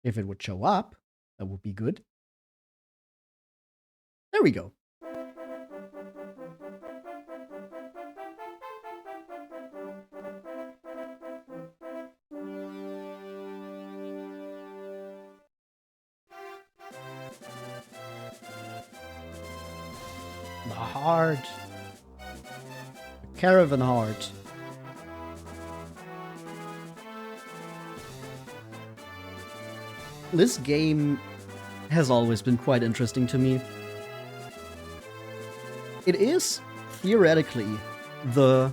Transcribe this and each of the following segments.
If it would show up, that would be good. There we go. The heart. The Caravan heart. This game has always been quite interesting to me. It is theoretically the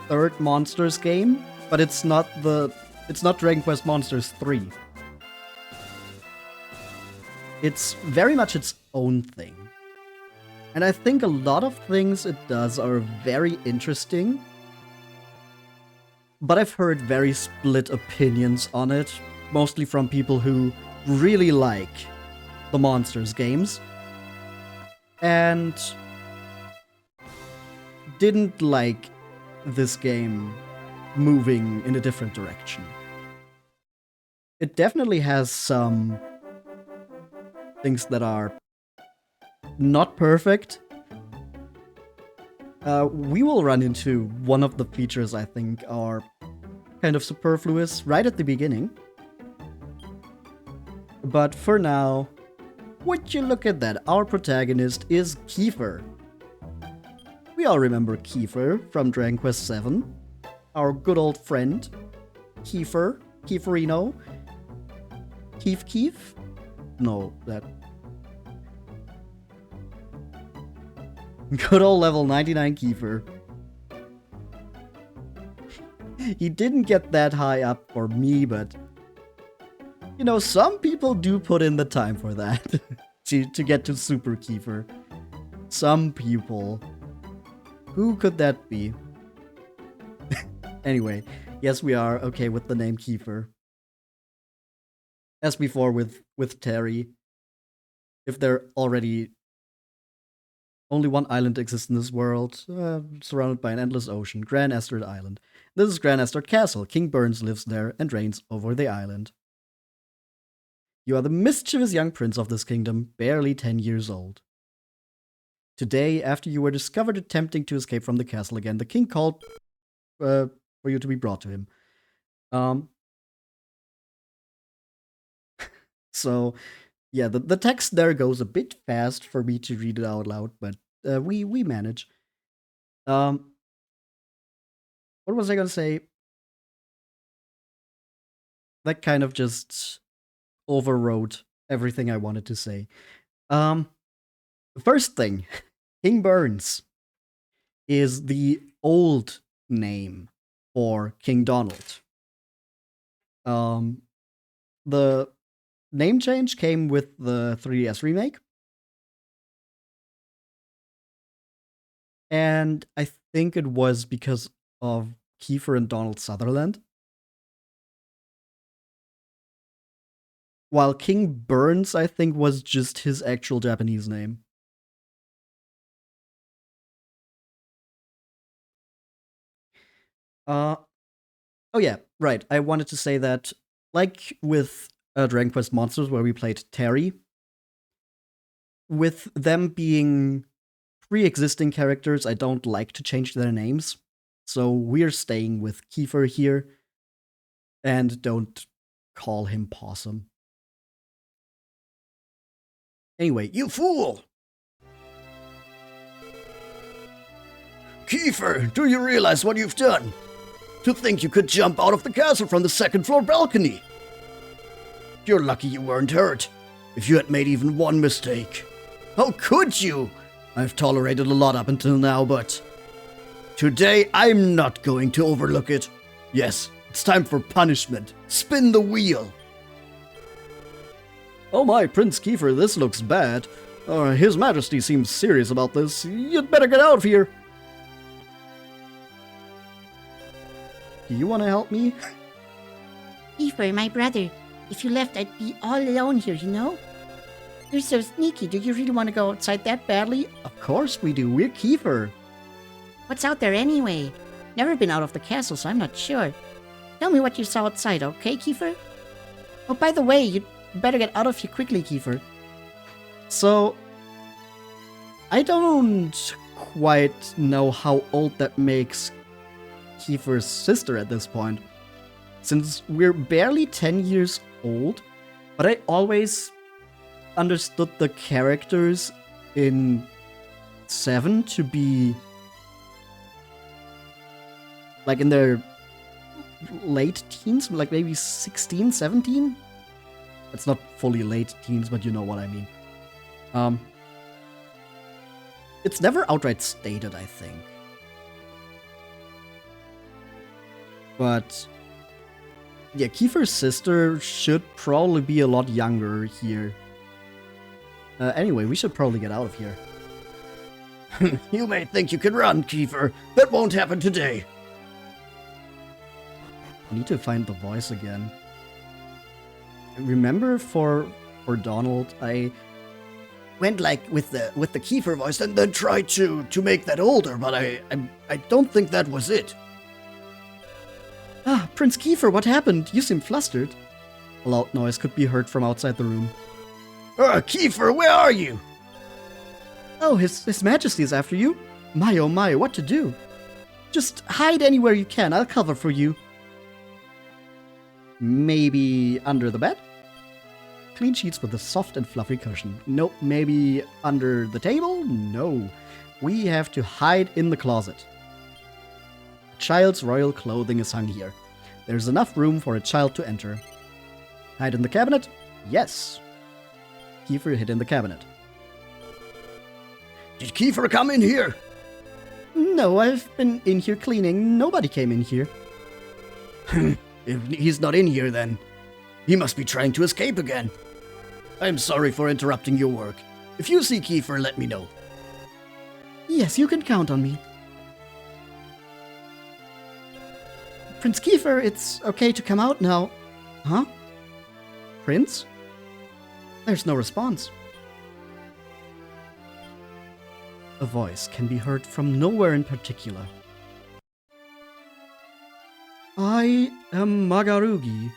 third Monsters game, but it's not Dragon Quest Monsters 3. It's very much its own thing. And I think a lot of things it does are very interesting, but I've heard very split opinions on it, mostly from people who really like the Monsters games and didn't like this game moving in a different direction. It definitely has some things that are not perfect. We will run into one of the features I think are kind of superfluous right at the beginning. But for now, would you look at that, our protagonist is Kiefer. We all remember Kiefer from Dragon Quest VII. Our good old friend, Kiefer, Kieferino. Keef? No, that... Good old level 99 Kiefer. He didn't get that high up for me, but... You know, some people do put in the time for that. to get to Super Kiefer. Some people. Who could that be? Anyway, yes, we are okay with the name Kiefer. As before with Terry. If there already only one island exists in this world, surrounded by an endless ocean, Gran Estrid Island. This is Gran Estrid Castle. King Burns lives there and reigns over the island. You are the mischievous young prince of this kingdom, barely 10 years old. Today, after you were discovered attempting to escape from the castle again, the king called for you to be brought to him. So, yeah, the text there goes a bit fast for me to read it out loud, but we manage. What was I gonna say? That kind of just overrode everything I wanted to say. First thing, King Burns is the old name for King Donald. The name change came with the 3DS remake. And I think it was because of Kiefer and Donald Sutherland. While King Burns, I think, was just his actual Japanese name. Oh yeah, right. I wanted to say that, like with Dragon Quest Monsters, where we played Terry, with them being pre-existing characters, I don't like to change their names. So we're staying with Kiefer here, and don't call him Possum. Anyway, you fool! Kiefer, do you realize what you've done? To think you could jump out of the castle from the second floor balcony! You're lucky you weren't hurt. If you had made even one mistake. How could you? I've tolerated a lot up until now, but... Today, I'm not going to overlook it. Yes, it's time for punishment. Spin the wheel! Oh my, Prince Kiefer, this looks bad. His Majesty seems serious about this. You'd better get out of here. Do you want to help me? Kiefer, my brother. If you left, I'd be all alone here, you know? You're so sneaky. Do you really want to go outside that badly? Of course we do. We're Kiefer. What's out there anyway? Never been out of the castle, so I'm not sure. Tell me what you saw outside, okay, Kiefer? Oh, by the way, you better get out of here quickly, Kiefer. So, I don't quite know how old that makes Kiefer's sister at this point, since we're barely 10 years old, but I always understood the characters in 7 to be like in their late teens, like maybe 16, 17? It's not fully late teens, but you know what I mean. It's never outright stated, I think. But yeah, Kiefer's sister should probably be a lot younger here. Anyway, we should probably get out of here. You may think you can run, Kiefer. That won't happen today. I need to find the voice again. Remember for Donald, I Went like with the Kiefer voice and then tried to make that older, but I don't think that was it. Ah, Prince Kiefer, what happened? You seem flustered. A loud noise could be heard from outside the room. Kiefer, where are you? Oh, His Majesty is after you? My oh my, what to do? Just hide anywhere you can, I'll cover for you. Maybe under the bed? Clean sheets with a soft and fluffy cushion. Nope, maybe under the table? No. We have to hide in the closet. A child's royal clothing is hung here. There's enough room for a child to enter. Hide in the cabinet? Yes. Kiefer hid in the cabinet. Did Kiefer come in here? No, I've been in here cleaning. Nobody came in here. If he's not in here, then he must be trying to escape again. I'm sorry for interrupting your work. If you see Kiefer, let me know. Yes, you can count on me. Prince Kiefer, it's okay to come out now. Huh? Prince? There's no response. A voice can be heard from nowhere in particular. I am Magarugi,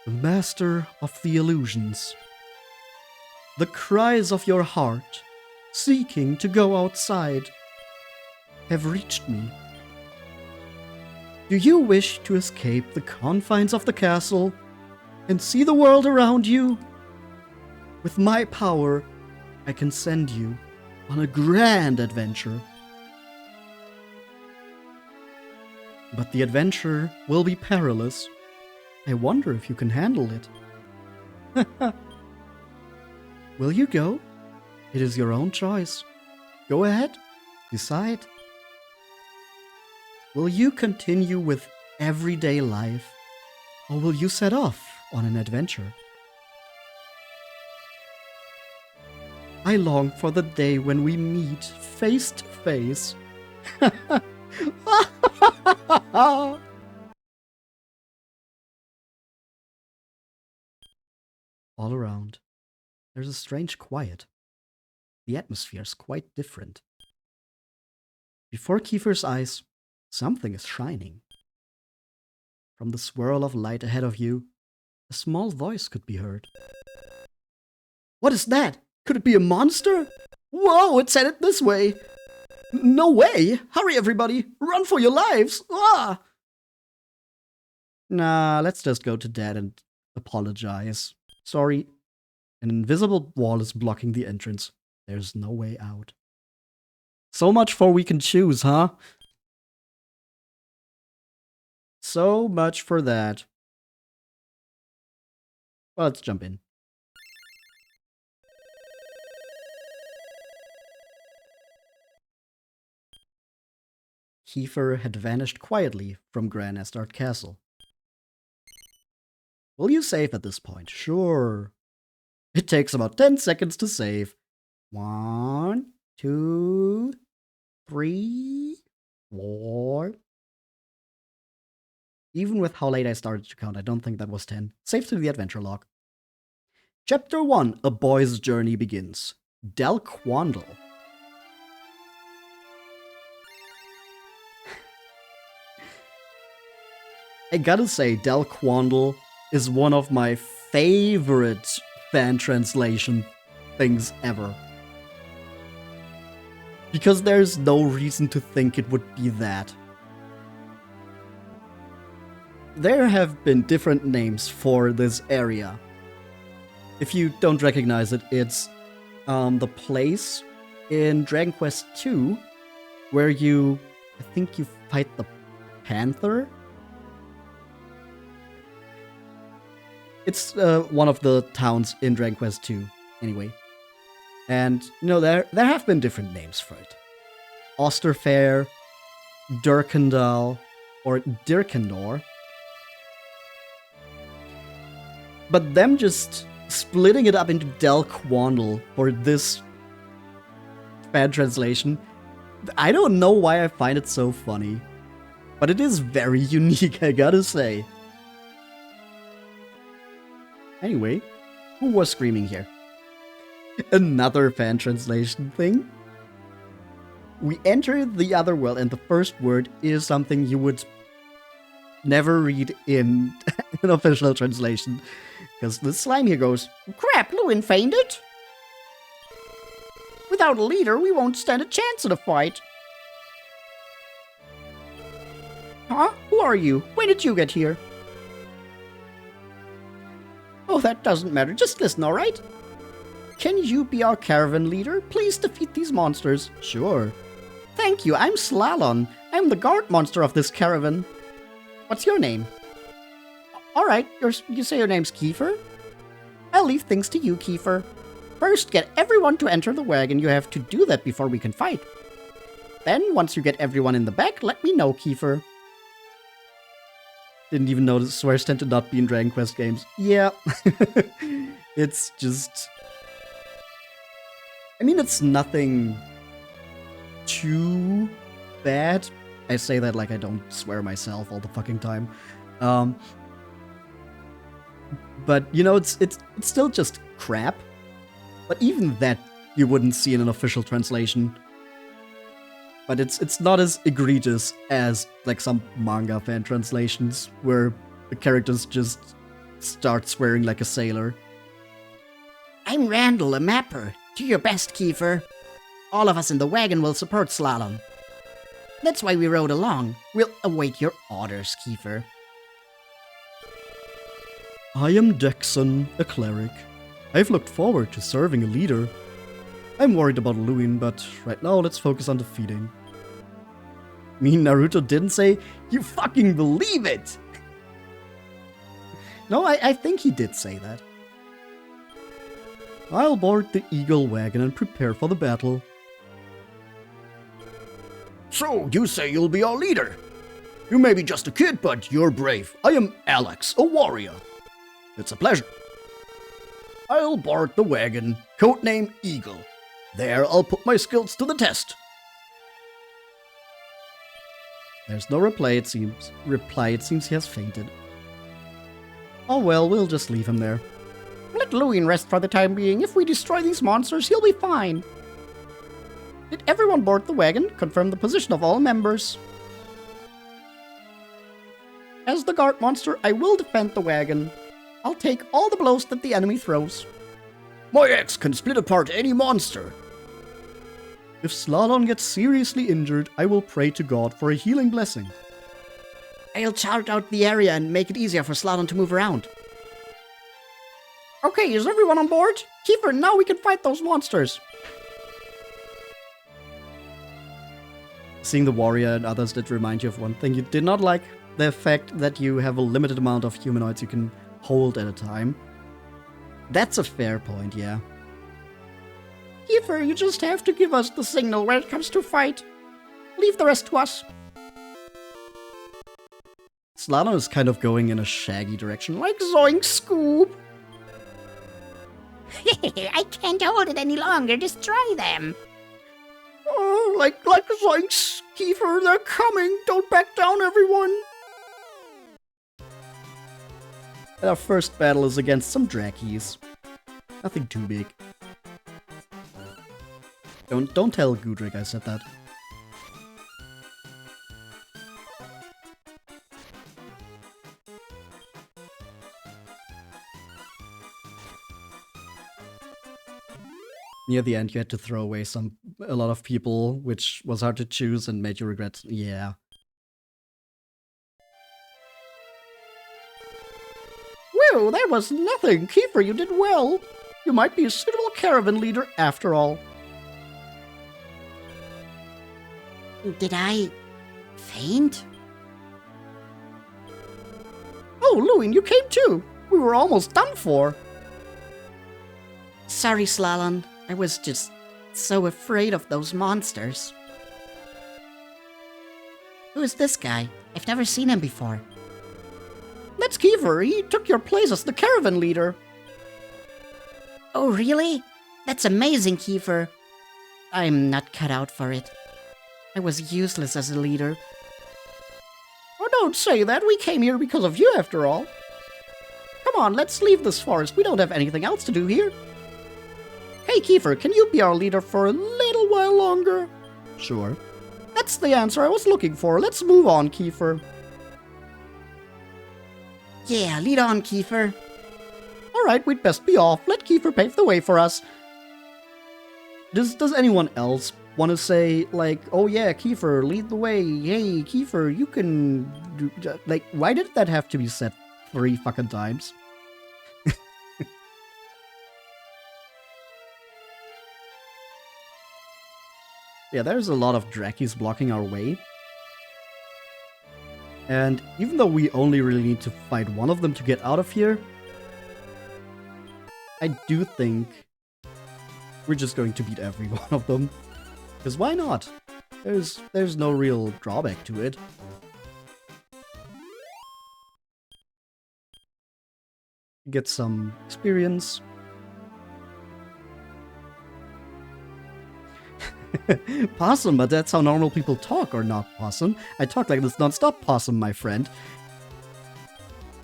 the master of the illusions. The cries of your heart, seeking to go outside, have reached me. Do you wish to escape the confines of the castle and see the world around you? With my power, I can send you on a grand adventure. But the adventure will be perilous. I wonder if you can handle it. Will you go? It is your own choice. Go ahead. Decide. Will you continue with everyday life, or will you set off on an adventure? I long for the day when we meet face to face. All around, there's a strange quiet. The atmosphere is quite different. Before Kiefer's eyes, something is shining. From the swirl of light ahead of you, a small voice could be heard. What is that? Could it be a monster? Whoa, it's headed this way. No way! Hurry, everybody! Run for your lives! Ah! Nah, let's just go to Dad and apologize. Sorry, an invisible wall is blocking the entrance. There's no way out. So much for we can choose, huh? So much for that. Well, let's jump in. Kiefer had vanished quietly from Gran Estart Castle. Will you save at this point? Sure. It takes about 10 seconds to save. 1, 2, 3, 4. Even with how late I started to count, I don't think that was 10. Save to the adventure log. Chapter 1, A Boy's Journey begins. Del Quondal. I gotta say, Del Quondal is one of my favorite fan translation things ever. Because there's no reason to think it would be that. There have been different names for this area. If you don't recognize it, it's the place in Dragon Quest II where I think you fight the Panther? It's one of the towns in Dragon Quest II, anyway. And, there have been different names for it. Osterfair, Durkendal, or Dirkendor. But them just splitting it up into Del Quondal for this fan translation, I don't know why I find it so funny. But it is very unique, I gotta say. Anyway, who was screaming here? Another fan translation thing. We enter the other world, and the first word is something you would never read in an official translation. Because the slime here goes, Crap, Lewin fainted. Without a leader, we won't stand a chance in a fight. Huh? Who are you? When did you get here? Oh, that doesn't matter. Just listen, alright? Can you be our caravan leader? Please defeat these monsters. sure. Thank you, I'm Slalon. I'm the guard monster of this caravan. What's your name? Alright, you say your name's Kiefer? I'll leave things to you, Kiefer. First, get everyone to enter the wagon. You have to do that before we can fight. Then, once you get everyone in the back, let me know, Kiefer. Didn't even notice swears tend to not be in Dragon Quest games. Yeah. It's just... I mean, it's nothing too bad. I say that like I don't swear myself all the fucking time. But, it's still just crap. But even that you wouldn't see in an official translation. But it's not as egregious as like some manga fan translations where the characters just start swearing like a sailor. I'm Randall, a mapper. Do your best, Kiefer. All of us in the wagon will support Slalom. That's why we rode along. We'll await your orders, Kiefer. I am Dexon, a cleric. I've looked forward to serving a leader. I'm worried about Lewin, but right now let's focus on defeating. Me, Naruto didn't say, you fucking believe it! No, I think he did say that. I'll board the eagle wagon and prepare for the battle. So, you say you'll be our leader? You may be just a kid, but you're brave. I am Alex, a warrior. It's a pleasure. I'll board the wagon, codename Eagle. There, I'll put my skills to the test. There's no reply, it seems. It seems he has fainted. Oh well, we'll just leave him there. Let Lewin rest for the time being. If we destroy these monsters, he'll be fine. Did everyone board the wagon? Confirm the position of all members. As the guard monster, I will defend the wagon. I'll take all the blows that the enemy throws. My axe can split apart any monster. If Slalon gets seriously injured, I will pray to God for a healing blessing. I'll chart out the area and make it easier for Slalon to move around. Okay, is everyone on board? Kiefer, now we can fight those monsters. Seeing the warrior and others did remind you of one thing. You did not like the fact that you have a limited amount of humanoids you can hold at a time. That's a fair point, yeah. Kiefer, you just have to give us the signal when it comes to fight. Leave the rest to us. Slalon is kind of going in a shaggy direction, like Zoink Scoop. I can't hold it any longer. Destroy them. Oh, like Zoinks, Kiefer, they're coming. Don't back down, everyone. our first battle is against some Drakies. Nothing too big. Don't tell Gudrick I said that. Near the end, you had to throw away a lot of people, which was hard to choose and made you regret. Yeah. Well, that was nothing. Kiefer, you did well. You might be a suitable caravan leader after all. Did I faint? Oh, Lewin, you came too. We were almost done for. Sorry, Slalom. I was just so afraid of those monsters. Who is this guy? I've never seen him before. That's Kiefer. He took your place as the caravan leader. Oh, really? That's amazing, Kiefer. I'm not cut out for it. I was useless as a leader. Oh, don't say that. We came here because of you, after all. Come on, let's leave this forest. We don't have anything else to do here. Hey, Kiefer, can you be our leader for a little while longer? Sure. That's the answer I was looking for. Let's move on, Kiefer. Yeah, lead on, Kiefer. Alright, we'd best be off. Let Kiefer pave the way for us. Does anyone else want to say, like, oh yeah, Kiefer, lead the way. Hey, Kiefer, you can do... Like, why did that have to be said 3 fucking times? Yeah, there's a lot of Drakis blocking our way. And even though we only really need to fight one of them to get out of here, I do think we're just going to beat every one of them. Because why not? There's no real drawback to it. Get some experience. Possum, but that's how normal people talk, or not Possum. I talk like this non-stop, Possum, my friend.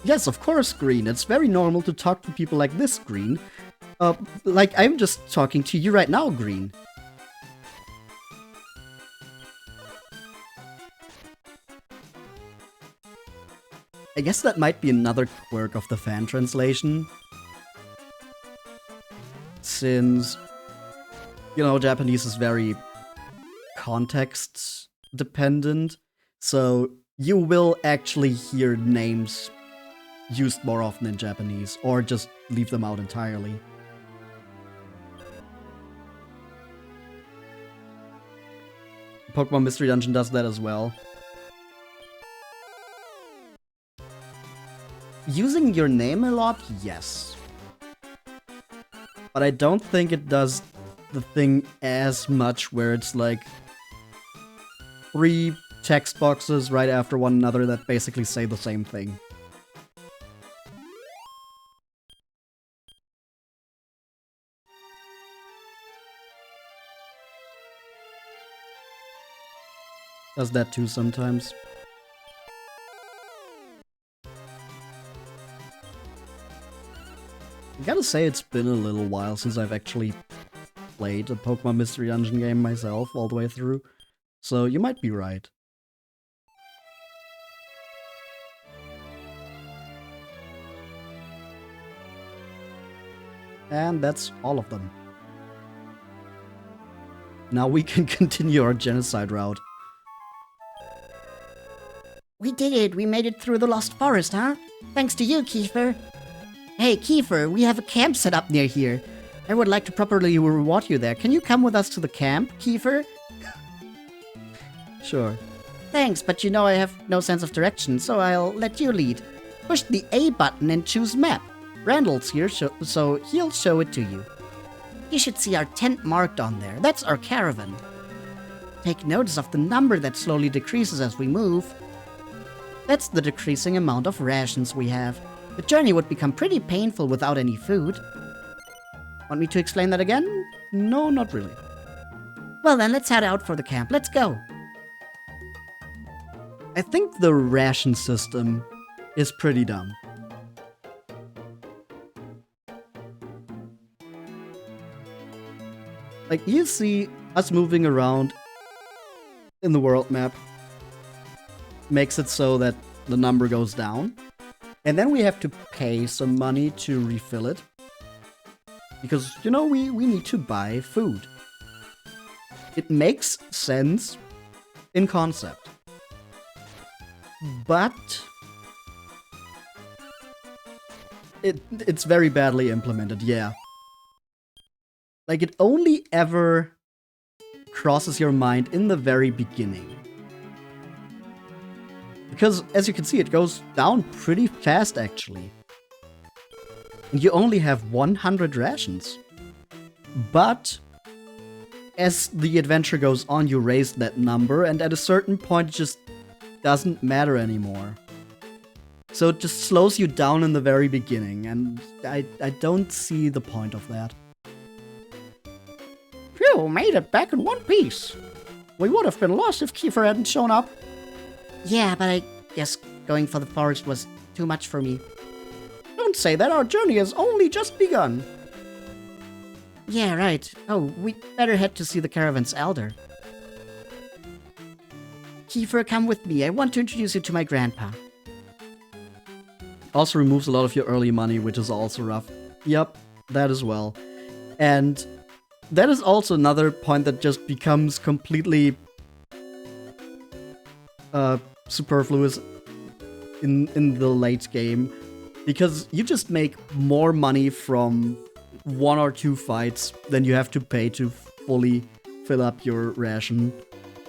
Yes, of course, Green. It's very normal to talk to people like this, Green. Like I'm just talking to you right now, Green. I guess that might be another quirk of the fan translation. Since, you know, Japanese is very context dependent, so you will actually hear names used more often in Japanese, or just leave them out entirely. Pokemon Mystery Dungeon does that as well. Using your name a lot, yes. But I don't think it does the thing as much where it's like 3 text boxes right after one another that basically say the same thing. Does that too sometimes. I gotta say, it's been a little while since I've actually played a Pokemon Mystery Dungeon game myself all the way through, so you might be right. And that's all of them. Now we can continue our genocide route. We did it! We made it through the Lost Forest, huh? Thanks to you, Kiefer. Hey, Kiefer, we have a camp set up near here. I would like to properly reward you there. Can you come with us to the camp, Kiefer? Sure. Thanks, but you know I have no sense of direction, so I'll let you lead. Push the A button and choose map. Randall's here, so he'll show it to you. You should see our tent marked on there. That's our caravan. Take notice of the number that slowly decreases as we move. That's the decreasing amount of rations we have. The journey would become pretty painful without any food. Want me to explain that again? No, not really. Well then, let's head out for the camp. Let's go. I think the ration system is pretty dumb. Like, you see us moving around in the world map makes it so that the number goes down. And then we have to pay some money to refill it. Because, you know, we need to buy food. It makes sense in concept. But it's very badly implemented, yeah. Like, it only ever crosses your mind in the very beginning. Because, as you can see, it goes down pretty fast, actually. And you only have 100 rations. But as the adventure goes on, you raise that number, and at a certain point, it just doesn't matter anymore. So it just slows you down in the very beginning, and I don't see the point of that. Phew, made it back in one piece. We would have been lost if Kiefer hadn't shown up. Yeah, but I guess going for the forest was too much for me. Don't say that, our journey has only just begun. Yeah, right. Oh, we better head to see the caravan's elder. Kiefer, come with me. I want to introduce you to my grandpa. Also removes a lot of your early money, which is also rough. Yep, that as well. And that is also another point that just becomes completely superfluous in the late game. Because you just make more money from 1 or 2 fights than you have to pay to fully fill up your ration.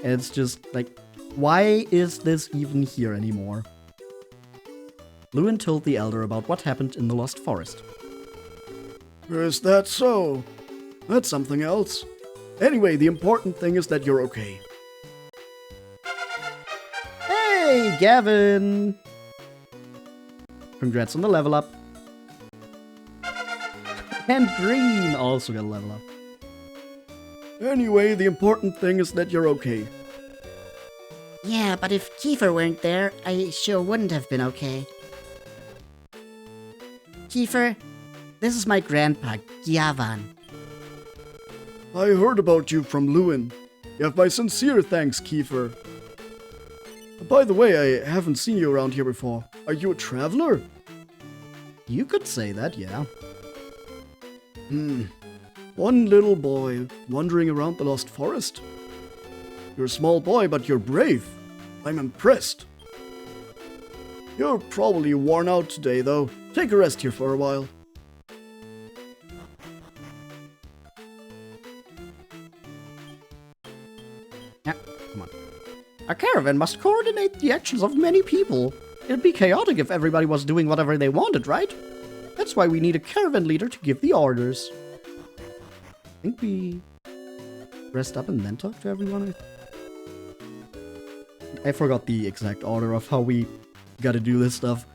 And it's just like, why is this even here anymore? Lewin told the elder about what happened in the Lost Forest. Is that so? That's something else. Anyway, the important thing is that you're okay. Hey, Gavin! Congrats on the level up. And Green also got a level up. Anyway, the important thing is that you're okay. Yeah, but if Kiefer weren't there, I sure wouldn't have been okay. Kiefer, this is my grandpa, Gyavan. I heard about you from Lewin. You have my sincere thanks, Kiefer. By the way, I haven't seen you around here before. Are you a traveler? You could say that, yeah. One little boy wandering around the Lost Forest. You're a small boy, but you're brave. I'm impressed. You're probably worn out today, though. Take a rest here for a while. Yeah, come on. A caravan must coordinate the actions of many people. It'd be chaotic if everybody was doing whatever they wanted, right? That's why we need a caravan leader to give the orders. I think we rest up and then talk to everyone. I forgot the exact order of how we gotta do this stuff.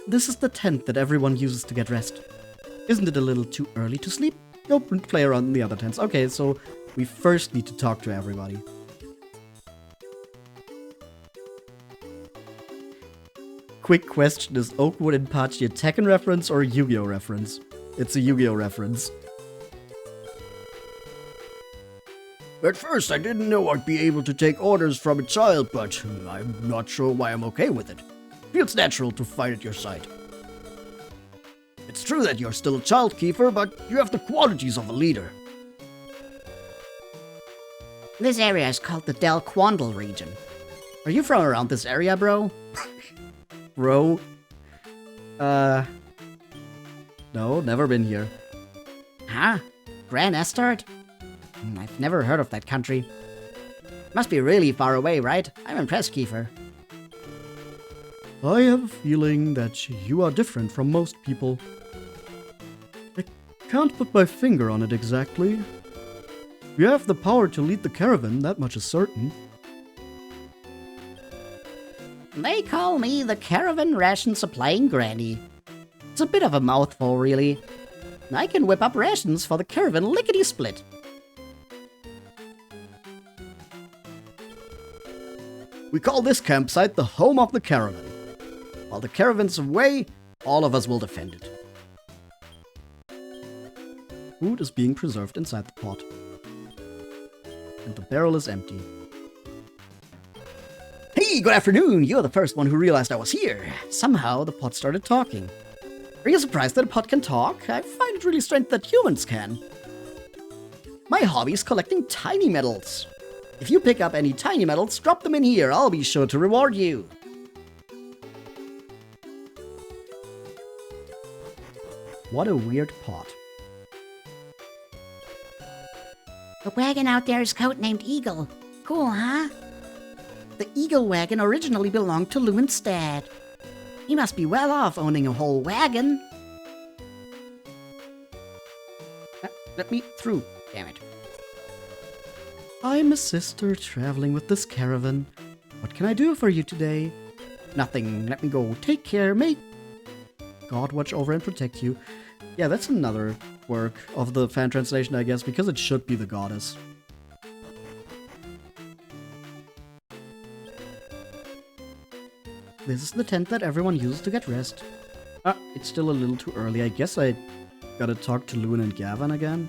This is the tent that everyone uses to get rest. Isn't it a little too early to sleep? Go play around in the other tents. Okay, so we first need to talk to everybody. Quick question, is Oakwood and Pachi a Tekken reference or a Yu-Gi-Oh reference? It's a Yu-Gi-Oh reference. At first, I didn't know I'd be able to take orders from a child, but I'm not sure why I'm okay with it. Feels natural to fight at your side. It's true that you're still a child, Kiefer, but you have the qualities of a leader. This area is called the Del Quondal region. Are you from around this area, bro? Bro? No, never been here. Huh? Gran Estard? I've never heard of that country. Must be really far away, right? I'm impressed, Kiefer. I have a feeling that you are different from most people. I can't put my finger on it exactly. You have the power to lead the caravan, that much is certain. They call me the caravan ration supplying granny. It's a bit of a mouthful, really. I can whip up rations for the caravan lickety-split. We call this campsite the home of the caravan. While the caravan's away, all of us will defend it. Food is being preserved inside the pot. And the barrel is empty. Hey, good afternoon! You're the first one who realized I was here. Somehow, the pot started talking. Are you surprised that a pot can talk? I find it really strange that humans can. My hobby is collecting tiny medals. If you pick up any tiny medals, drop them in here. I'll be sure to reward you. What a weird pot. The wagon out there is codenamed Eagle. Cool, huh? The Eagle wagon originally belonged to Lewin's dad. He must be well off owning a whole wagon. Let me through, damn it. I'm a sister traveling with this caravan. What can I do for you today? Nothing. Let me go. Take care. May God watch over and protect you. Yeah, that's another work of the fan translation, I guess, because it should be the goddess. This is the tent that everyone uses to get rest. Ah, it's still a little too early. I guess I gotta talk to Lewin and Gavin again.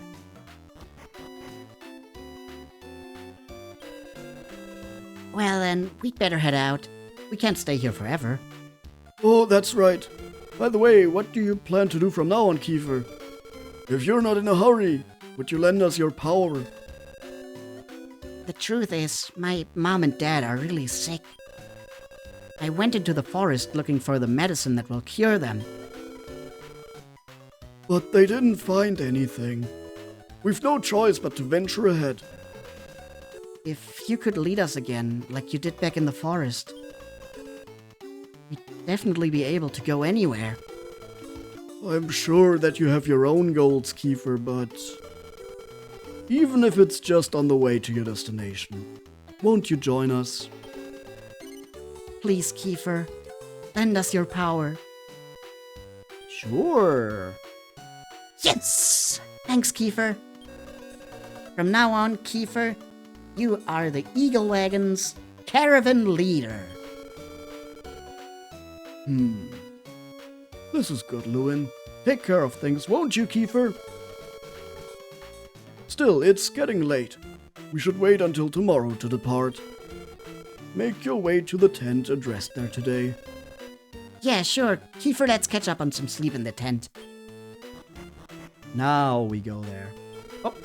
Well then, we'd better head out. We can't stay here forever. Oh, that's right. By the way, what do you plan to do from now on, Kiefer? If you're not in a hurry, would you lend us your power? The truth is, my mom and dad are really sick. I went into the forest looking for the medicine that will cure them. But they didn't find anything. We've no choice but to venture ahead. If you could lead us again, like you did back in the forest, we'd definitely be able to go anywhere. I'm sure that you have your own goals, Kiefer, but even if it's just on the way to your destination, won't you join us? Please, Kiefer, lend us your power. Sure. Yes! Thanks, Kiefer. From now on, Kiefer, you are the Eagle Wagon's caravan leader. This is good, Lewin. Take care of things, won't you, Kiefer? Still, it's getting late. We should wait until tomorrow to depart. Make your way to the tent and rest there today. Yeah, sure. Kiefer, let's catch up on some sleep in the tent. Now we go there. Oh,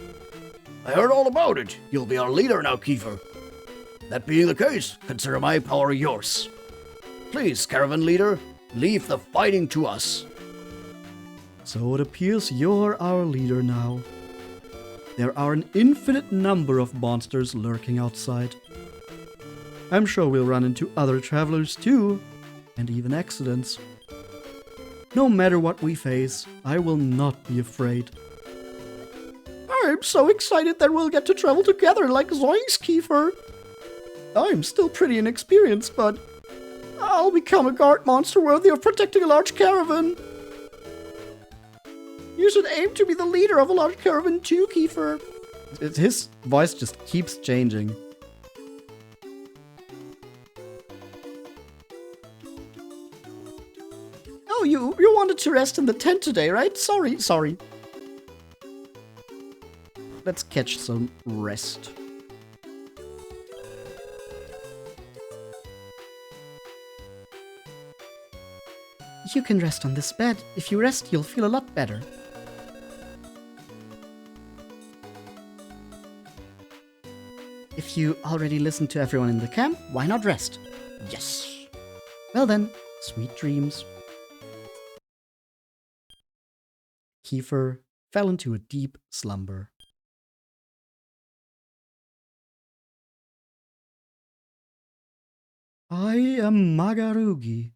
I heard all about it. You'll be our leader now, Kiefer. That being the case, consider my power yours. Please, caravan leader, leave the fighting to us. So it appears you're our leader now. There are an infinite number of monsters lurking outside. I'm sure we'll run into other travelers too, and even accidents. No matter what we face, I will not be afraid. I'm so excited that we'll get to travel together like Zoinks, Kiefer. I'm still pretty inexperienced, but I'll become a guard monster worthy of protecting a large caravan. You should aim to be the leader of a large caravan too, Kiefer. His voice just keeps changing. Oh, you wanted to rest in the tent today, right? Sorry. Let's catch some rest. You can rest on this bed. If you rest, you'll feel a lot better. If you already listened to everyone in the camp, why not rest? Yes. Well then, sweet dreams. Kiefer fell into a deep slumber. I am Magarugi,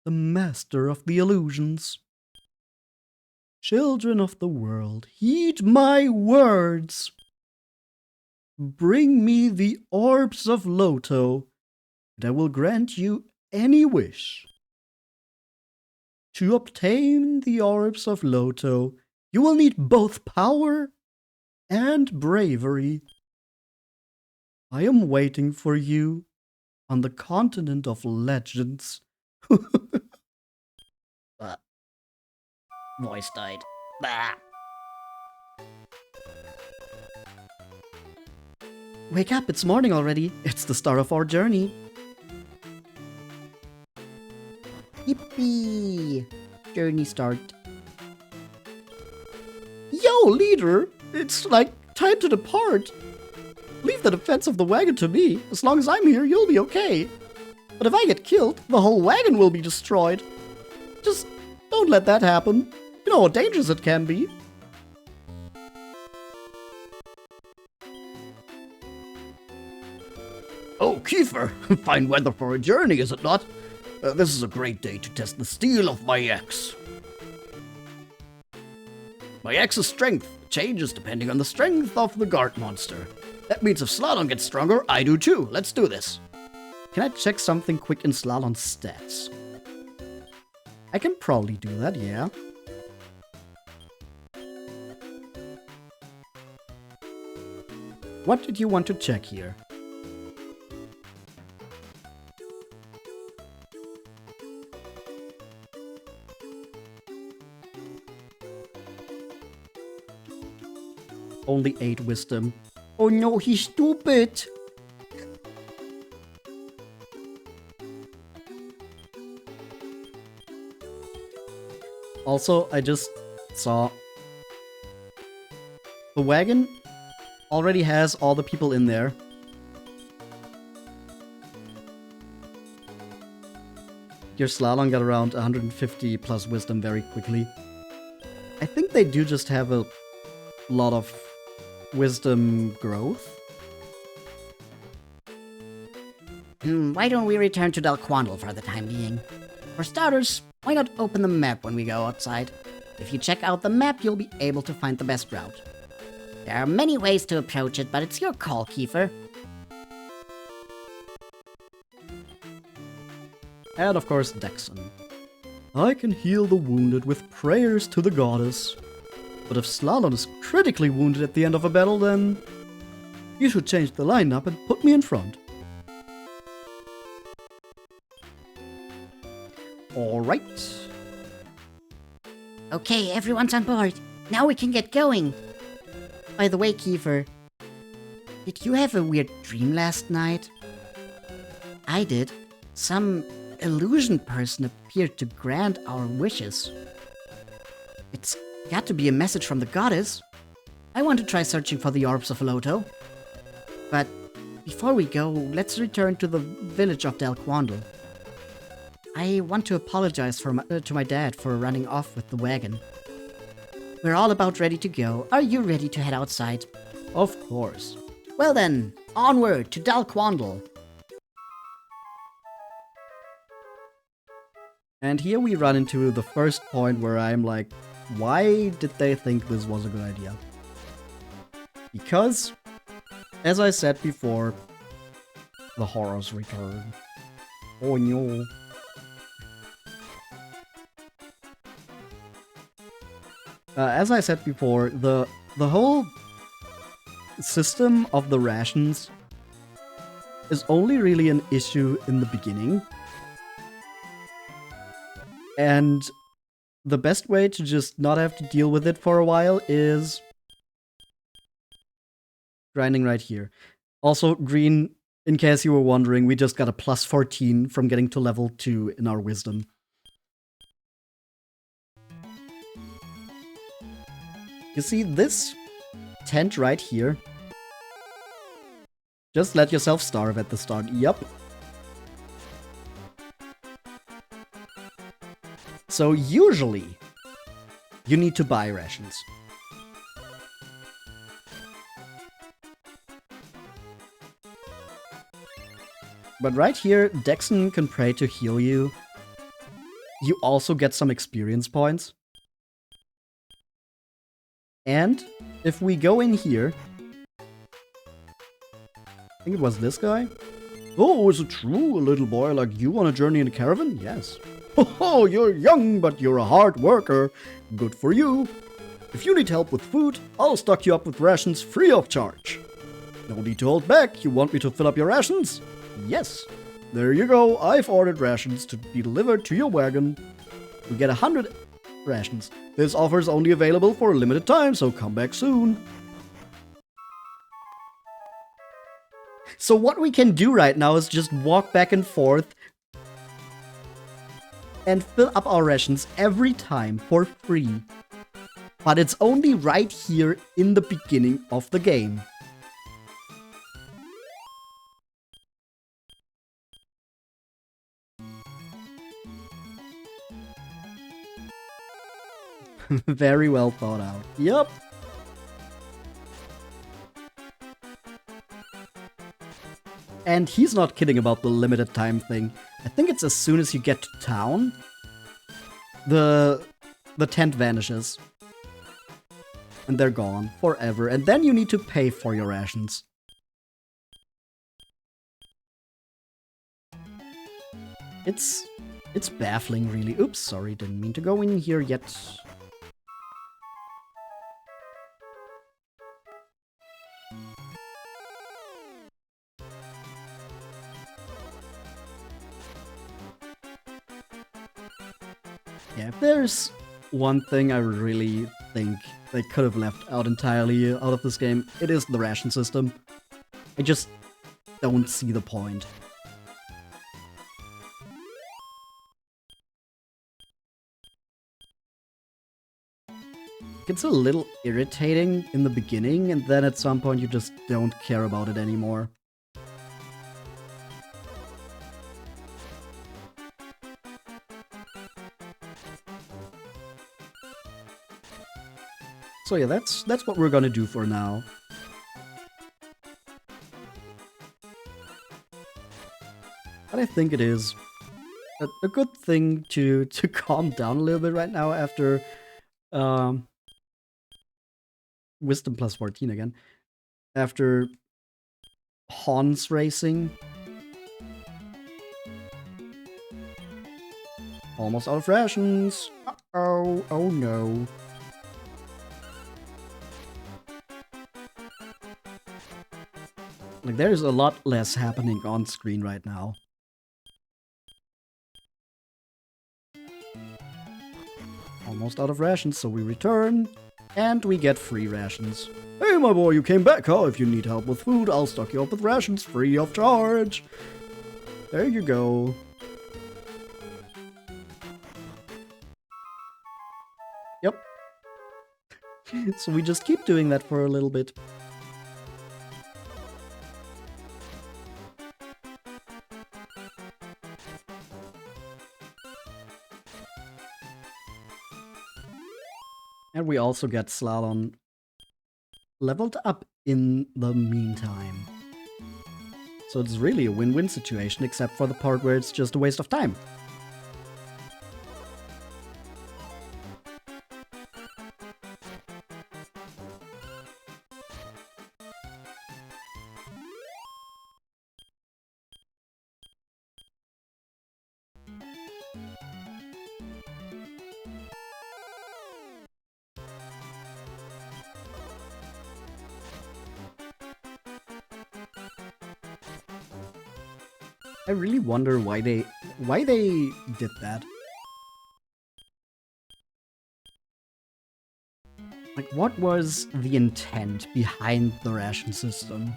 the master of the illusions. Children of the world, heed my words. Bring me the Orbs of Loto, and I will grant you any wish. To obtain the Orbs of Loto, you will need both power and bravery. I am waiting for you on the continent of legends. Voice died. Bah. Wake up, it's morning already. It's the start of our journey. Yippee! Journey start. Yo, leader! It's like time to depart. Leave the defense of the wagon to me. As long as I'm here, you'll be okay. But if I get killed, the whole wagon will be destroyed. Just don't let that happen. You know how dangerous it can be. Oh, Kiefer, fine weather for a journey, is it not? This is a great day to test the steel of my axe. My axe's strength changes depending on the strength of the guard monster. That means if Slalom gets stronger, I do too. Let's do this. Can I check something quick in Slalom's stats? I can probably do that, yeah. What did you want to check here? Only 8 wisdom. Oh no, he's stupid. Also, I just saw the wagon already has all the people in there. Your Slalom got around 150 plus wisdom very quickly. I think they do just have a lot of wisdom growth. Why don't we return to Quondal for the time being? For starters, why not open the map when we go outside? If you check out the map, you'll be able to find the best route. There are many ways to approach it, but it's your call, Kiefer. And of course, Dexon. I can heal the wounded with prayers to the goddess. But if Slalom is critically wounded at the end of a battle, then you should change the lineup and put me in front. Alright. Okay, everyone's on board. Now we can get going. By the way, Kiefer, did you have a weird dream last night? I did. Some illusion person appeared to grant our wishes. It's got to be a message from the goddess. I want to try searching for the Orbs of Loto. But before we go, let's return to the village of Quondal. I want to apologize to my dad for running off with the wagon. We're all about ready to go. Are you ready to head outside? Of course. Well then, onward to Quondal. And here we run into the first point where I'm like, why did they think this was a good idea? Because, as I said before, the horrors return. Oh no. As I said before, the whole system of the rations is only really an issue in the beginning. And the best way to just not have to deal with it for a while is grinding right here. Also, green, in case you were wondering, we just got a plus 14 from getting to level 2 in our wisdom. You see this tent right here? Just let yourself starve at the start. Yup. So usually, you need to buy rations. But right here, Dexon can pray to heal you. You also get some experience points. And if we go in here, I think it was this guy. Oh, is it true a little boy like you on a journey in a caravan? Yes. Oh, you're young, but you're a hard worker. Good for you. If you need help with food, I'll stock you up with rations free of charge. No need to hold back. You want me to fill up your rations? Yes. There you go. I've ordered rations to be delivered to your wagon. You get 100 rations. This offer is only available for a limited time, so come back soon. So what we can do right now is just walk back and forth and fill up our rations every time for free. But it's only right here in the beginning of the game. Very well thought out. Yup. And he's not kidding about the limited time thing. I think it's as soon as you get to town, the tent vanishes. And they're gone forever. And then you need to pay for your rations. It's baffling, really. Oops, sorry, didn't mean to go in here yet. Yeah, if there's one thing I really think they could have left out entirely out of this game, it is the ration system. I just don't see the point. It's a little irritating in the beginning, and then at some point you just don't care about it anymore. So yeah, that's what we're gonna do for now. But I think it is a good thing to calm down a little bit right now after Wisdom plus 14 again. After Hans racing. Almost out of rations. Uh-oh, oh no. Like, there's a lot less happening on screen right now. Almost out of rations, so we return, and we get free rations. Hey, my boy, you came back, huh? If you need help with food, I'll stock you up with rations free of charge. There you go. Yep. So we just keep doing that for a little bit. And we also get Slalom leveled up in the meantime. So it's really a win-win situation, except for the part where it's just a waste of time. I really wonder why they did that. Like, what was the intent behind the ration system?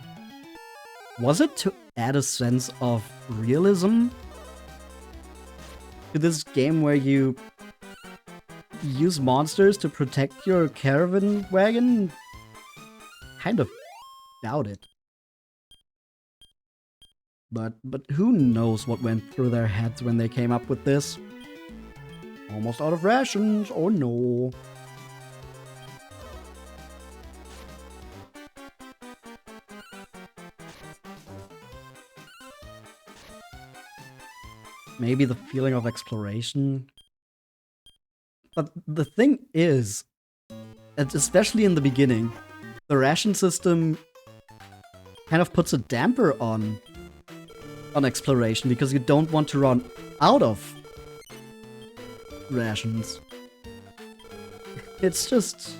Was it to add a sense of realism to this game where you use monsters to protect your caravan wagon? Kind of doubt it. But who knows what went through their heads when they came up with this? Almost out of rations, oh no. Maybe the feeling of exploration. But the thing is, especially in the beginning, the ration system kind of puts a damper on exploration because you don't want to run out of rations. It's just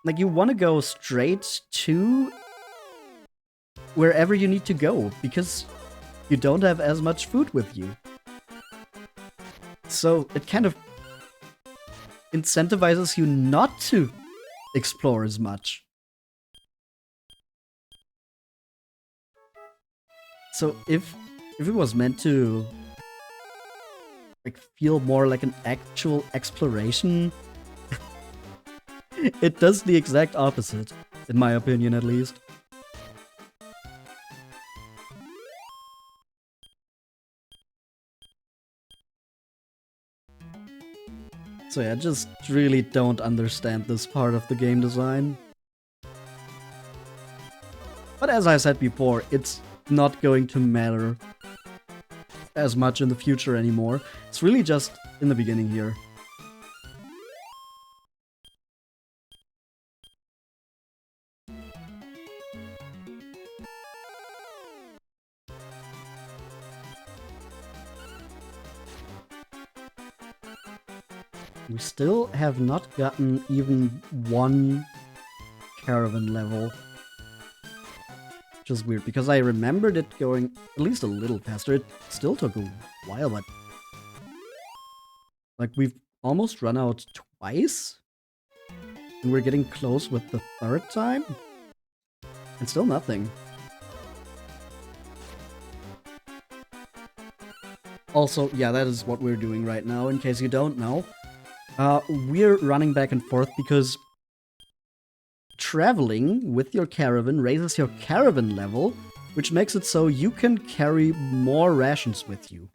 like you want to go straight to wherever you need to go because you don't have as much food with you. So it kind of incentivizes you not to explore as much. So if if it was meant to like feel more like an actual exploration, it does the exact opposite, in my opinion at least. So yeah, I just really don't understand this part of the game design. But as I said before, it's not going to matter as much in the future anymore. It's really just in the beginning here. We still have not gotten even one Caravan level. Which is weird, because I remembered it going at least a little faster. It still took a while, but... like, we've almost run out twice? And we're getting close with the third time? And still nothing. Also, yeah, that is what we're doing right now, in case you don't know. We're running back and forth because traveling with your caravan raises your caravan level, which makes it so you can carry more rations with you.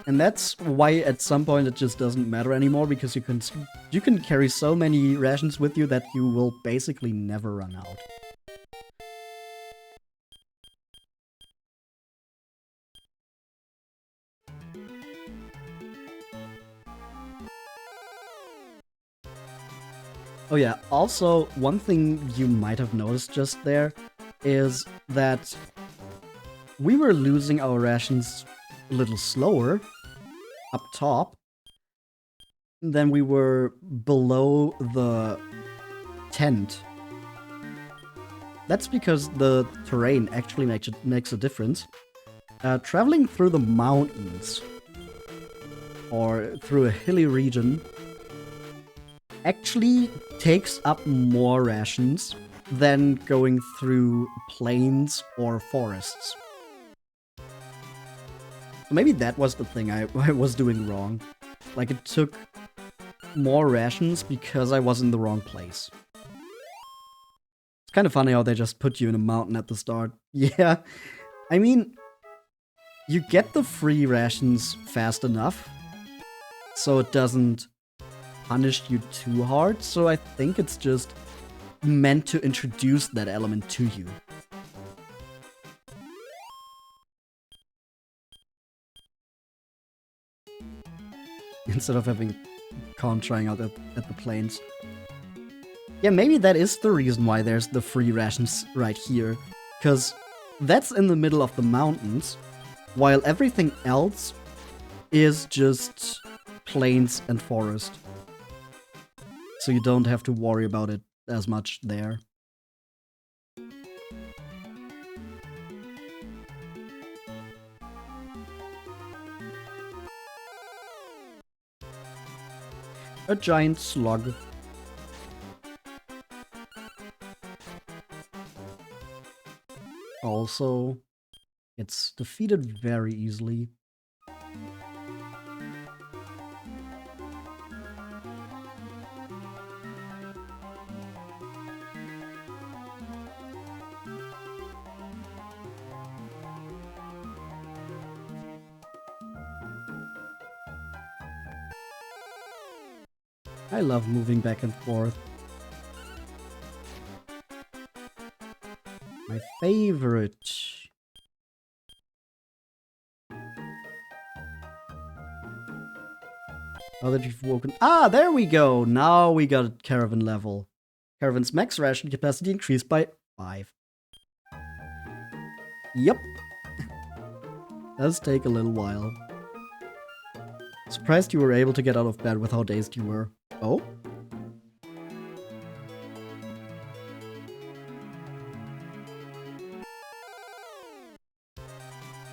And that's why at some point it just doesn't matter anymore, because you can carry so many rations with you that you will basically never run out. Oh yeah, also, one thing you might have noticed just there is that we were losing our rations a little slower up top than we were below the tent. That's because the terrain actually makes a difference. Traveling through the mountains or through a hilly region actually takes up more rations than going through plains or forests. So maybe that was the thing I was doing wrong. Like, it took more rations because I was in the wrong place. It's kind of funny how they just put you in a mountain at the start. Yeah, I mean, you get the free rations fast enough, so it doesn't punish you too hard, so I think it's just meant to introduce that element to you. Instead of having Con trying out at the plains. Yeah, maybe that is the reason why there's the free rations right here. Because that's in the middle of the mountains, while everything else is just plains and forest. So you don't have to worry about it as much there. A giant slug. Also, it's defeated very easily. I love moving back and forth. My favorite. Now that you've woken... Ah, there we go! Now we got a Caravan level. Caravan's max ration capacity increased by 5. Yep. Does take a little while. Surprised you were able to get out of bed with how dazed you were. Oh?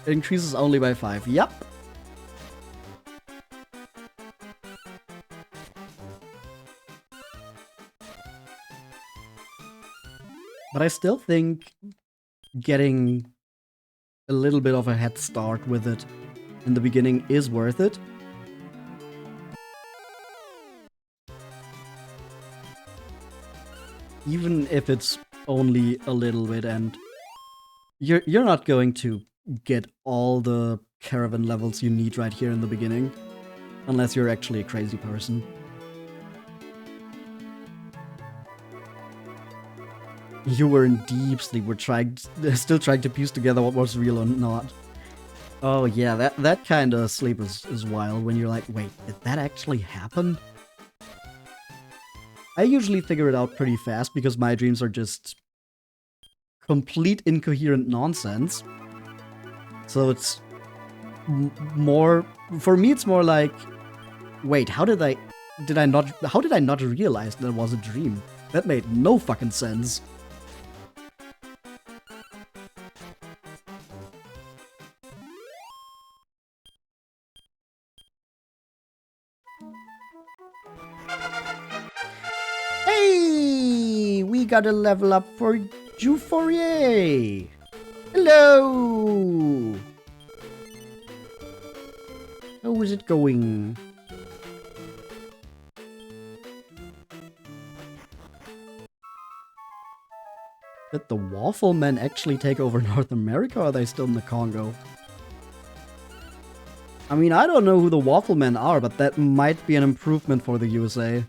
It increases only by 5. Yep. But I still think getting a little bit of a head start with it in the beginning is worth it. Even if it's only a little bit, and you're not going to get all the caravan levels you need right here in the beginning, unless you're actually a crazy person. You were in deep sleep. We're still trying to piece together what was real or not. Oh yeah, that kind of sleep is wild when you're like, wait, did that actually happen? I usually figure it out pretty fast because my dreams are just complete incoherent nonsense. So it's more, for me it's more like, wait, how did I not realize that was a dream? That made no fucking sense. Hey, we got a level up for Jufourier. Hello. How is it going? Did the Waffle Men actually take over North America, or are they still in the Congo? I mean, I don't know who the Waffle Men are, but that might be an improvement for the USA.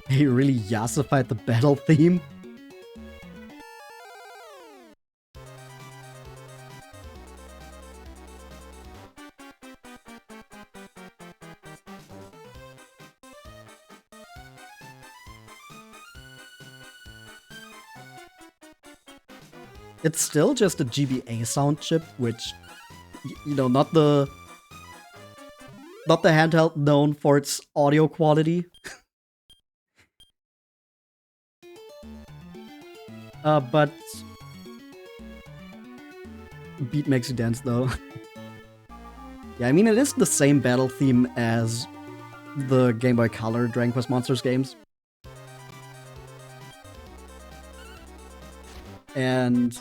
They really yassified the battle theme. It's still just a GBA sound chip, which, you know, not the handheld known for its audio quality. But beat makes you dance though. Yeah, I mean, it is the same battle theme as the Game Boy Color Dragon Quest Monsters games. And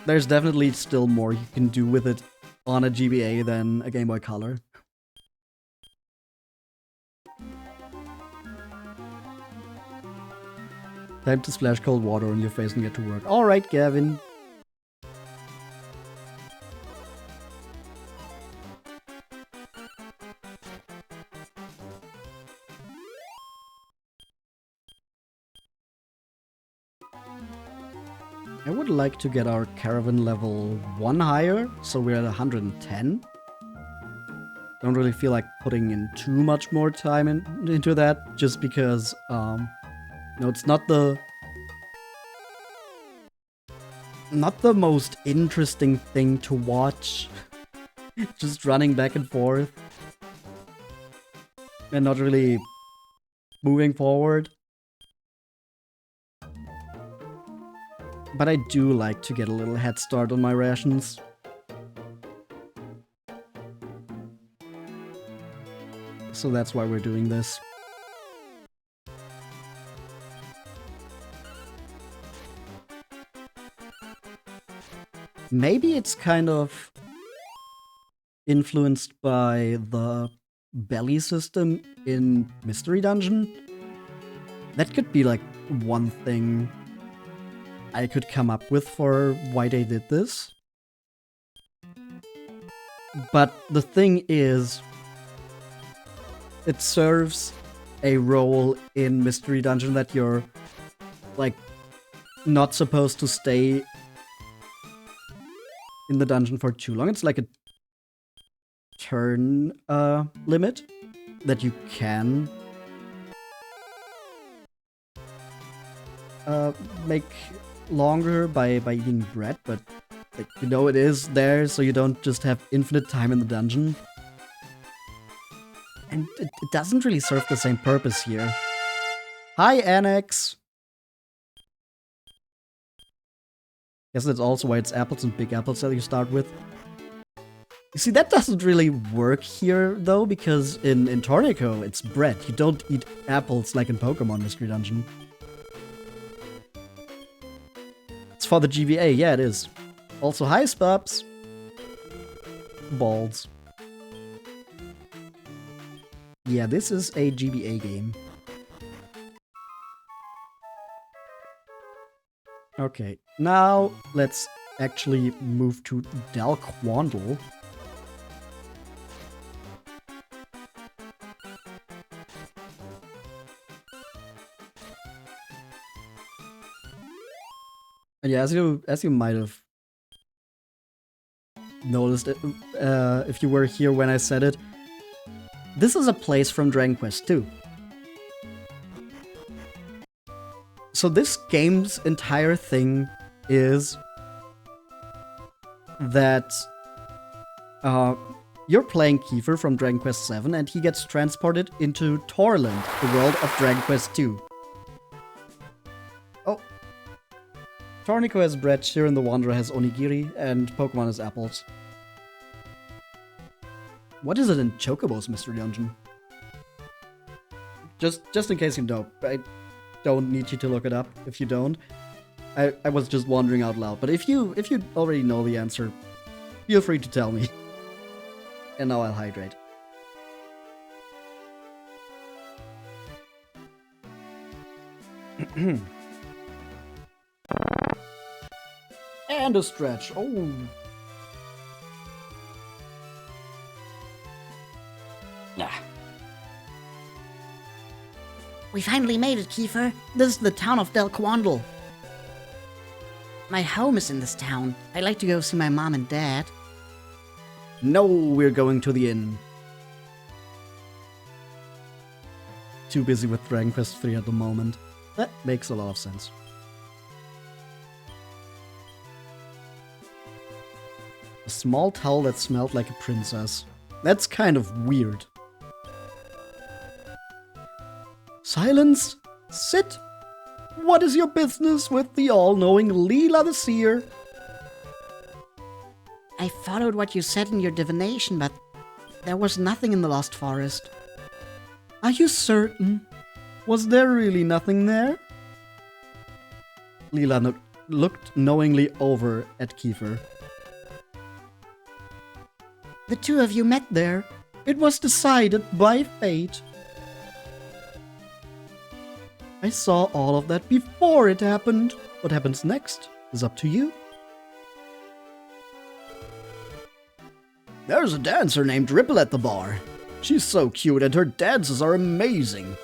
there's definitely still more you can do with it on a GBA than a Game Boy Color. Time to splash cold water on your face and get to work. Alright, Gavin. I would like to get our caravan level 1 higher, so we're at 110. Don't really feel like putting in too much more time into that, just because, no, it's not the most interesting thing to watch. Just running back and forth. And not really moving forward. But I do like to get a little head start on my rations. So that's why we're doing this. Maybe it's kind of influenced by the belly system in Mystery Dungeon. That could be like one thing I could come up with for why they did this. But the thing is, it serves a role in Mystery Dungeon that you're, like, not supposed to stay in the dungeon for too long. It's like a turn limit that you can make longer by eating bread, but like, you know, it is there so you don't just have infinite time in the dungeon. And it doesn't really serve the same purpose here. Hi, Annex! Guess that's also why it's apples and big apples that you start with. You see, that doesn't really work here, though, because in Tornico, it's bread. You don't eat apples like in Pokemon Mystery Dungeon. It's for the GBA, yeah, it is. Also, hi, Spubs. Balls. Yeah, this is a GBA game. Okay, now let's actually move to Quondal. And yeah, as you might have noticed, if you were here when I said it, this is a place from Dragon Quest II. So this game's entire thing is that you're playing Kiefer from Dragon Quest VII, and he gets transported into Torland, the world of Dragon Quest II. Oh. Tornico has bread, Shiren the Wanderer has onigiri, and Pokemon has apples. What is it in Chocobo's Mystery Dungeon? Just in case you know, I don't need you to look it up if you don't. I was just wondering out loud, but if you already know the answer, feel free to tell me. And now I'll hydrate. And a stretch. Oh. Yeah. We finally made it, Kiefer. This is the town of Quondal. My home is in this town. I'd like to go see my mom and dad. No, we're going to the inn. Too busy with Dragon Quest III at the moment. That makes a lot of sense. A small towel that smelled like a princess. That's kind of weird. Silence! Sit! What is your business with the all-knowing Leela the Seer? I followed what you said in your divination, but there was nothing in the Lost Forest. Are you certain? Was there really nothing there? Leela looked knowingly over at Kiefer. The two of you met there. It was decided by fate. I saw all of that before it happened. What happens next is up to you. There's a dancer named Ripple at the bar. She's so cute and her dances are amazing.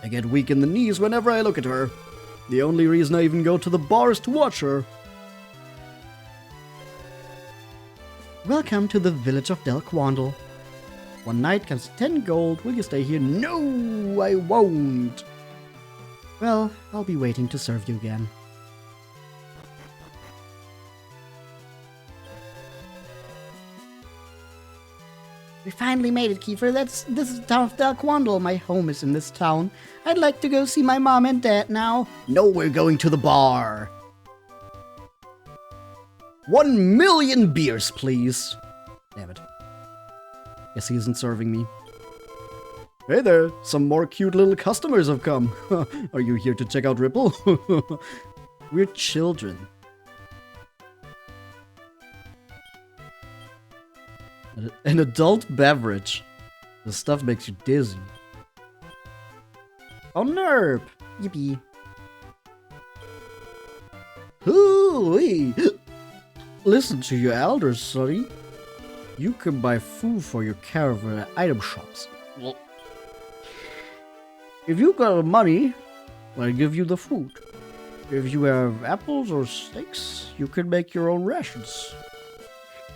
I get weak in the knees whenever I look at her. The only reason I even go to the bar is to watch her. Welcome to the village of Quondal. One night comes 10 gold. Will you stay here? No, I won't. Well, I'll be waiting to serve you again. We finally made it, Kiefer. This is the town of Quondal. My home is in this town. I'd like to go see my mom and dad now. No, we're going to the bar. 1 million beers, please. Damn it. Guess he isn't serving me. Hey there, some more cute little customers have come. Are you here to check out Ripple? We're children. An adult beverage. The stuff makes you dizzy. Oh, nerp. Yippee. Hooey. Listen to your elders, sonny. You can buy food for your caravan at item shops. If you got the money, I'll give you the food. If you have apples or steaks, you can make your own rations.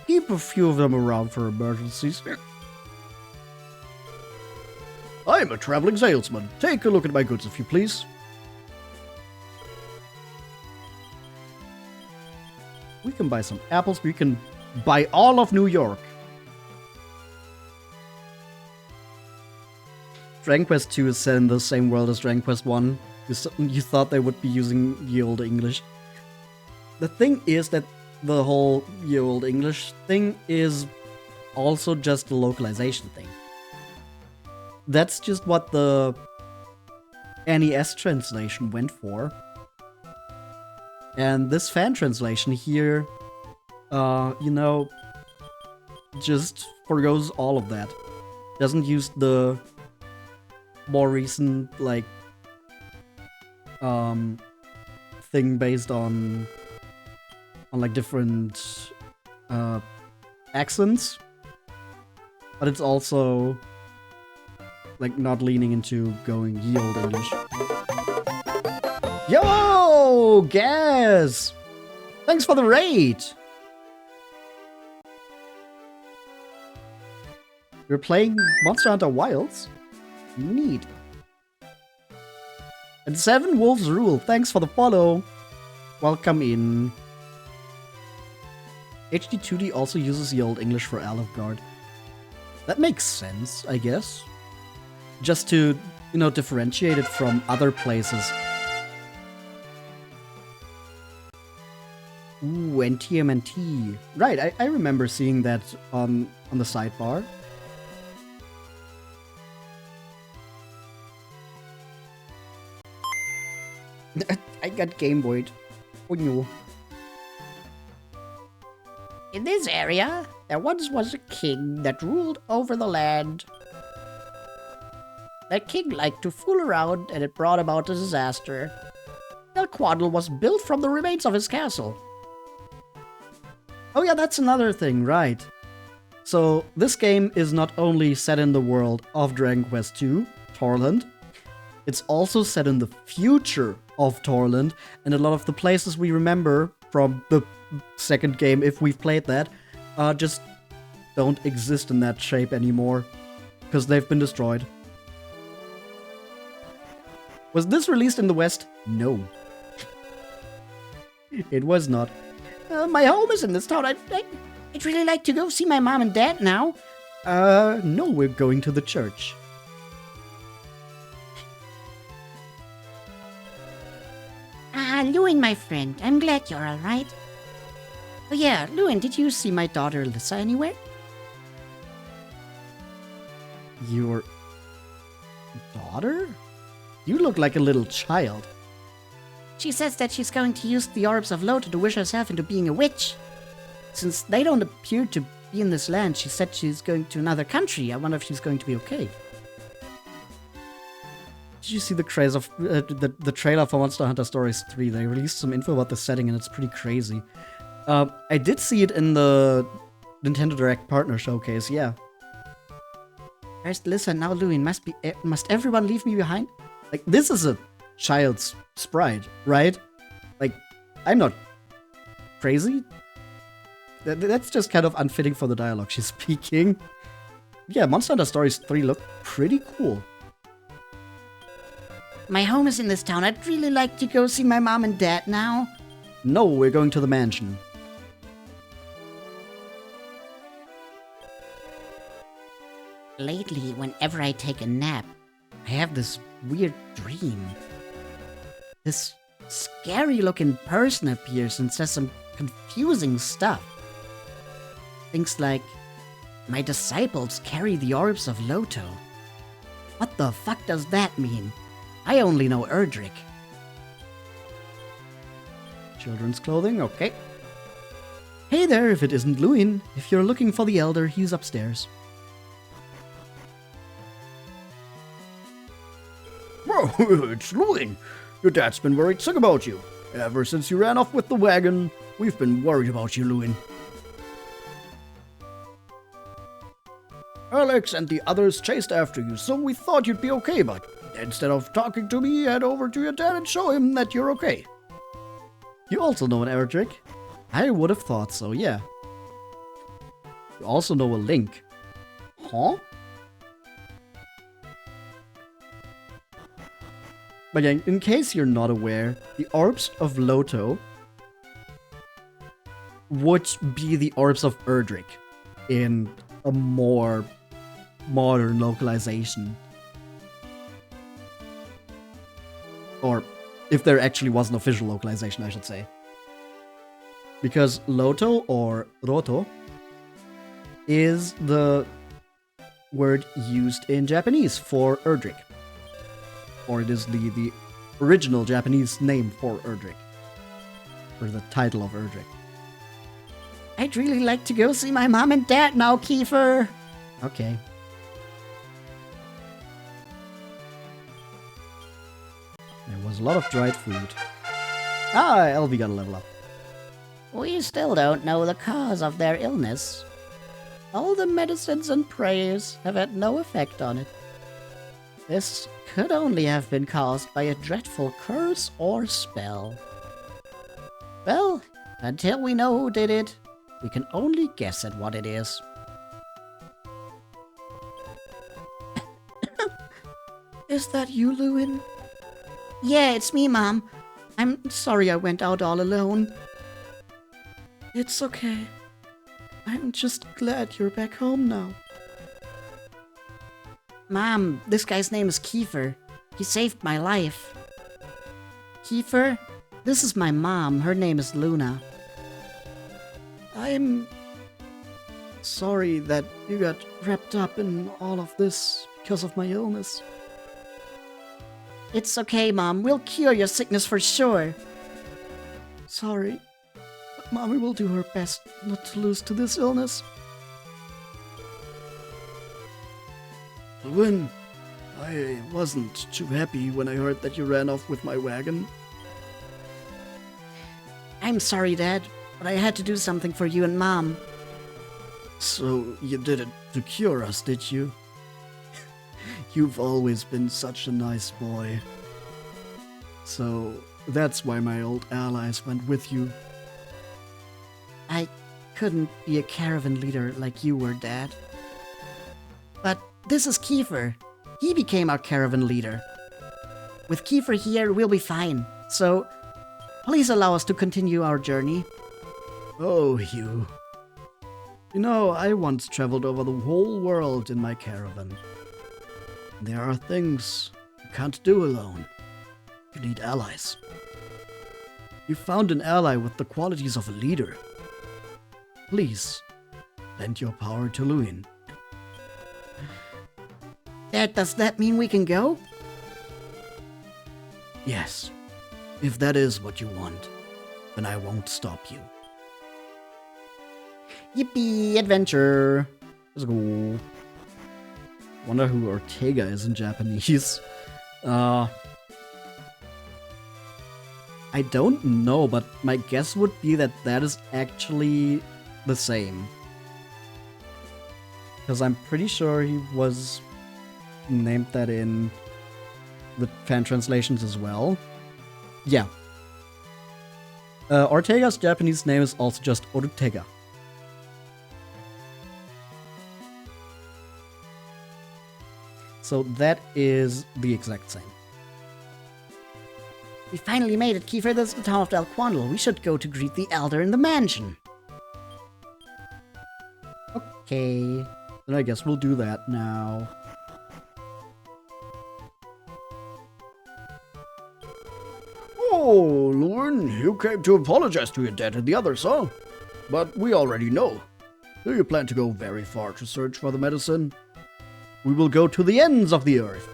Keep a few of them around for emergencies. I'm a traveling salesman. Take a look at my goods if you please. We can buy some apples. We can buy all of New York. Dragon Quest II is set in the same world as Dragon Quest I. You thought they would be using ye old English. The thing is that the whole ye old English thing is also just a localization thing. That's just what the NES translation went for. And this fan translation here, just forgoes all of that. Doesn't use the more recent, thing based on like different accents. But it's also like not leaning into going ye olde English. Yo, Gaz! Thanks for the raid! You're playing Monster Hunter Wilds? Neat. And 7 Wolves Rule, thanks for the follow. Welcome in. HD2D also uses the Old English for Alefgard. That makes sense, I guess. Just to, differentiate it from other places. Ooh, and TMNT. Right, I remember seeing that on the sidebar. I got Game Boy'd. Oh no. In this area, there once was a king that ruled over the land. That king liked to fool around, and it brought about a disaster. El Quondal was built from the remains of his castle. Oh yeah, that's another thing, right. So, this game is not only set in the world of Dragon Quest II, Torland, it's also set in the future of Torland, and a lot of the places we remember from the second game, if we've played that, just don't exist in that shape anymore, because they've been destroyed. Was this released in the West? No. It was not. My home is in this town. I'd really like to go see my mom and dad now. No, we're going to the church. Lewin, my friend, I'm glad you're alright. Oh yeah, Lewin, did you see my daughter Lissa anywhere? Your daughter? You look like a little child. She says that she's going to use the Orbs of Loto to wish herself into being a witch. Since they don't appear to be in this land, she said she's going to another country. I wonder if she's going to be okay. Did you see the craze of the trailer for Monster Hunter Stories 3? They released some info about the setting, and it's pretty crazy. I did see it in the Nintendo Direct Partner Showcase, yeah. First Lissa, now Lewin. Must everyone leave me behind? Like, this is a child's sprite, right? Like, I'm not crazy. That's just kind of unfitting for the dialogue she's speaking. Yeah, Monster Hunter Stories 3 look pretty cool. My home is in this town. I'd really like to go see my mom and dad now. No, we're going to the mansion. Lately, whenever I take a nap, I have this weird dream. This scary-looking person appears and says some confusing stuff. Things like, my disciples carry the Orbs of Loto. What the fuck does that mean? I only know Erdrick. Children's clothing, okay. Hey there, if it isn't Lewin. If you're looking for the Elder, he's upstairs. Whoa, it's Lewin. Your dad's been worried sick about you. Ever since you ran off with the wagon, we've been worried about you, Lewin. Alex and the others chased after you, so we thought you'd be okay, but instead of talking to me, head over to your dad and show him that you're okay. You also know an Erdrick? I would have thought so, yeah. You also know a Link. Huh? But yeah, in case you're not aware, the Orbs of Loto would be the Orbs of Erdrick in a more modern localization. Or if there actually was an official localization, I should say. Because Loto or Roto is the word used in Japanese for Erdrick. Or it is the original Japanese name for Erdrick. Or the title of Erdrick. I'd really like to go see my mom and dad now, Kiefer. Okay. There was a lot of dried food. Ah, Elvie got a level up. We still don't know the cause of their illness. All the medicines and prayers have had no effect on it. This could only have been caused by a dreadful curse or spell. Well, until we know who did it, we can only guess at what it is. Is that you, Lewin? Yeah, it's me, Mom. I'm sorry I went out all alone. It's okay. I'm just glad you're back home now. Mom, this guy's name is Kiefer. He saved my life. Kiefer, this is my mom. Her name is Luna. I'm sorry that you got wrapped up in all of this because of my illness. It's okay, Mom. We'll cure your sickness for sure. Sorry, but Mommy will do her best not to lose to this illness. Lewin, I wasn't too happy when I heard that you ran off with my wagon. I'm sorry, Dad, but I had to do something for you and Mom. So you did it to cure us, did you? You've always been such a nice boy. So that's why my old allies went with you. I couldn't be a caravan leader like you were, Dad. But this is Kiefer. He became our caravan leader. With Kiefer here, we'll be fine. So, please allow us to continue our journey. Oh, Hugh. You know, I once traveled over the whole world in my caravan. There are things you can't do alone. You need allies. You found an ally with the qualities of a leader. Please, lend your power to Lewin. Dad, does that mean we can go? Yes, if that is what you want, then I won't stop you. Yippee, adventure! Let's go. Wonder who Ortega is in Japanese. I don't know, but my guess would be that that is actually the same. Because I'm pretty sure he was named that in the fan translations as well. Yeah. Ortega's Japanese name is also just Ortega. So that is the exact same. We finally made it, Kiefer. This is the town of Quondal. We should go to greet the elder in the mansion. Okay. Then I guess we'll do that now. Oh, Lewin, you came to apologize to your dad and the others, huh? But we already know. Do you plan to go very far to search for the medicine? We will go to the ends of the earth.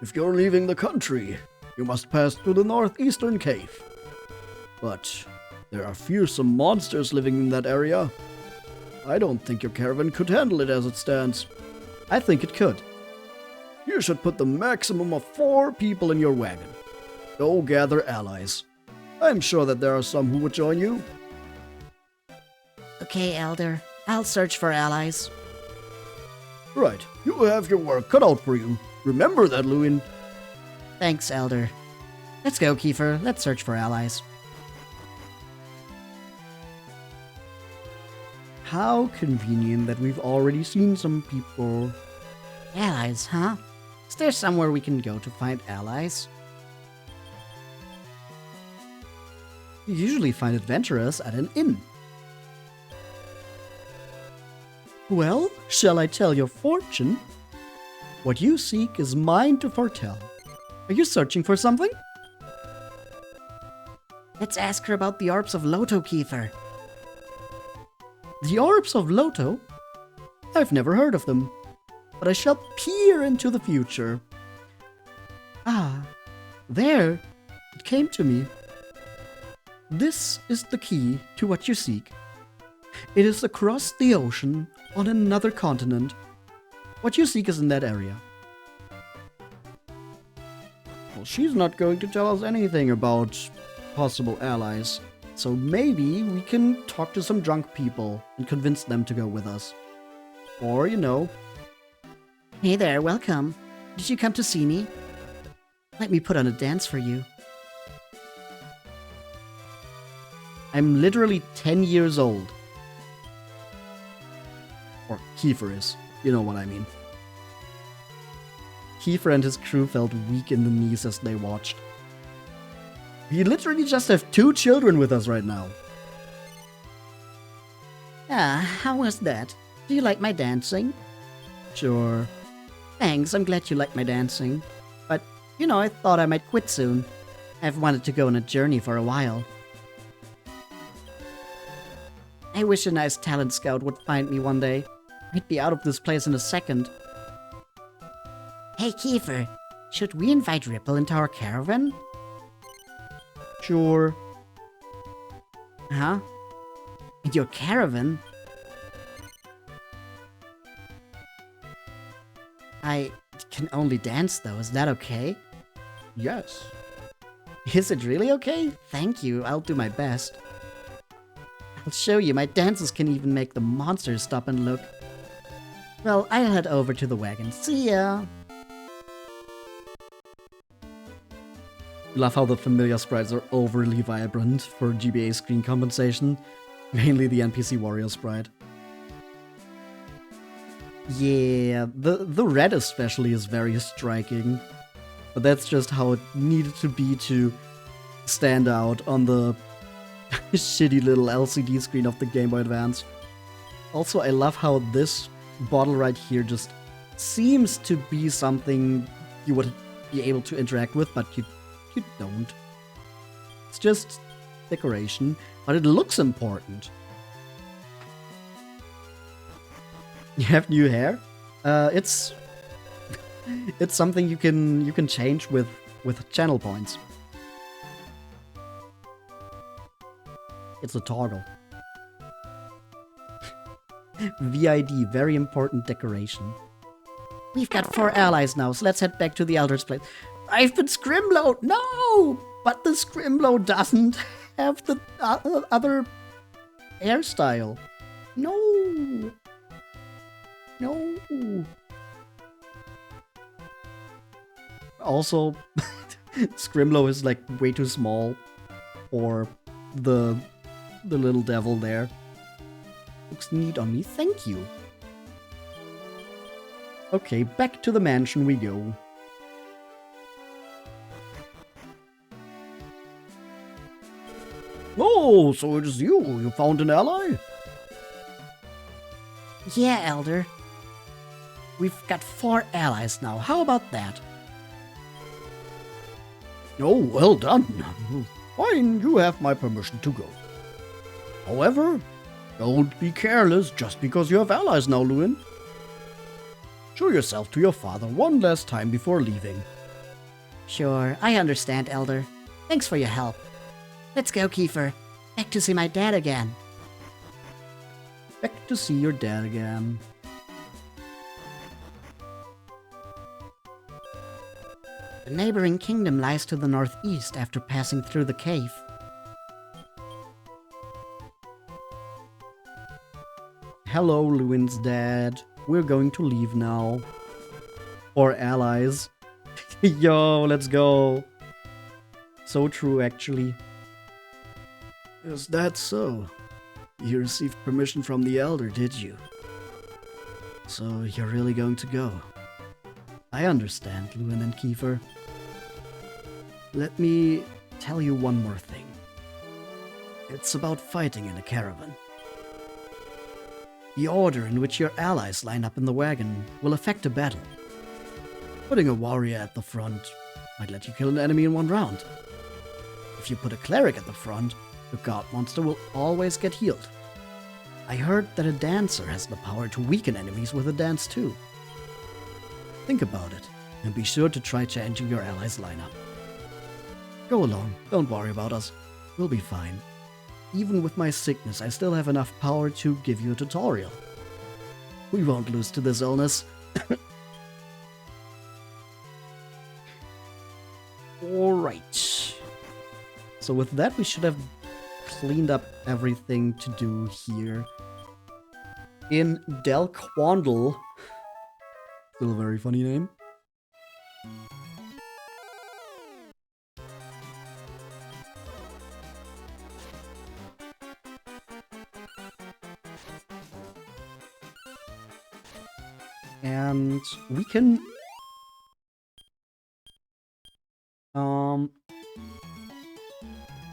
If you're leaving the country, you must pass through the northeastern cave. But there are fearsome monsters living in that area. I don't think your caravan could handle it as it stands. I think it could. You should put the maximum of 4 people in your wagon. Go gather allies. I'm sure that there are some who would join you. Okay, Elder. I'll search for allies. Right, you have your work cut out for you. Remember that, Lewin. Thanks, Elder. Let's go, Kiefer. Let's search for allies. How convenient that we've already seen some people. Allies, huh? Is there somewhere we can go to find allies? You usually find adventurers at an inn. Well, shall I tell your fortune? What you seek is mine to foretell. Are you searching for something? Let's ask her about the Orbs of Loto, Kiefer. The Orbs of Loto? I've never heard of them, but I shall peer into the future. Ah, there, it came to me. This is the key to what you seek. It is across the ocean on another continent. What you seek is in that area. Well, she's not going to tell us anything about possible allies, so maybe we can talk to some drunk people and convince them to go with us. Or, you know... Hey there, welcome. Did you come to see me? Let me put on a dance for you. I'm literally 10 years old. Or Kiefer is. You know what I mean. Kiefer and his crew felt weak in the knees as they watched. We literally just have 2 children with us right now. Ah, how was that? Do you like my dancing? Sure. Thanks, I'm glad you like my dancing. But, you know, I thought I might quit soon. I've wanted to go on a journey for a while. I wish a nice talent scout would find me one day. I'd be out of this place in a second. Hey, Kiefer, should we invite Ripple into our caravan? Sure. Huh? In your caravan? I can only dance though, is that okay? Yes. Is it really okay? Thank you, I'll do my best. I'll show you, my dances can even make the monsters stop and look. Well, I'll head over to the wagon. See ya! Love how the familiar sprites are overly vibrant for GBA screen compensation. Mainly the NPC warrior sprite. Yeah, the red especially is very striking. But that's just how it needed to be to stand out on the shitty little LCD screen of the Game Boy Advance. Also, I love how this bottle right here just seems to be something you would be able to interact with, but you don't. It's just decoration, but it looks important. You have new hair? It's something you can change with channel points. It's a toggle. VID, very important decoration. We've got 4 allies now, so let's head back to the Elder's place. I've been Scrimlow! No! But the Scrimlow doesn't have the other hairstyle. No! No! Also, Scrimlow is like way too small for the little devil there. Looks neat on me, thank you. Okay, back to the mansion we go. Oh, so it is you. You found an ally? Yeah, Elder. We've got 4 allies now. How about that? Oh, well done. Fine, you have my permission to go. However, don't be careless just because you have allies now, Luin. Show yourself to your father one last time before leaving. Sure, I understand, Elder. Thanks for your help. Let's go, Kiefer. Back to see my dad again. Back to see your dad again. The neighboring kingdom lies to the northeast after passing through the cave. Hello, Luin's dad. We're going to leave now. Or allies. Yo, let's go. So true, actually. Is that so? You received permission from the Elder, did you? So you're really going to go? I understand, Luin and Kiefer. Let me tell you one more thing. It's about fighting in a caravan. The order in which your allies line up in the wagon will affect a battle. Putting a warrior at the front might let you kill an enemy in one round. If you put a cleric at the front, the guard monster will always get healed. I heard that a dancer has the power to weaken enemies with a dance too. Think about it, and be sure to try changing your allies' lineup. Go along, don't worry about us. We'll be fine. Even with my sickness, I still have enough power to give you a tutorial. We won't lose to this illness. Alright. So with that, we should have cleaned up everything to do here. In Del Quondal. Still a very funny name. And we can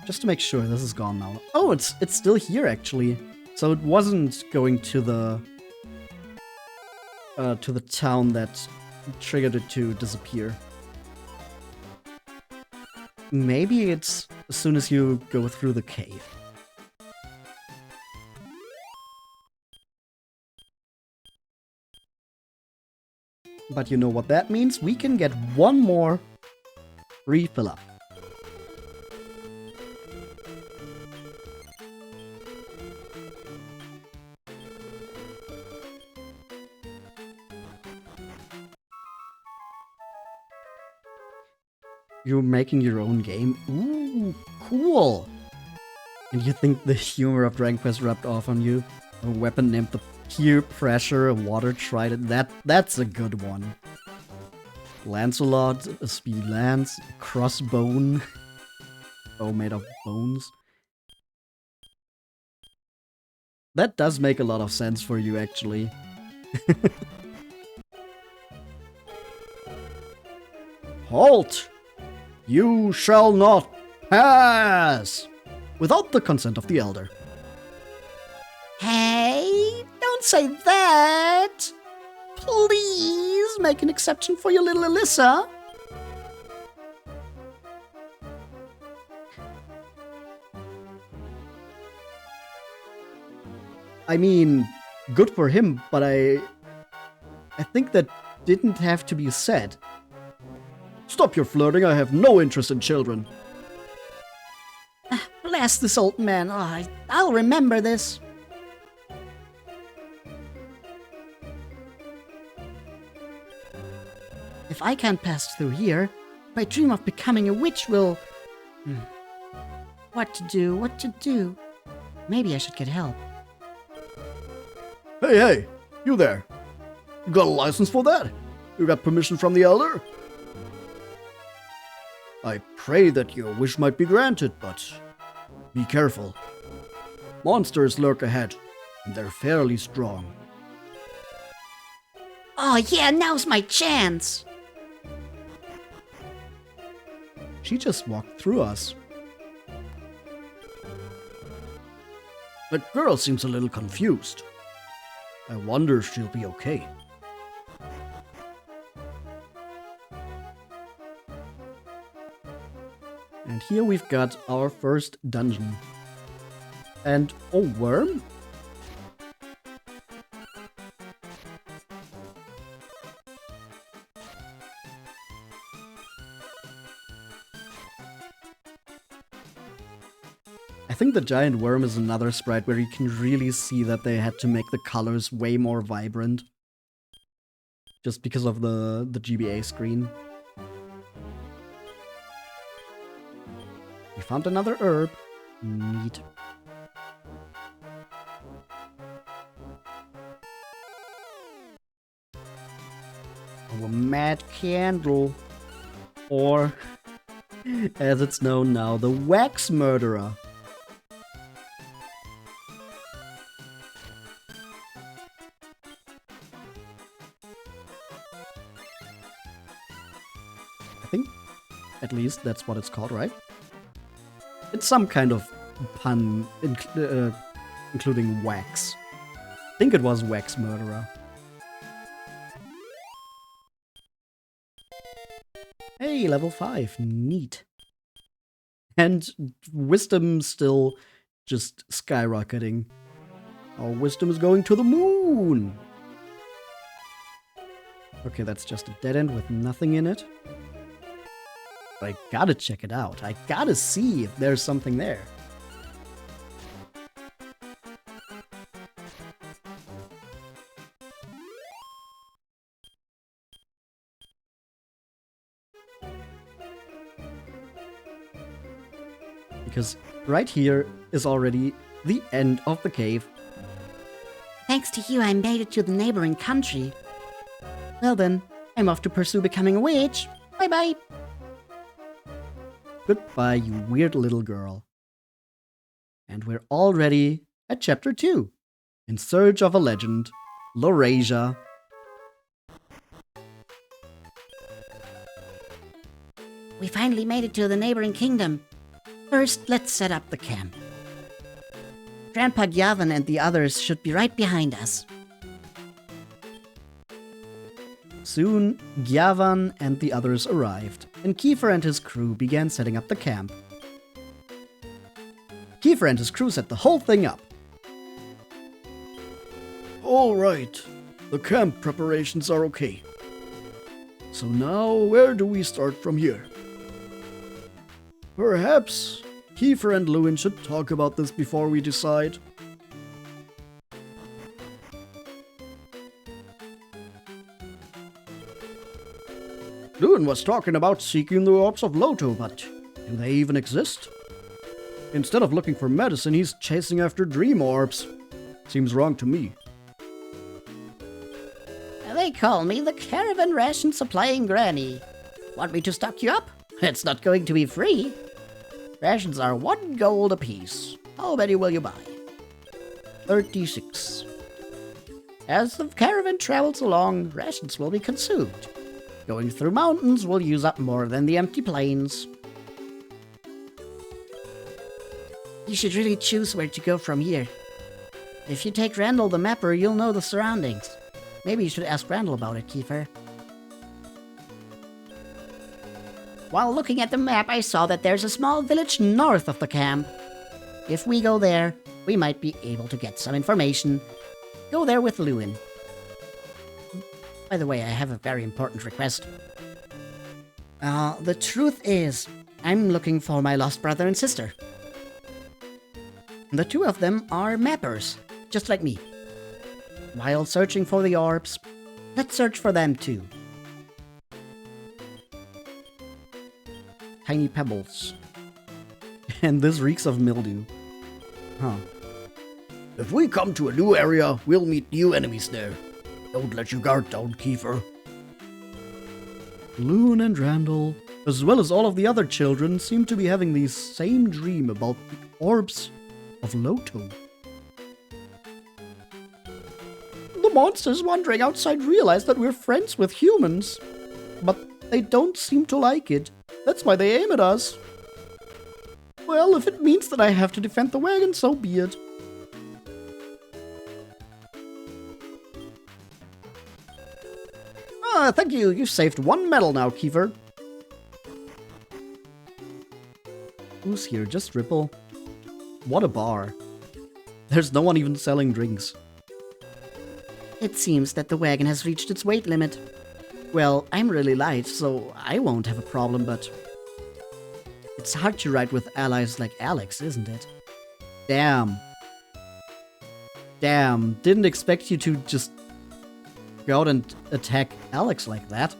just to make sure this is gone now. Oh, it's still here actually. So it wasn't going to the town that triggered it to disappear. Maybe it's as soon as you go through the cave. But you know what that means? We can get one more refill up. You're making your own game? Ooh, cool! And you think the humor of Dragon Quest rubbed off on you? A weapon named the Peer Pressure, a water trident, that's a good one. Lancelot, a speedy lance, a crossbone. Oh, made of bones. That does make a lot of sense for you, actually. Halt! You shall not pass! Without the consent of the Elder. Hey, don't say that! Please make an exception for your little Alyssa. I mean, good for him, but I think that didn't have to be said. Stop your flirting, I have no interest in children. Bless this old man. Oh, I'll remember this. If I can't pass through here, my dream of becoming a witch will... What to do? What to do? Maybe I should get help. Hey, you there. You got a license for that? You got permission from the Elder? I pray that your wish might be granted, but be careful. Monsters lurk ahead, and they're fairly strong. Oh yeah, now's my chance! She just walked through us. That girl seems a little confused. I wonder if she'll be okay. And here we've got our first dungeon. And a worm? I think the giant worm is another sprite where you can really see that they had to make the colors way more vibrant. Just because of the GBA screen. We found another herb. Neat. Oh, a mad candle. Or, as it's known now, the wax murderer. I think, at least, that's what it's called, right? It's some kind of pun, including wax. I think it was wax murderer. Hey, level 5. Neat. And wisdom still just skyrocketing. Our wisdom is going to the moon. Okay, that's just a dead end with nothing in it. But I gotta check it out. I gotta see if there's something there. Because right here is already the end of the cave. Thanks to you, I made it to the neighboring country. Well then, I'm off to pursue becoming a witch. Bye-bye. Goodbye, you weird little girl. And we're already at Chapter 2. In Search of a Legend, Lorasia. We finally made it to the neighboring kingdom. First, let's set up the camp. Grandpa Gavin and the others should be right behind us. Soon, Gyavan and the others arrived, and Kiefer and his crew began setting up the camp. Kiefer and his crew set the whole thing up. All right, the camp preparations are okay. So now, where do we start from here? Perhaps Kiefer and Lewin should talk about this before we decide. Lewin was talking about seeking the Orbs of Loto, but do they even exist? Instead of looking for medicine, he's chasing after dream orbs. Seems wrong to me. They call me the Caravan ration supplying granny. Want me to stock you up? It's not going to be free. Rations are 1 gold apiece. How many will you buy? 36. As the caravan travels along, rations will be consumed. Going through mountains will use up more than the empty plains. You should really choose where to go from here. If you take Randall the mapper, you'll know the surroundings. Maybe you should ask Randall about it, Kiefer. While looking at the map, I saw that there's a small village north of the camp. If we go there, we might be able to get some information. Go there with Lewin. By the way, I have a very important request. The truth is, I'm looking for my lost brother and sister. The two of them are mappers, just like me. While searching for the orbs, let's search for them too. Tiny pebbles. And this reeks of mildew. Huh. If we come to a new area, we'll meet new enemies there. Don't let your guard down, Kiefer. Loon and Randall, as well as all of the other children, seem to be having the same dream about the Orbs of Loto. The monsters wandering outside realize that we're friends with humans. But they don't seem to like it. That's why they aim at us. Well, if it means that I have to defend the wagon, so be it. Ah, thank you. You've saved 1 medal now, Kiefer. Who's here? Just Ripple. What a bar. There's no one even selling drinks. It seems that the wagon has reached its weight limit. Well, I'm really light, so I won't have a problem, but it's hard to ride with allies like Alex, isn't it? Damn. Damn, didn't expect you to just go out and attack Alex like that.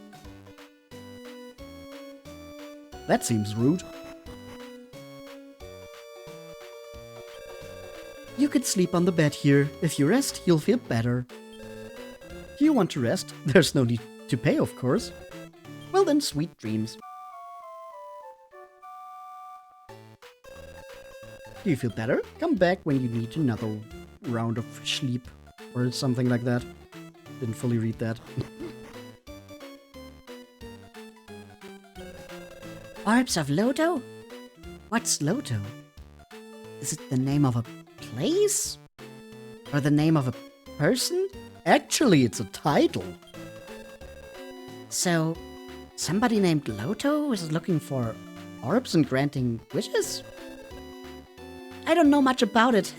That seems rude. You could sleep on the bed here. If you rest, you'll feel better. Do you want to rest? There's no need to pay, of course. Well then, sweet dreams. Do you feel better? Come back when you need another round of sleep. Or something like that. Didn't fully read that. Orbs of Loto? What's Loto? Is it the name of a place? Or the name of a person? Actually, it's a title. So, somebody named Loto is looking for orbs and granting wishes? I don't know much about it.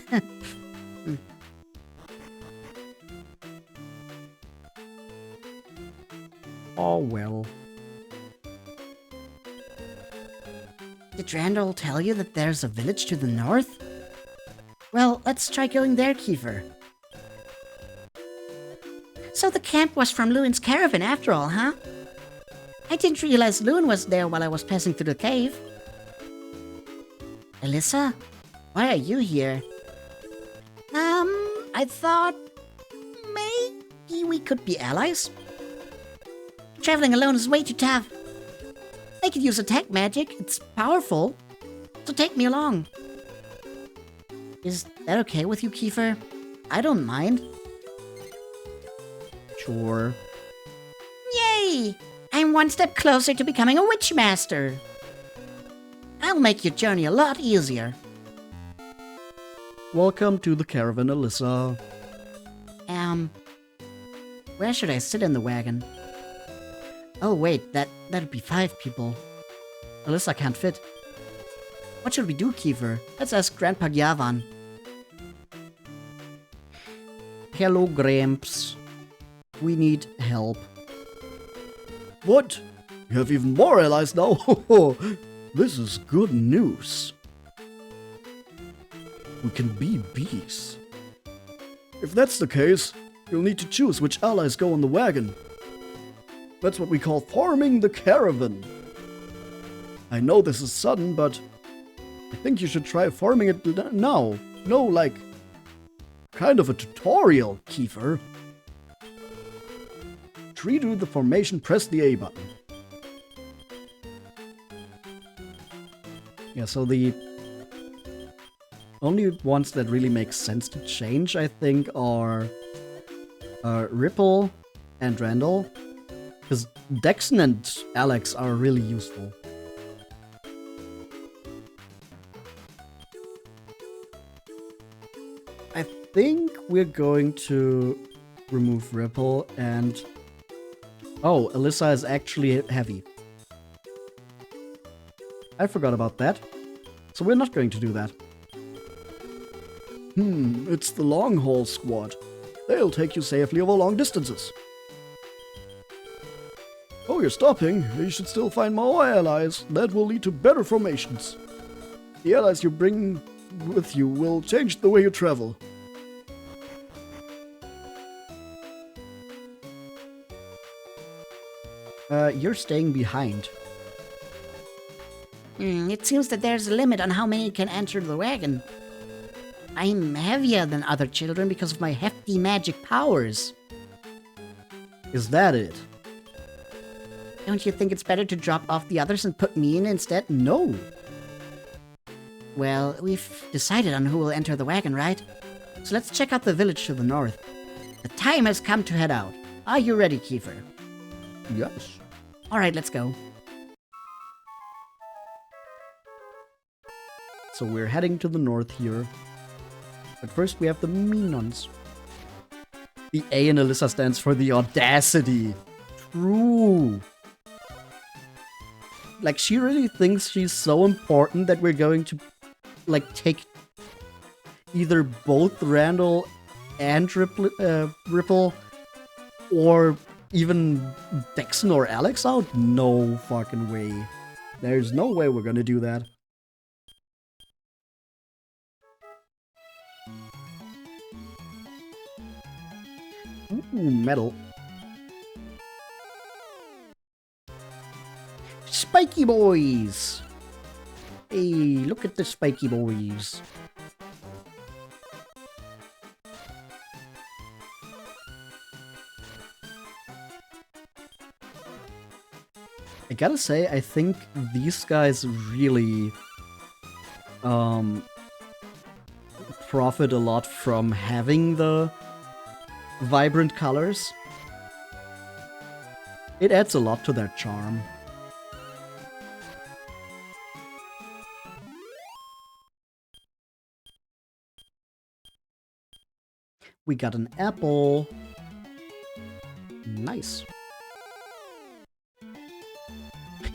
Oh well. Did Randall tell you that there's a village to the north? Well, let's try going there, Kiefer. So the camp was from Lewin's caravan after all, huh? I didn't realize Lewin was there while I was passing through the cave. Alyssa? Why are you here? I thought maybe we could be allies. Traveling alone is way too tough. I could use attack magic. It's powerful. So take me along. Is that okay with you, Kiefer? I don't mind. Sure. Yay! I'm one step closer to becoming a witch master. I'll make your journey a lot easier. Welcome to the caravan, Alyssa. Where should I sit in the wagon? Oh wait, that'd be 5 people. Alyssa can't fit. What should we do, Kiefer? Let's ask Grandpa Yavan. Hello, Gramps. We need help. What? You have even more allies now? This is good news. We can be bees. If that's the case, you'll need to choose which allies go on the wagon. That's what we call forming the caravan. I know this is sudden, but I think you should try forming it now. No, like, kind of a tutorial, Kiefer. To redo the formation, press the A button. Yeah, so the only ones that really make sense to change, I think, are Ripple and Randall. Because Dexon and Alex are really useful. I think we're going to remove Ripple and... Oh, Alyssa is actually heavy. I forgot about that. So we're not going to do that. It's the long haul squad. They'll take you safely over long distances. Oh, you're stopping. You should still find more allies. That will lead to better formations. The allies you bring with you will change the way you travel. You're staying behind. It seems that there's a limit on how many can enter the wagon. I'm heavier than other children because of my hefty magic powers. Is that it? Don't you think it's better to drop off the others and put me in instead? No. Well, we've decided on who will enter the wagon, right? So let's check out the village to the north. The time has come to head out. Are you ready, Kiefer? Yes. Alright, let's go. So we're heading to the north here. But first we have the Minons. The A in Alyssa stands for the audacity. True. Like, she really thinks she's so important that we're going to, like, take either both Randall and Ripple or even Dexon or Alex out? No fucking way. There's no way we're gonna do that. Ooh, metal. Spiky boys! Hey, look at the spiky boys. I gotta say, I think these guys really profit a lot from having the vibrant colors. It adds a lot to their charm. We got an apple. Nice.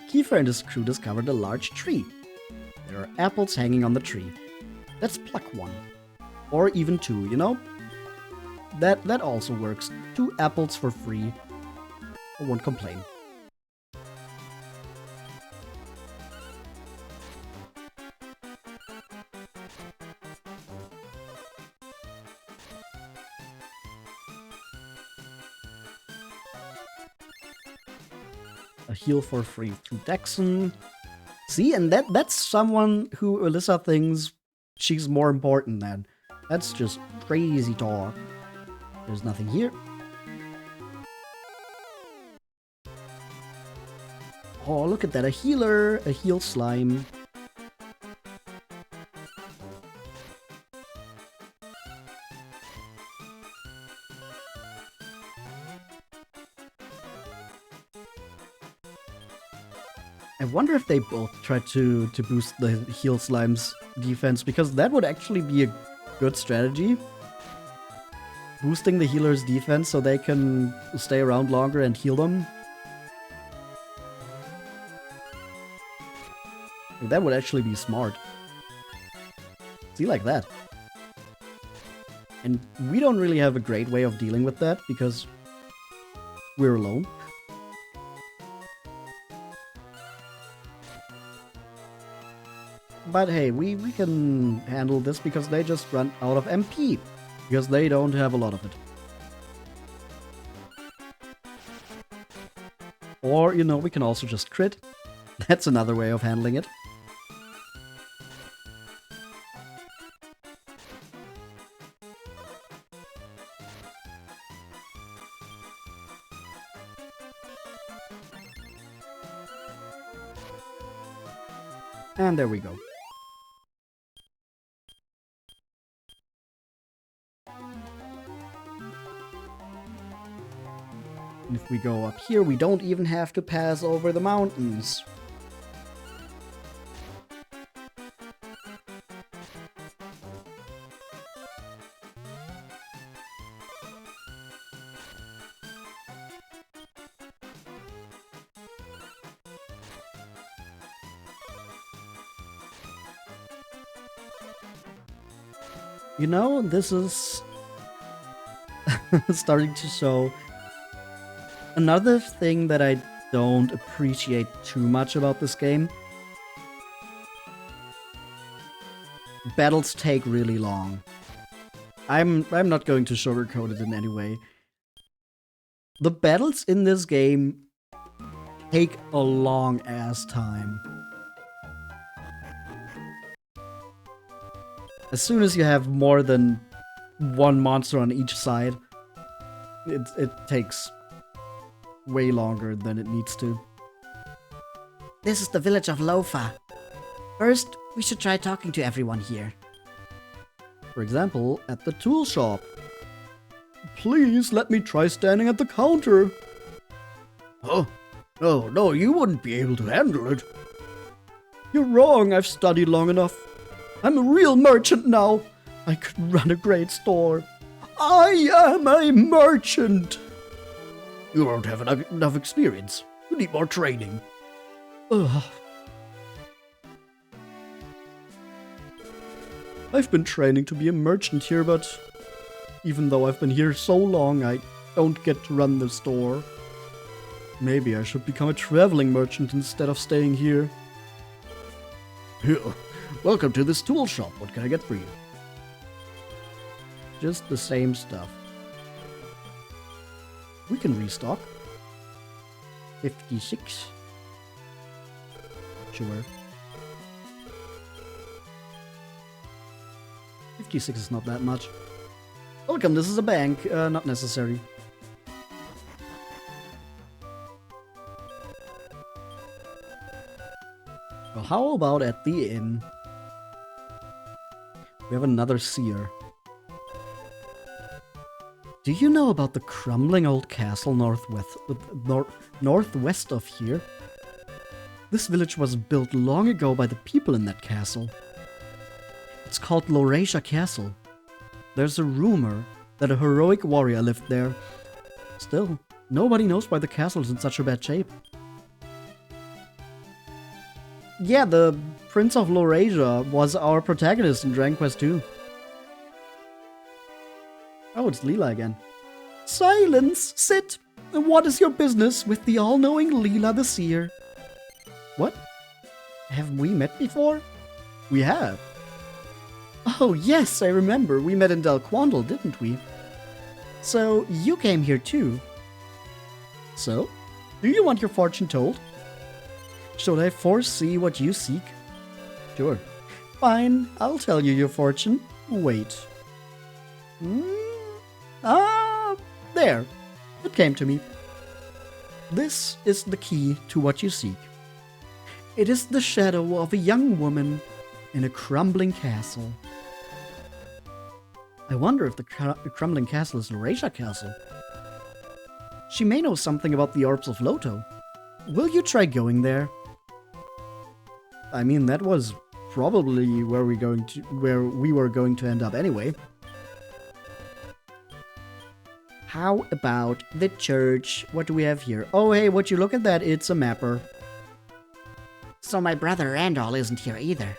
Kiefer and his crew discovered a large tree. There are apples hanging on the tree. Let's pluck one. Or even 2, you know? That also works. 2 apples for free. I won't complain. A heal for free through Dexon. See, and that's someone who Alyssa thinks she's more important than. That's just crazy talk. There's nothing here. Oh, look at that. A healer. A heal slime. I wonder if they both try to boost the heal slime's defense, because that would actually be a good strategy. Boosting the healer's defense so they can stay around longer and heal them. That would actually be smart. See, like that. And we don't really have a great way of dealing with that, because we're alone. But hey, we can handle this because they just run out of MP. Because they don't have a lot of it. Or, you know, we can also just crit. That's another way of handling it. And there we go. And if we go up here, we don't even have to pass over the mountains. You know, this is starting to show another thing that I don't appreciate too much about this game. Battles take really long. I'm not going to sugarcoat it in any way. The battles in this game take a long ass time. As soon as you have more than one monster on each side, it takes way longer than it needs to. This is the village of Lofa. First, we should try talking to everyone here. For example, at the tool shop. Please let me try standing at the counter. Oh, no, you wouldn't be able to handle it. You're wrong, I've studied long enough. I'm a real merchant now. I could run a great store. I am a merchant. You don't have enough experience. You need more training. Ugh. I've been training to be a merchant here, but even though I've been here so long, I don't get to run the store. Maybe I should become a traveling merchant instead of staying here. Here, welcome to this tool shop. What can I get for you? Just the same stuff. We can restock. 56. Sure. 56 is not that much. Welcome, this is a bank. Not necessary. Well, how about at the inn? We have another seer. Do you know about the crumbling old castle northwest of here? This village was built long ago by the people in that castle. It's called Lorasia Castle. There's a rumor that a heroic warrior lived there. Still, nobody knows why the castle is in such a bad shape. Yeah, the Prince of Lorasia was our protagonist in Dragon Quest II. Oh, it's Leela again. Silence! Sit! And what is your business with the all-knowing Leela the Seer? What? Have we met before? We have. Oh, yes, I remember. We met in Quondal, didn't we? So, you came here too. So? Do you want your fortune told? Should I foresee what you seek? Sure. Fine, I'll tell you your fortune. Wait. There. It came to me. This is the key to what you seek. It is the shadow of a young woman in a crumbling castle. I wonder if the crumbling castle is Lorasia Castle. She may know something about the Orbs of Loto. Will you try going there? I mean, that was probably where we were going to end up anyway. How about the church? What do we have here? Oh, hey, would you look at that? It's a mapper. So my brother Randall isn't here either.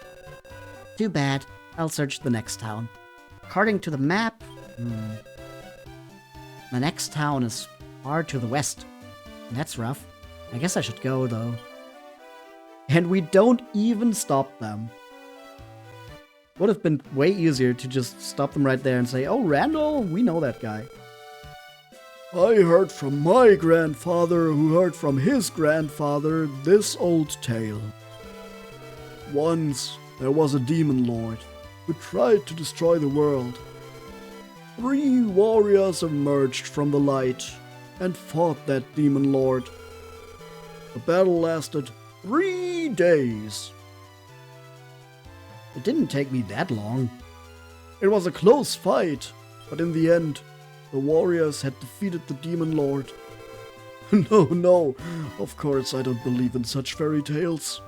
Too bad. I'll search the next town. According to the map, the next town is far to the west. That's rough. I guess I should go, though. And we don't even stop them. Would have been way easier to just stop them right there and say, "Oh, Randall, we know that guy." I heard from my grandfather, who heard from his grandfather, this old tale. Once, there was a demon lord who tried to destroy the world. 3 warriors emerged from the light and fought that demon lord. The battle lasted 3 days. It didn't take me that long. It was a close fight, but in the end, the warriors had defeated the demon lord. No, of course I don't believe in such fairy tales.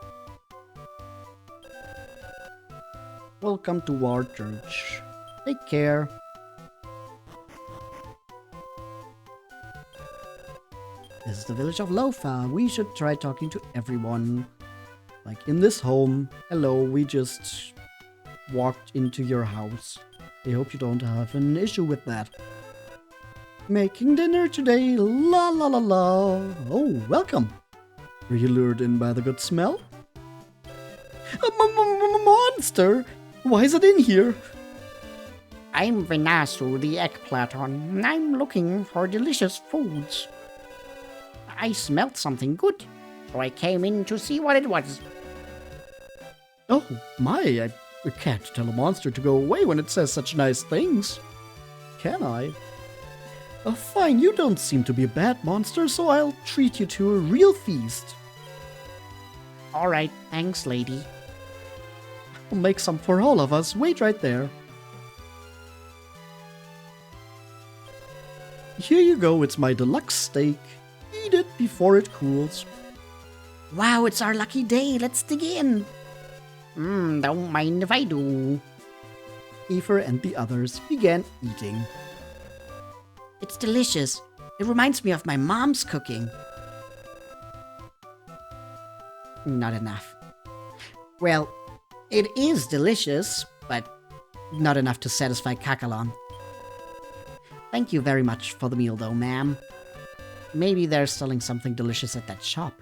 Welcome to War Church. Take care. This is the village of Lofa. We should try talking to everyone. Like in this home. Hello, we just walked into your house. I hope you don't have an issue with that. Making dinner today, la la la la. Oh, welcome. Were you lured in by the good smell? A monster! Why is it in here? I'm Venasu, the egg platon. I'm looking for delicious foods. I smelled something good, so I came in to see what it was. Oh my, I can't tell a monster to go away when it says such nice things. Can I? Oh, fine, you don't seem to be a bad monster, so I'll treat you to a real feast. Alright, thanks, lady. I'll make some for all of us. Wait right there. Here you go, it's my deluxe steak. Eat it before it cools. Wow, it's our lucky day. Let's dig in. Don't mind if I do. Kiefer and the others began eating. It's delicious. It reminds me of my mom's cooking. Not enough. Well, it is delicious, but not enough to satisfy Kakalon. Thank you very much for the meal, though, ma'am. Maybe they're selling something delicious at that shop.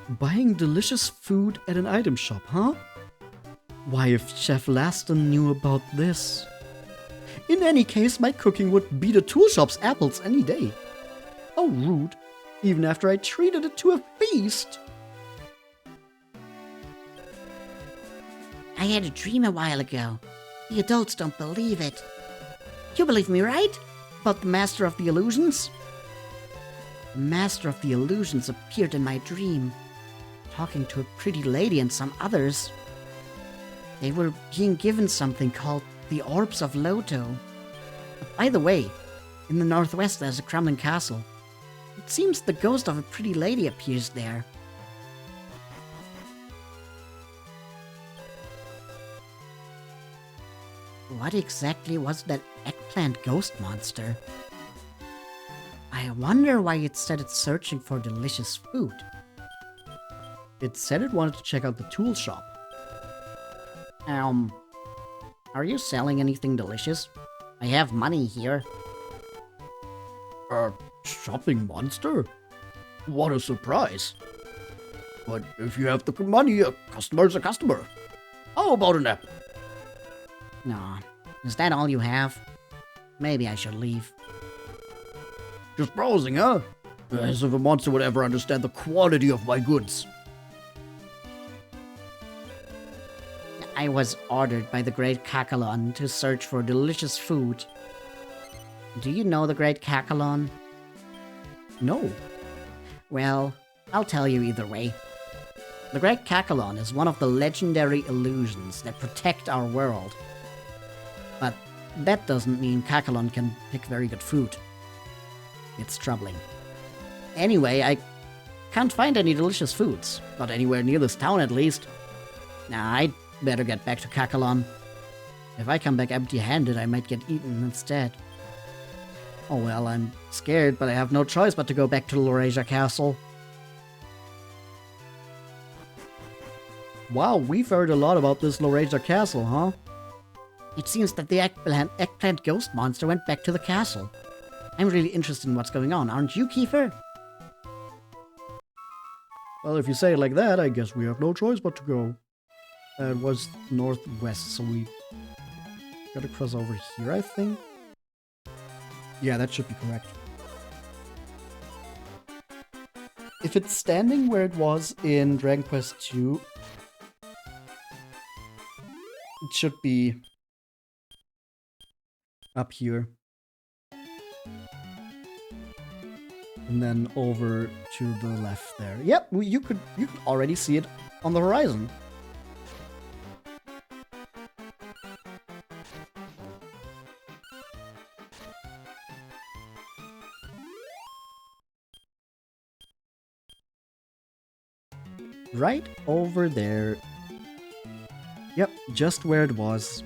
Buying delicious food at an item shop, huh? Why, if Chef Laston knew about this. In any case, my cooking would beat a tool shop's apples any day. How rude, even after I treated it to a feast. I had a dream a while ago. The adults don't believe it. You believe me, right? About the Master of the Illusions? The Master of the Illusions appeared in my dream, talking to a pretty lady and some others. They were being given something called the Orbs of Loto. By the way, in the northwest there's a crumbling castle. It seems the ghost of a pretty lady appears there. What exactly was that eggplant ghost monster? I wonder why it said it's searching for delicious food. It said it wanted to check out the tool shop. Are you selling anything delicious? I have money here. Shopping monster? What a surprise. But if you have the money, a customer's a customer. How about an apple? No. Is that all you have? Maybe I should leave. Just browsing, huh? As if a monster would ever understand the quality of my goods. I was ordered by the great Kakalon to search for delicious food. Do you know the great Kakalon? No. Well, I'll tell you either way. The great Kakalon is one of the legendary illusions that protect our world. But that doesn't mean Kakalon can pick very good food. It's troubling. Anyway, I can't find any delicious foods. Not anywhere near this town, at least. Nah, I'd better get back to Kakalon. If I come back empty-handed, I might get eaten instead. Oh well, I'm scared, but I have no choice but to go back to Lorasia Castle. Wow, we've heard a lot about this Lorasia Castle, huh? It seems that the eggplant ghost monster went back to the castle. I'm really interested in what's going on, aren't you, Kiefer? Well, if you say it like that, I guess we have no choice but to go. It was northwest, so we gotta cross over here, I think. Yeah, that should be correct. If it's standing where it was in Dragon Quest II, it should be up here. And then over to the left there. Yep, you could already see it on the horizon. Right over there. Yep, just where it was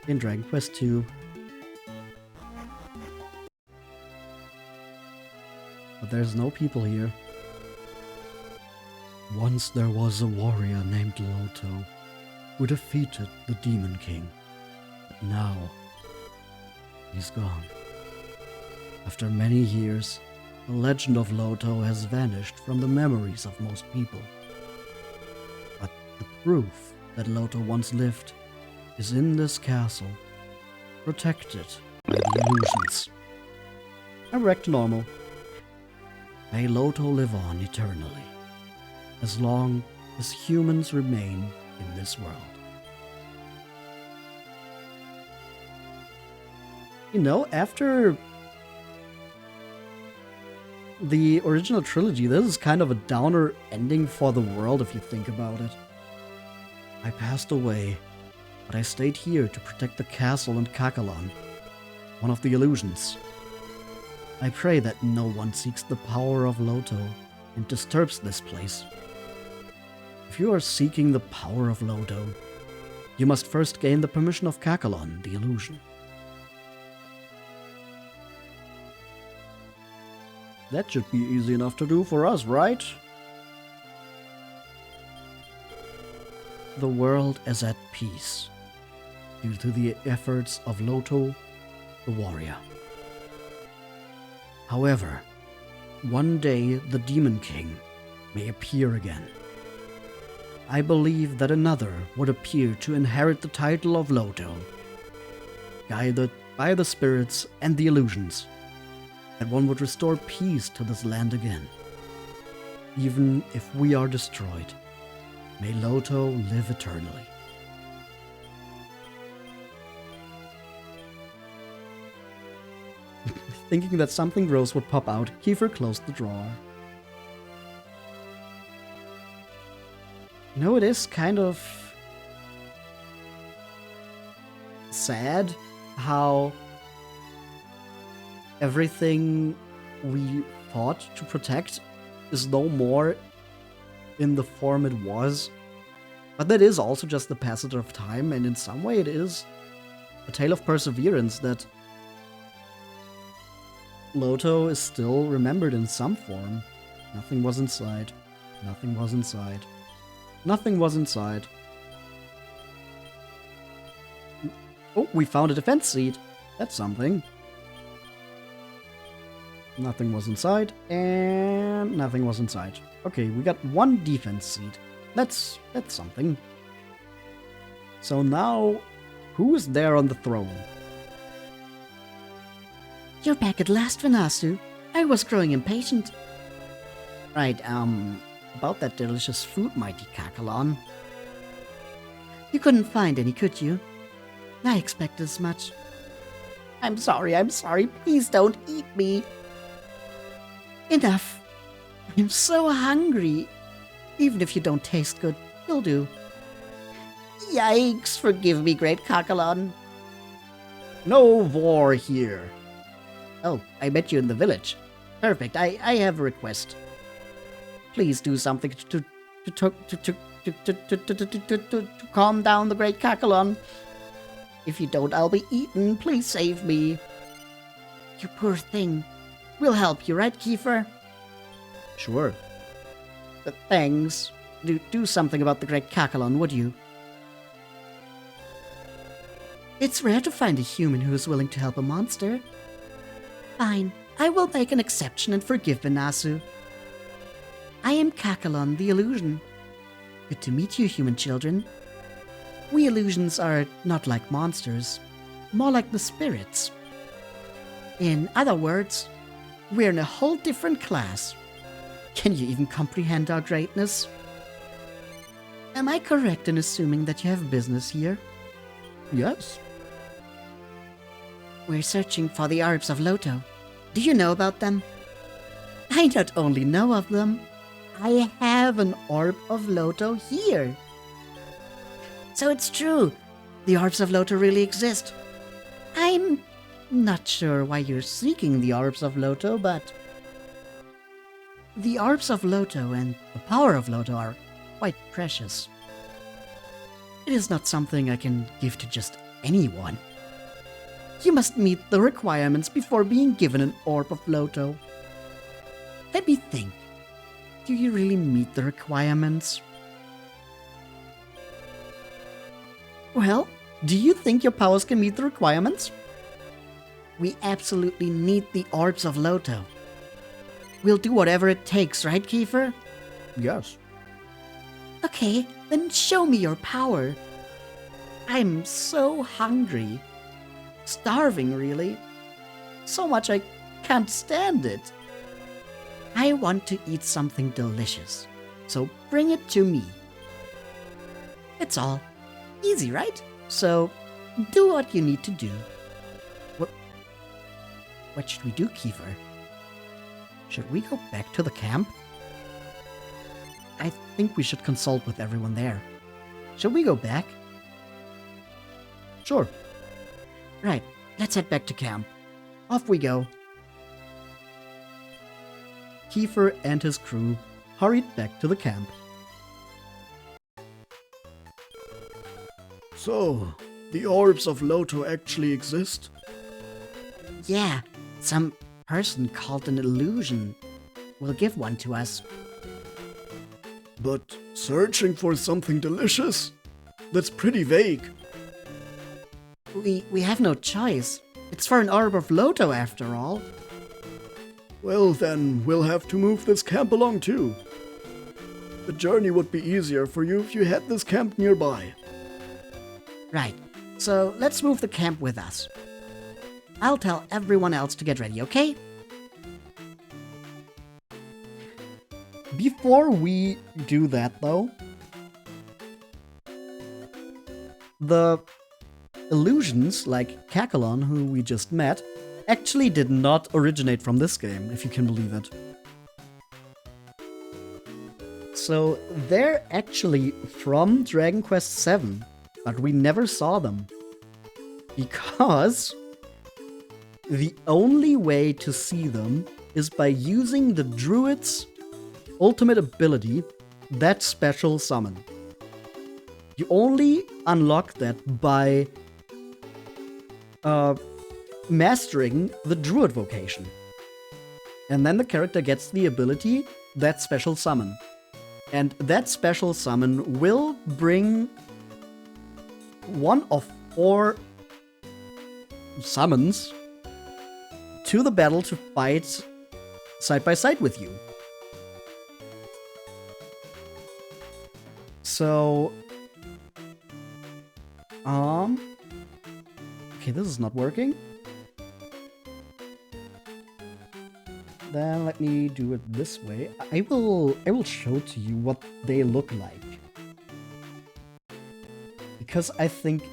in Dragon Quest II. But there's no people here. Once there was a warrior named Loto who defeated the Demon King. But now, he's gone. After many years, the legend of Loto has vanished from the memories of most people. But the proof that Loto once lived is in this castle, protected by the illusions. I'm back to normal. May Loto live on eternally, as long as humans remain in this world. You know, after the original trilogy, this is kind of a downer ending for the world if you think about it. I passed away, but I stayed here to protect the castle and Kakalon, one of the illusions. I pray that no one seeks the power of Loto and disturbs this place. If you are seeking the power of Loto, you must first gain the permission of Kakalon, the illusion. That should be easy enough to do for us, right? The world is at peace due to the efforts of Loto, the warrior. However, one day the Demon King may appear again. I believe that another would appear to inherit the title of Loto, guided by the spirits and the illusions, that one would restore peace to this land again. Even if we are destroyed, may Loto live eternally. Thinking that something gross would pop out, Kiefer closed the drawer. You know, it is kind of sad how everything we fought to protect is no more in the form it was. But that is also just the passage of time, and in some way it is a tale of perseverance that Loto is still remembered in some form. Nothing was inside. Nothing was inside. Nothing was inside. Oh, we found a defense seed. That's something. Nothing was inside, and nothing was inside. Okay, we got one defense seed. That's something. So now, who is there on the throne? You're back at last, Vanasu. I was growing impatient. Right, about that delicious food, mighty Kakalon. You couldn't find any, could you? I expected as much. I'm sorry. Please don't eat me. Enough. I'm so hungry. Even if you don't taste good, you'll do. Yikes, forgive me, great Kakalon. No war here. Oh, I met you in the village. Perfect, I have a request. Please do something to calm down the great Kakalon. If you don't, I'll be eaten. Please save me. You poor thing. We'll help you, right, Kiefer? Sure. Thanks. Do something about the great Kakalon, would you? It's rare to find a human who is willing to help a monster. Fine, I will make an exception and forgive Vanasu. I am Kakalon, the illusion. Good to meet you, human children. We illusions are not like monsters, more like the spirits. In other words, we're in a whole different class. Can you even comprehend our greatness? Am I correct in assuming that you have business here? Yes. We're searching for the Orbs of Loto. Do you know about them? I not only know of them, I have an Orb of Loto here. So it's true. The Orbs of Loto really exist. I'm not sure why you're seeking the Orbs of Loto, but the Orbs of Loto and the power of Loto are quite precious. It is not something I can give to just anyone. You must meet the requirements before being given an Orb of Loto. Let me think. Do you really meet the requirements? Well, do you think your powers can meet the requirements? We absolutely need the Orbs of Loto. We'll do whatever it takes, right, Kiefer? Yes. Okay, then show me your power. I'm so hungry. Starving, really. So much I can't stand it. I want to eat something delicious, so bring it to me. It's all easy, right? So do what you need to do. What should we do, Kiefer? Should we go back to the camp? I think we should consult with everyone there. Should we go back? Sure. Right, let's head back to camp. Off we go. Kiefer and his crew hurried back to the camp. So, the Orbs of Loto actually exist? Yeah, some person called an illusion will give one to us. But searching for something delicious? That's pretty vague. We have no choice. It's for an Orb of Loto after all. Well, then we'll have to move this camp along too. The journey would be easier for you if you had this camp nearby. Right, so let's move the camp with us. I'll tell everyone else to get ready, okay? Before we do that, though, the illusions like Kakalon, who we just met, actually did not originate from this game, if you can believe it. So they're actually from Dragon Quest VII, but we never saw them. Because the only way to see them is by using the druid's ultimate ability, that special summon. You only unlock that by mastering the druid vocation. And then the character gets the ability, that special summon. And that special summon will bring one of 4 summons to the battle to fight side by side with you. So, okay, this is not working. Then let me do it this way. I will show to you what they look like. Because I think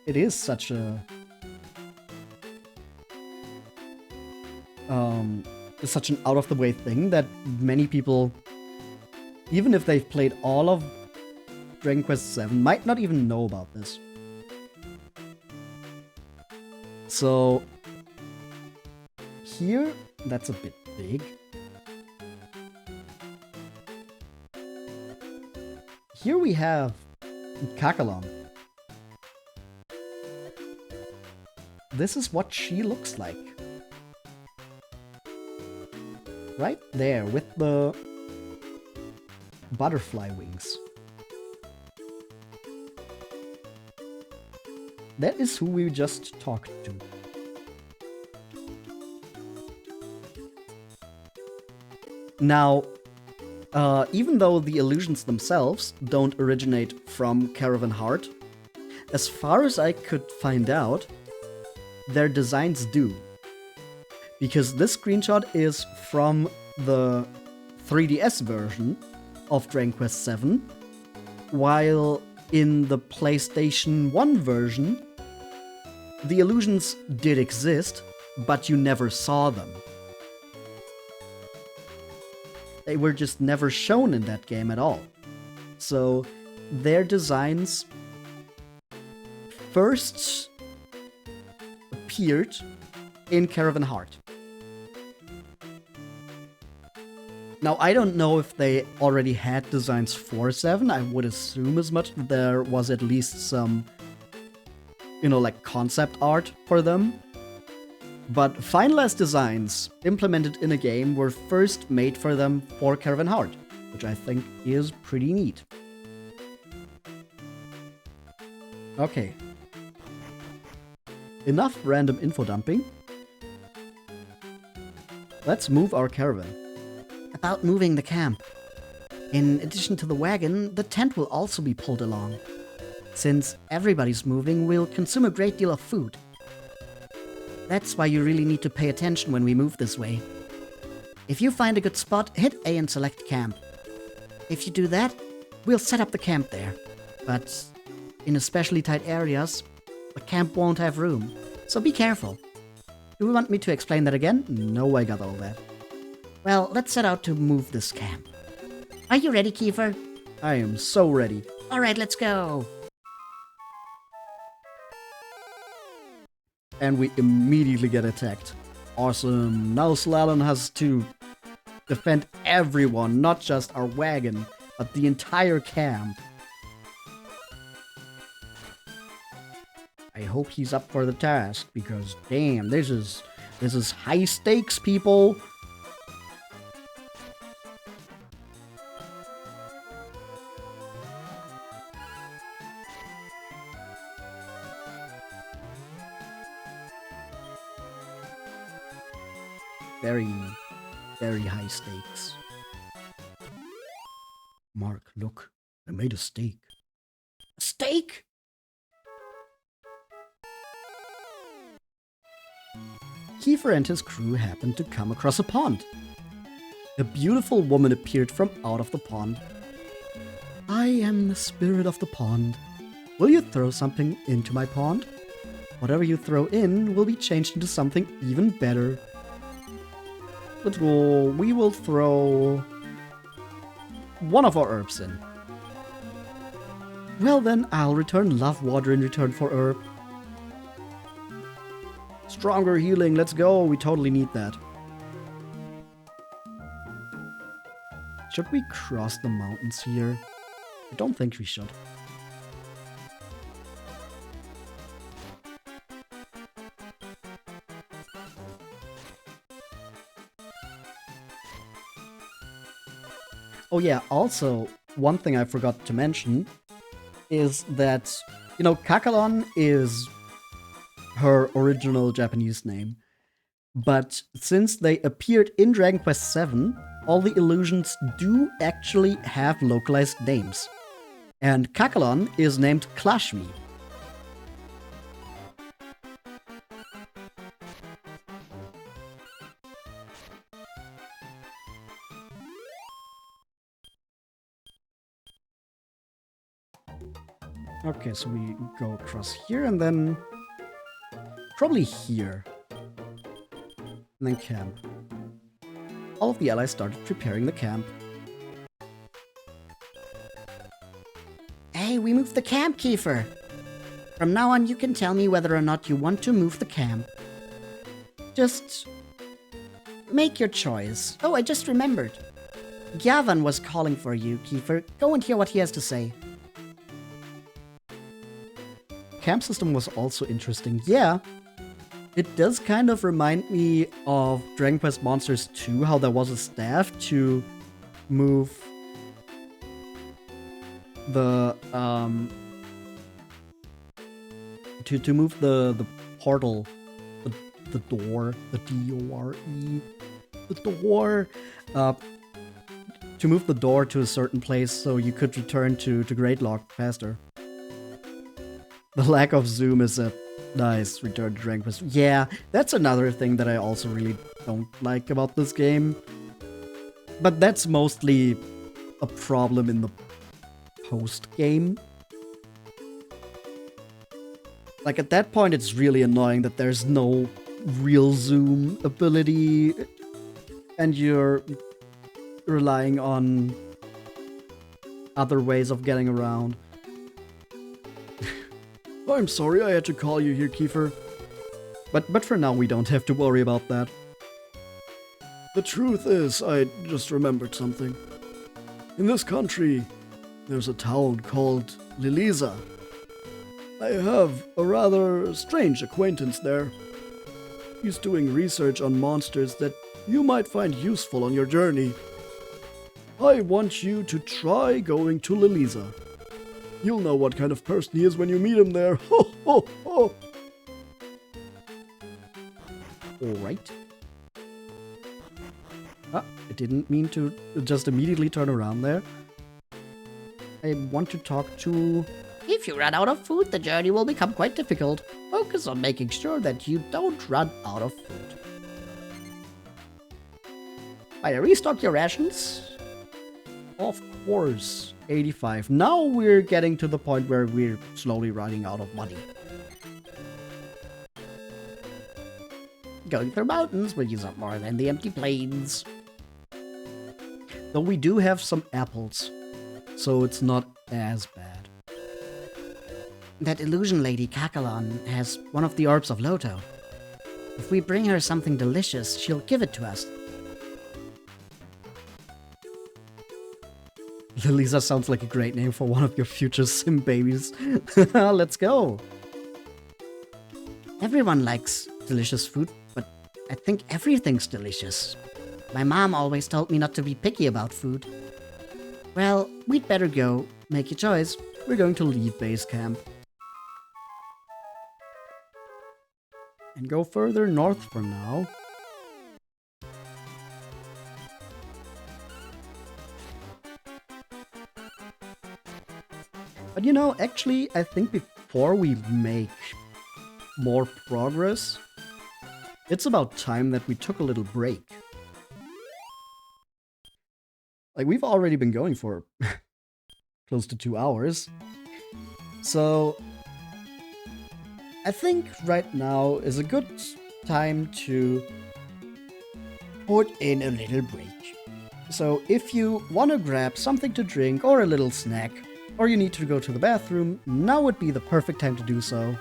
it is such a it's such an out of the way thing that many people, even if they've played all of Dragon Quest VII, might not even know about this. So here, that's a bit big. Here we have Kakalon. This is what she looks like. Right there, with the butterfly wings. That is who we just talked to. Now, even though the illusions themselves don't originate from Caravan Heart, as far as I could find out, their designs do. Because this screenshot is from the 3DS version of Dragon Quest VII, while in the PlayStation 1 version, the illusions did exist, but you never saw them. They were just never shown in that game at all. So their designs first appeared in Caravan Heart. Now, I don't know if they already had designs for 7. I would assume as much. There was at least some, like concept art for them. But finalized designs implemented in a game were first made for them for Caravan Heart, which I think is pretty neat. Okay. Enough random info dumping. Let's move our caravan. About moving the camp. In addition to the wagon, the tent will also be pulled along. Since everybody's moving, we'll consume a great deal of food. That's why you really need to pay attention when we move this way. If you find a good spot, hit A and select camp. If you do that, we'll set up the camp there. But in especially tight areas, the camp won't have room, so be careful. Do you want me to explain that again? No, I got all that. Well, let's set out to move this camp. Are you ready, Kiefer? I am so ready. Alright, let's go. And we immediately get attacked. Awesome. Now Slalom has to defend everyone, not just our wagon, but the entire camp. I hope he's up for the task, because damn, this is high stakes, people. Very, very high stakes. Mark, look, I made a steak. A steak? Kiefer and his crew happened to come across a pond. A beautiful woman appeared from out of the pond. I am the spirit of the pond. Will you throw something into my pond? Whatever you throw in will be changed into something even better. Let's go. We will throw one of our herbs in. Well then, I'll return love water in return for herb. Stronger healing, let's go. We totally need that. Should we cross the mountains here? I don't think we should. Oh yeah, also, one thing I forgot to mention is that, Kakalon is her original Japanese name. But since they appeared in Dragon Quest VII, all the illusions do actually have localized names. And Kakalon is named Klashmi. Okay, so we go across here and then probably here. And then camp. All of the allies started preparing the camp. Hey, we moved the camp, Kiefer. From now on, you can tell me whether or not you want to move the camp. Just make your choice. Oh, I just remembered. Caravan was calling for you, Kiefer. Go and hear what he has to say. Camp system was also interesting. Yeah, it does kind of remind me of Dragon Quest Monsters 2, how there was a staff to move the to move the portal, the door, the D-O-R-E, the door, to move the door to a certain place so you could return to Greatlock faster. The lack of zoom is a nice return to Dragon Quest. Yeah, that's another thing that I also really don't like about this game. But that's mostly a problem in the post-game. Like, at that point, it's really annoying that there's no real zoom ability, and you're relying on other ways of getting around. I'm sorry I had to call you here, Kiefer. But for now, we don't have to worry about that. The truth is, I just remembered something. In this country, there's a town called Liliza. I have a rather strange acquaintance there. He's doing research on monsters that you might find useful on your journey. I want you to try going to Liliza. You'll know what kind of person he is when you meet him there. Ho, ho, ho. Alright. I didn't mean to just immediately turn around there. I want to talk to... If you run out of food, the journey will become quite difficult. Focus on making sure that you don't run out of food. I restock your rations? Of course. 85. Now we're getting to the point where we're slowly running out of money. Going through mountains will use up more than the empty plains. Though we do have some apples, so it's not as bad. That illusion lady Kakalon has one of the Orbs of Loto. If we bring her something delicious, she'll give it to us. Liliza sounds like a great name for one of your future sim babies. Let's go. Everyone likes delicious food, but I think everything's delicious. My mom always told me not to be picky about food. Well, we'd better go. Make your choice. We're going to leave base camp. And go further north for now. But you know, actually, I think before we make more progress, it's about time that we took a little break. Like, we've already been going for close to 2 hours. So, I think right now is a good time to put in a little break. So, if you want to grab something to drink or a little snack, or you need to go to the bathroom, now would be the perfect time to do so.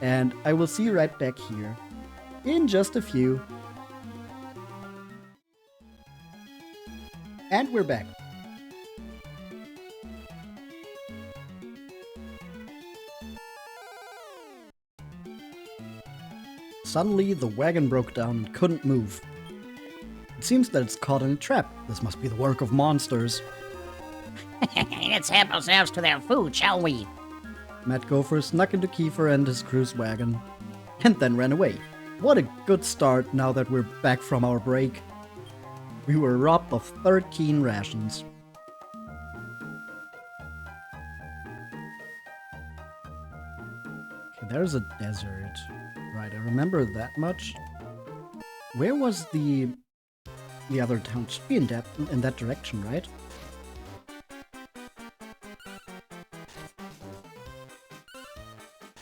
And I will see you right back here in just a few. And we're back. Suddenly, the wagon broke down and couldn't move. It seems that it's caught in a trap. This must be the work of monsters. Let's help ourselves to their food, shall we? Matt Gopher snuck into Kiefer and his crew's wagon. and then ran away. What a good start now that we're back from our break. We were robbed of 13 rations. Okay, there's a desert. Right, I remember that much. Where was the other town? Should be in that direction, right?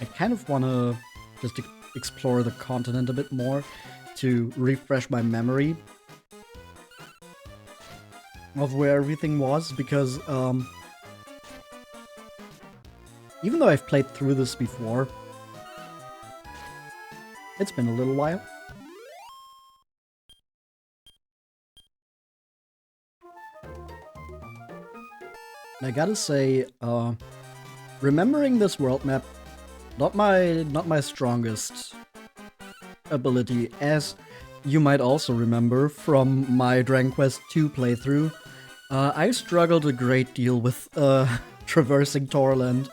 I kind of want to just explore the continent a bit more to refresh my memory of where everything was, because even though I've played through this before, it's been a little while. I gotta say, remembering this world map, not my strongest ability, as you might also remember from my Dragon Quest II playthrough. I struggled a great deal with traversing Torland.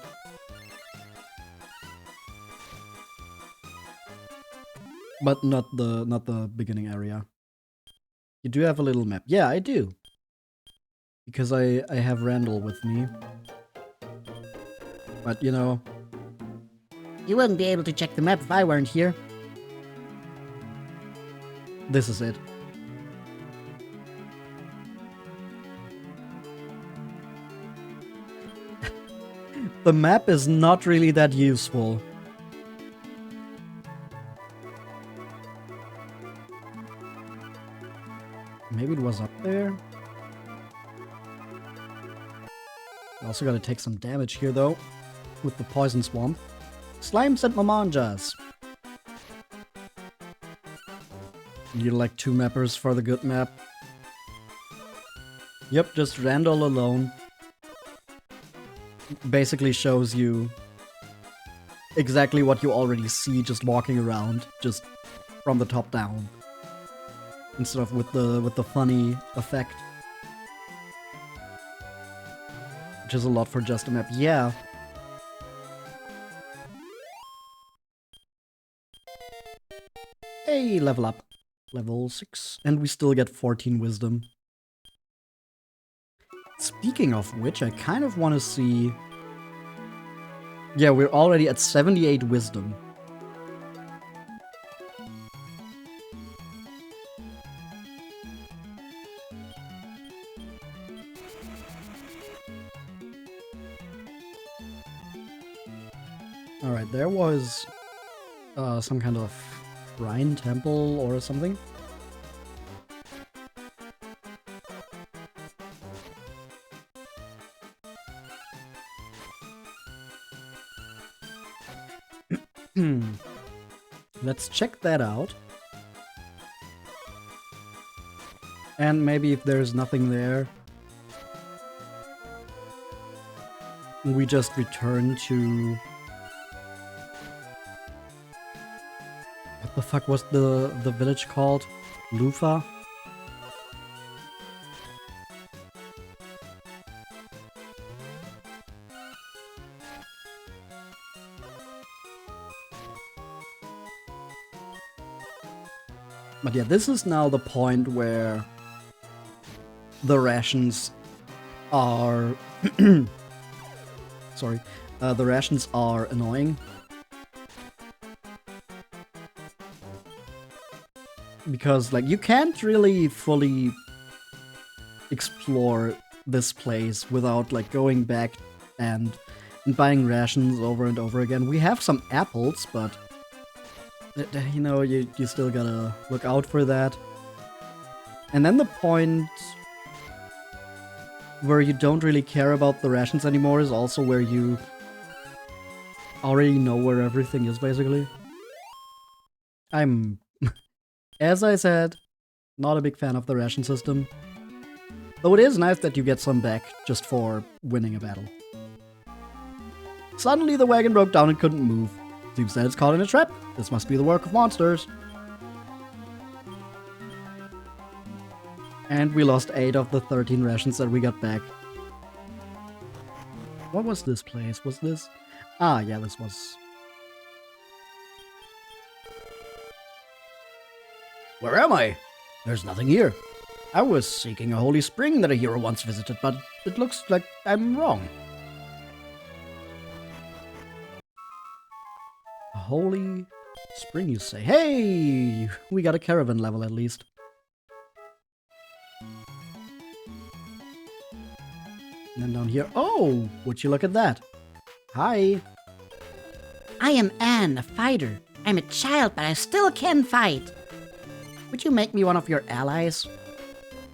But not the beginning area. You do have a little map. Yeah, I do. Because I have Randall with me. But, you know... You wouldn't be able to check the map if I weren't here. This is it. The map is not really that useful. Maybe it was up there? Also gotta take some damage here though, with the poison swamp. Slimes and Mamanjas. Need like 2 mappers for the good map. Yep, just Randall alone. Basically shows you exactly what you already see just walking around, just from the top down. Instead of with the funny effect. Which is a lot for just a map. Yeah. Hey, level up. Level 6. And we still get 14 wisdom. Speaking of which, I kind of want to see... Yeah, we're already at 78 wisdom. Alright, there was some kind of shrine temple or something. Let's check that out. And maybe if there's nothing there, we just return to... What the fuck was the village called? Lofa? But yeah, this is now the point where the rations are... Sorry. The rations are annoying. Because, like, you can't really fully explore this place without, like, going back and buying rations over and over again. We have some apples, but... You know, you still gotta look out for that. And then the point where you don't really care about the rations anymore is also where you already know where everything is, basically. I'm, as I said, not a big fan of the ration system. Though it is nice that you get some back just for winning a battle. Suddenly the wagon broke down and couldn't move. Seems that it's caught in a trap. This must be the work of monsters. And we lost 8 of the 13 rations that we got back. What was this place? Was this... Ah, yeah, this was... Where am I? There's nothing here. I was seeking a holy spring that a hero once visited, but it looks like I'm wrong. A holy spring, you say? Hey! We got a caravan level at least. And then down here, oh! Would you look at that? Hi! I am Anne, a fighter. I'm a child, but I still can fight. Would you make me one of your allies?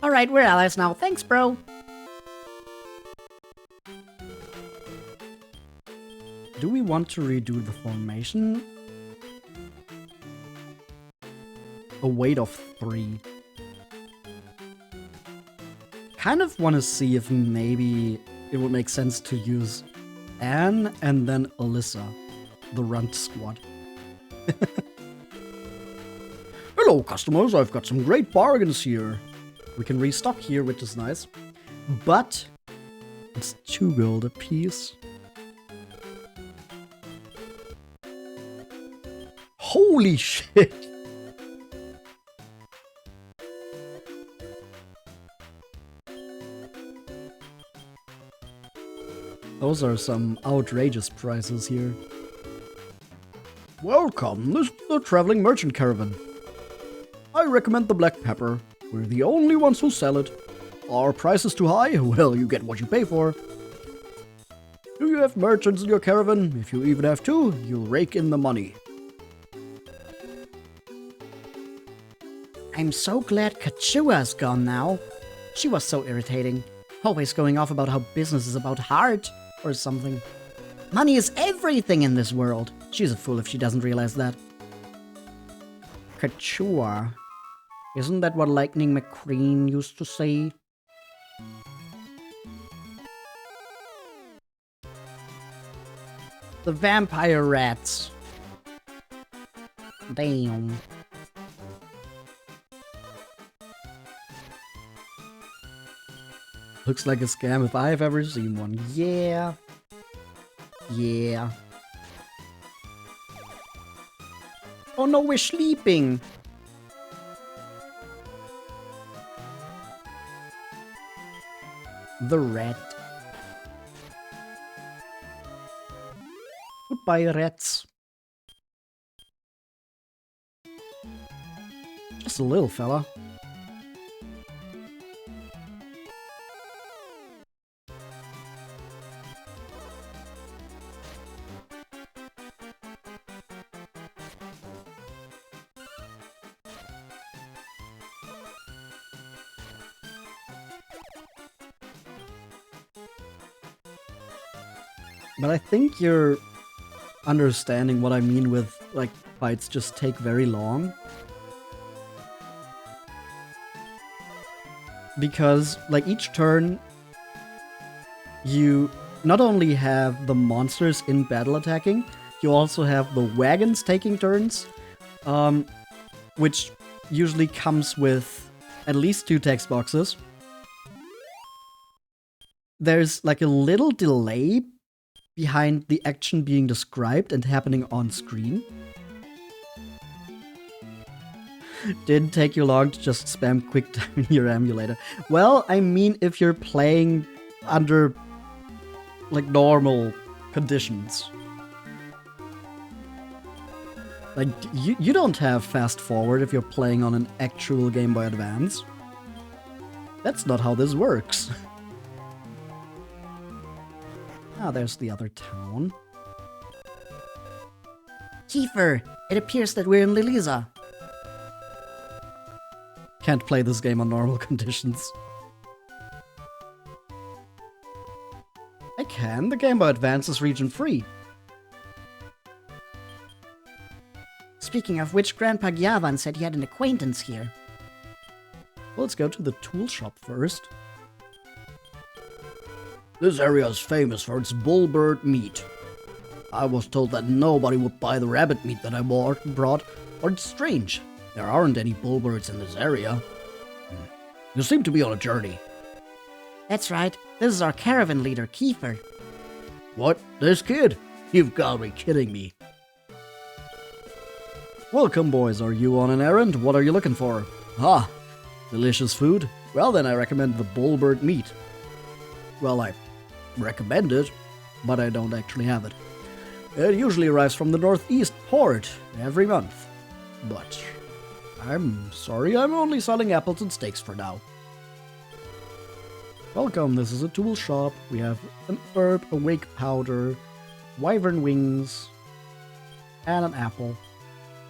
Alright, we're allies now. Thanks, bro. Do we want to redo the formation? A weight of 3. Kind of want to see if maybe it would make sense to use Anne and then Alyssa, the Runt squad. Hello, customers. I've got some great bargains here. We can restock here, which is nice. But it's 2 gold a piece. Holy shit! Those are some outrageous prices here. Welcome. This is the traveling merchant caravan. I recommend the black pepper. We're the only ones who sell it. Are prices too high? Well, you get what you pay for. Do you have merchants in your caravan? If you even have 2, you'll rake in the money. I'm so glad Kachua's gone now. She was so irritating. Always going off about how business is about heart or something. Money is everything in this world. She's a fool if she doesn't realize that. Kachua. Isn't that what Lightning McQueen used to say? The vampire rats. Damn. Looks like a scam if I've ever seen one. Yeah. Yeah. Oh no, we're sleeping. The rat. Goodbye, rats. Just a little fella. But I think you're understanding what I mean with, like, fights just take very long. Because, like, each turn, you not only have the monsters in battle attacking, you also have the wagons taking turns, which usually comes with at least 2 text boxes. There's, like, a little delay behind the action being described and happening on screen. Didn't take you long to just spam QuickTime in your emulator. Well, I mean, if you're playing under, like, normal conditions. Like, you don't have fast forward if you're playing on an actual Game Boy Advance. That's not how this works. Ah, there's the other town. Kiefer, it appears that we're in Liliza. Can't play this game on normal conditions. I can. The Game Boy Advance is region free. Speaking of which, Grandpa Gyavan said he had an acquaintance here. Well, let's go to the tool shop first. This area is famous for its bullbird meat. I was told that nobody would buy the rabbit meat that I brought, or it's strange. There aren't any bullbirds in this area. You seem to be on a journey. That's right. This is our caravan leader, Kiefer. What? This kid? You've got to be kidding me. Welcome, boys. Are you on an errand? What are you looking for? Ah, delicious food? Well, then I recommend the bullbird meat. Well, I recommend it, but I don't actually have it. It usually arrives from the northeast port every month. But I'm sorry, I'm only selling apples and steaks for now. Welcome, this is a tool shop. We have an herb, a wake powder, wyvern wings, and an apple.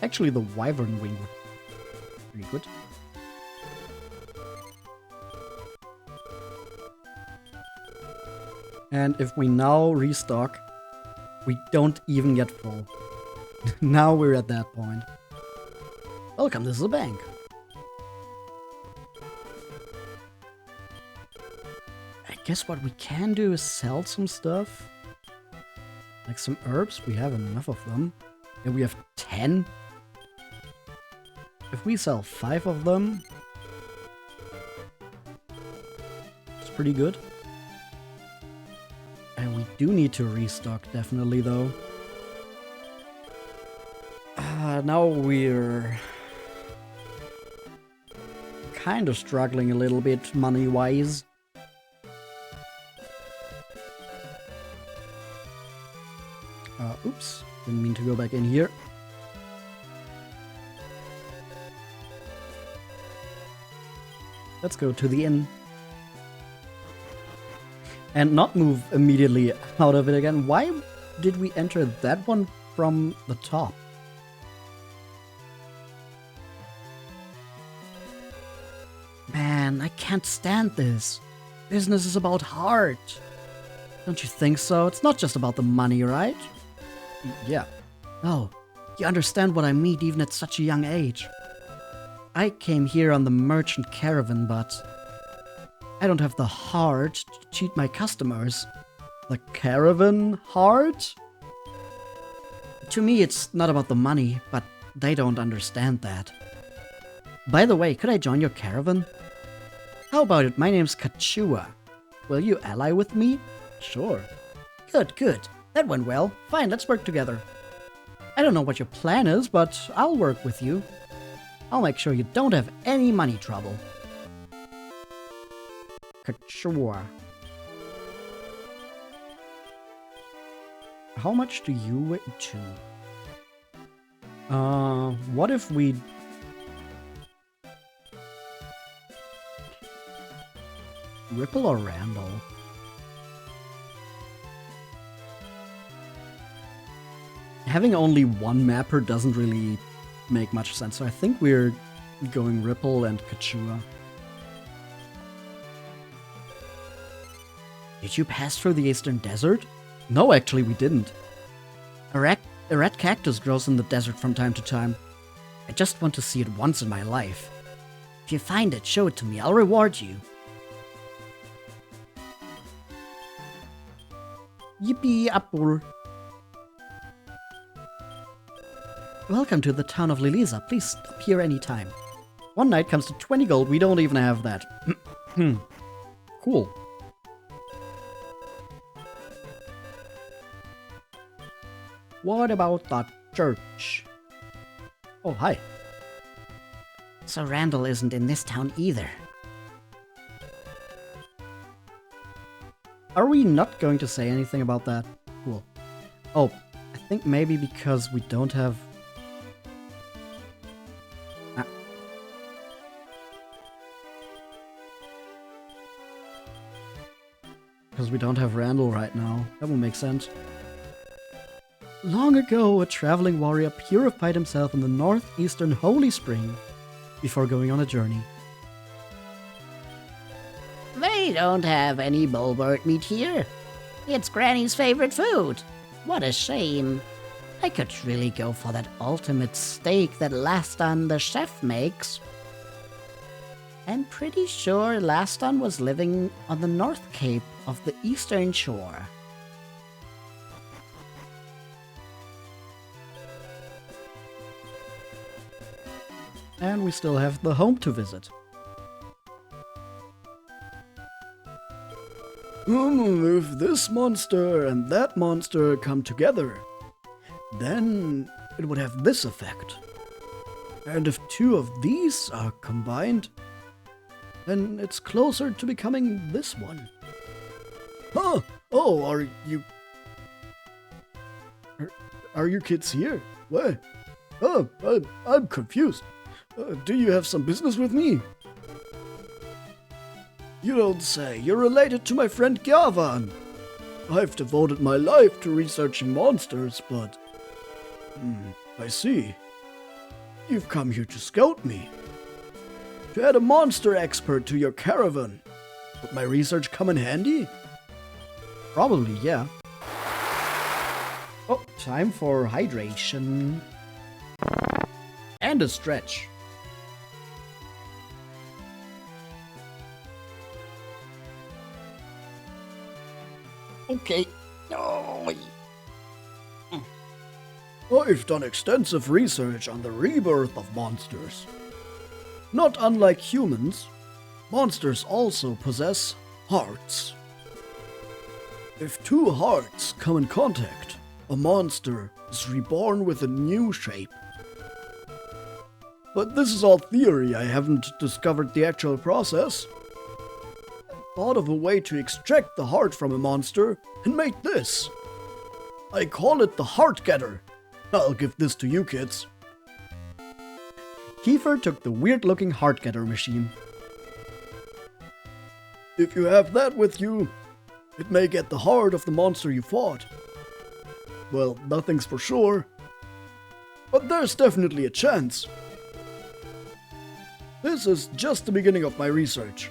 Actually, the wyvern wing would be pretty good. And if we now restock, we don't even get full. Now we're at that point. Welcome, this is a bank. I guess what we can do is sell some stuff. Like some herbs, we have enough of them. And we have 10. If we sell 5 of them, it's pretty good. And we do need to restock, definitely, though. Now we're kind of struggling a little bit money-wise. Oops, didn't mean to go back in here. Let's go to the inn. And not move immediately out of it again. Why did we enter that one from the top? Man, I can't stand this. Business is about heart. Don't you think so? It's not just about the money, right? Yeah. Oh, you understand what I mean even at such a young age. I came here on the merchant caravan, but I don't have the heart to cheat my customers. The caravan heart? To me, it's not about the money, but they don't understand that. By the way, could I join your caravan? How about it? My name's Kachua. Will you ally with me? Sure. Good, good. That went well. Fine, let's work together. I don't know what your plan is, but I'll work with you. I'll make sure you don't have any money trouble. Kachua. How much do you weigh? 2. What if we... Ripple or Randall? Having only one mapper doesn't really make much sense, so I think we're going Ripple and Kachua. Did you pass through the Eastern Desert? No, actually we didn't. A red cactus grows in the desert from time to time. I just want to see it once in my life. If you find it, show it to me. I'll reward you. Yippee, apple. Welcome to the town of Liliza. Please stop here anytime. One night comes to 20 gold. We don't even have that. Cool. What about that church? Oh, hi. So Randall isn't in this town either. Are we not going to say anything about that? Cool. Oh, I think maybe because we don't have... Because we don't have Randall right now. That will make sense. Long ago, a traveling warrior purified himself in the northeastern holy spring before going on a journey. They don't have any bullbird meat here. It's Granny's favorite food. What a shame. I could really go for that ultimate steak that Laston the chef makes. I'm pretty sure Laston was living on the North Cape of the Eastern Shore. And we still have the home to visit. If this monster and that monster come together, then it would have this effect. And if two of these are combined, then it's closer to becoming this one. Oh, are you kids here? What? Oh, I'm confused. Do you have some business with me? You don't say. You're related to my friend Caravan. I've devoted my life to researching monsters, but... I see. You've come here to scout me. To add a monster expert to your caravan. Would my research come in handy? Probably, yeah. Oh, time for hydration. And a stretch. Okay. Oh. I've done extensive research on the rebirth of monsters. Not unlike humans, monsters also possess hearts. If two hearts come in contact, a monster is reborn with a new shape. But this is all theory. I haven't discovered the actual process. I thought of a way to extract the heart from a monster and made this. I call it the Heart Getter. I'll give this to you kids. Kiefer took the weird-looking heart getter machine. If you have that with you, it may get the heart of the monster you fought. Well, nothing's for sure, but there's definitely a chance. This is just the beginning of my research.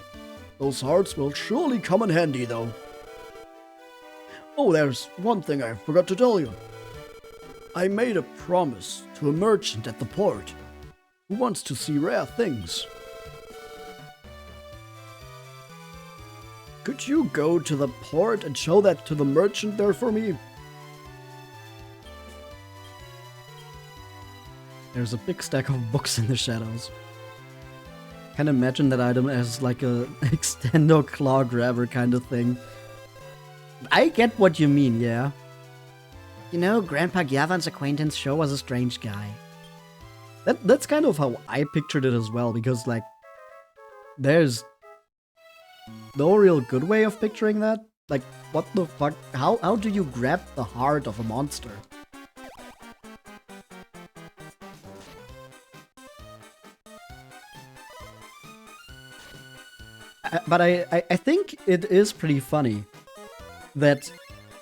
Those hearts will surely come in handy, though. Oh, there's one thing I forgot to tell you. I made a promise to a merchant at the port who wants to see rare things. Could you go to the port and show that to the merchant there for me? There's a big stack of books in the shadows. Can imagine that item as like a extendo claw grabber kind of thing. I get what you mean, yeah. You know, Grandpa Gyavan's acquaintance sure was a strange guy. That's kind of how I pictured it as well, because like there's no real good way of picturing that. Like, what the fuck? How do you grab the heart of a monster? But I think it is pretty funny that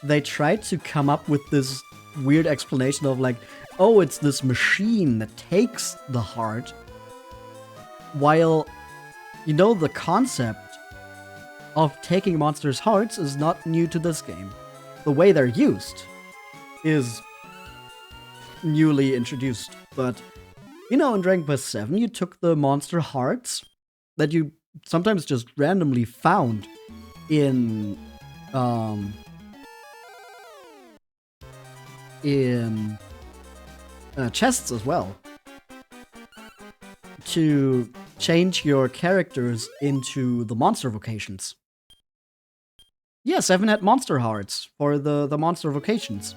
they tried to come up with this weird explanation of like, oh, it's this machine that takes the heart, while, you know, the concept of taking monsters' hearts is not new to this game. The way they're used is newly introduced, but, you know, in Dragon Quest VII, you took the monster hearts that you sometimes just randomly found in chests as well, to change your characters into the monster vocations. Yeah, 7 had monster hearts for the monster vocations.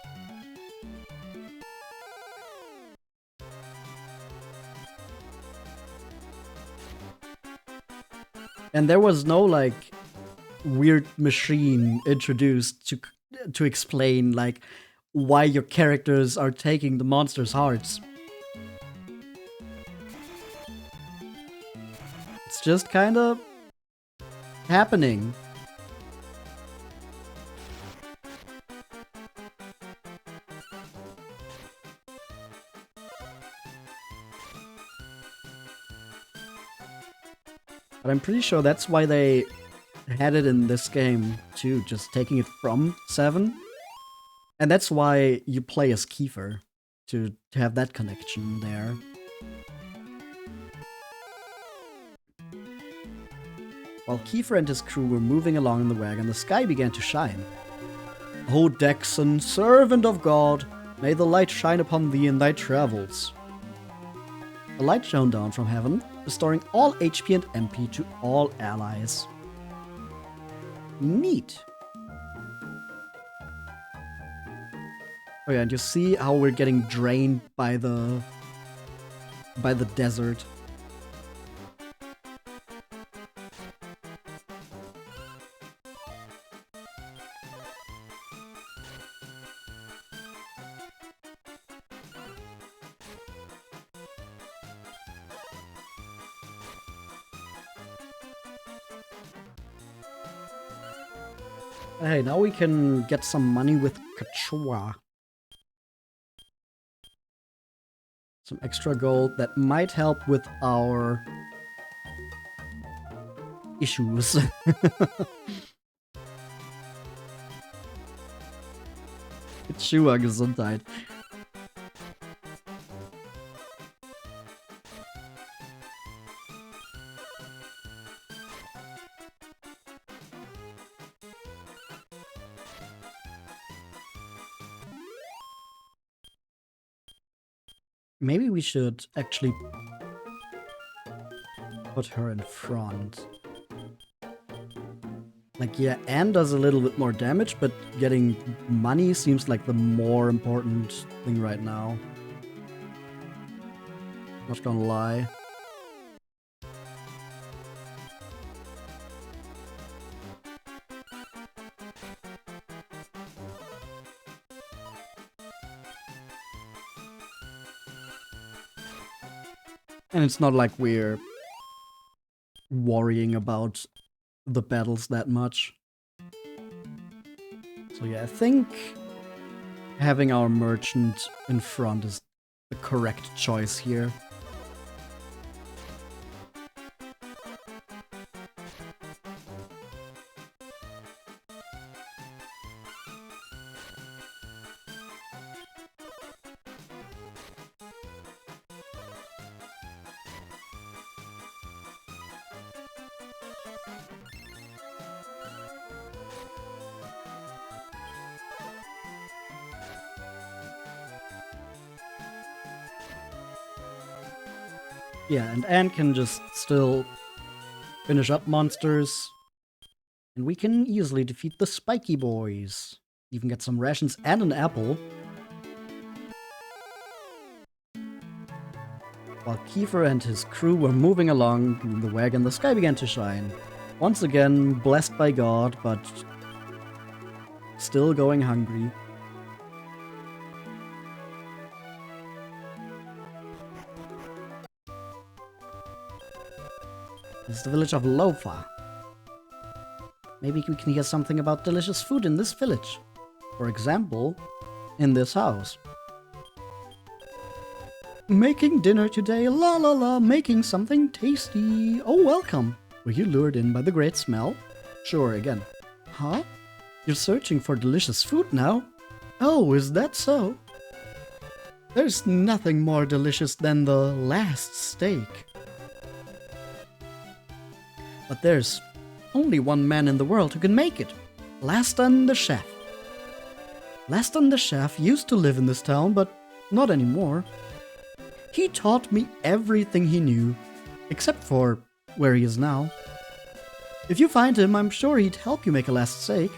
And there was no, like, weird machine introduced to explain, like, why your characters are taking the monster's hearts. It's just kind of happening. But I'm pretty sure that's why they had it in this game too, just taking it from 7. And that's why you play as Kiefer, to have that connection there. While Kiefer and his crew were moving along in the wagon, the sky began to shine. O Dexon, servant of God, may the light shine upon thee in thy travels. A light shone down from heaven, restoring all HP and MP to all allies. Neat. Oh yeah, and you see how we're getting drained by the by the desert. Hey, now we can get some money with Kachua. Some extra gold that might help with our issues. Kachua Gesundheit. Maybe we should actually put her in front. Like, yeah, Anne does a little bit more damage, but getting money seems like the more important thing right now. Not gonna lie. And it's not like we're worrying about the battles that much. So yeah, I think having our merchant in front is the correct choice here. Yeah, and Anne can just still finish up monsters. And we can easily defeat the spiky boys. Even get some rations and an apple. While Kiefer and his crew were moving along the wagon, the sky began to shine. Once again, blessed by God, but still going hungry. This is the village of Lofa. Maybe we can hear something about delicious food in this village. For example, in this house. Making dinner today, la la la, making something tasty. Oh, welcome. Were you lured in by the great smell? Sure, again. Huh? You're searching for delicious food now? Oh, is that so? There's nothing more delicious than the last steak. But there's only one man in the world who can make it. Laston the chef. Laston the chef used to live in this town, but not anymore. He taught me everything he knew, except for where he is now. If you find him, I'm sure he'd help you make a last steak.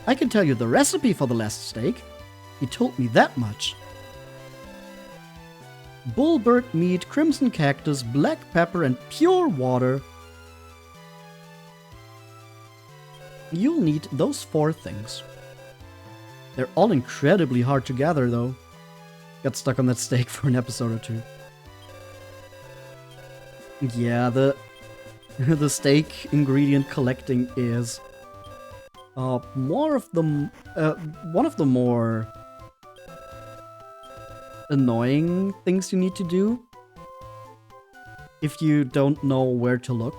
I can tell you the recipe for the last steak. He told me that much. Bullbird meat, crimson cactus, black pepper, and pure water. You'll need those 4 things. They're all incredibly hard to gather, though. Got stuck on that steak for an episode or 2. Yeah, the steak ingredient collecting is more of the one of the more annoying things you need to do if you don't know where to look.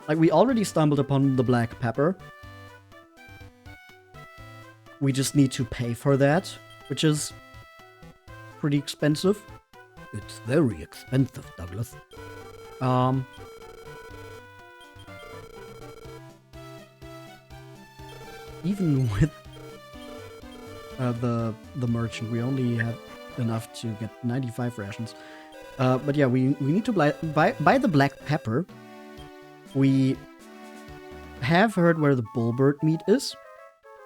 Like, we already stumbled upon the black pepper. We just need to pay for that, which is pretty expensive. It's very expensive, Douglas. Even with the merchant, we only have enough to get 95 rations. But yeah, we need to buy the black pepper. We have heard where the bullbird meat is.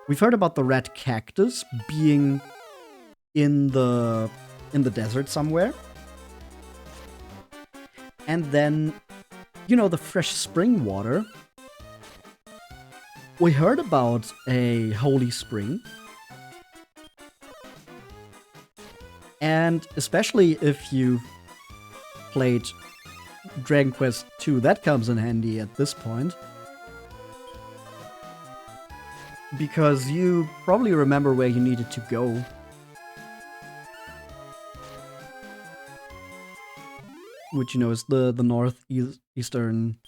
We've heard about the red cactus being in the desert somewhere. And then, you know, the fresh spring water. We heard about a holy spring. And especially if you've played Dragon Quest II, that comes in handy at this point. Because you probably remember where you needed to go. Which, you know, is the northeastern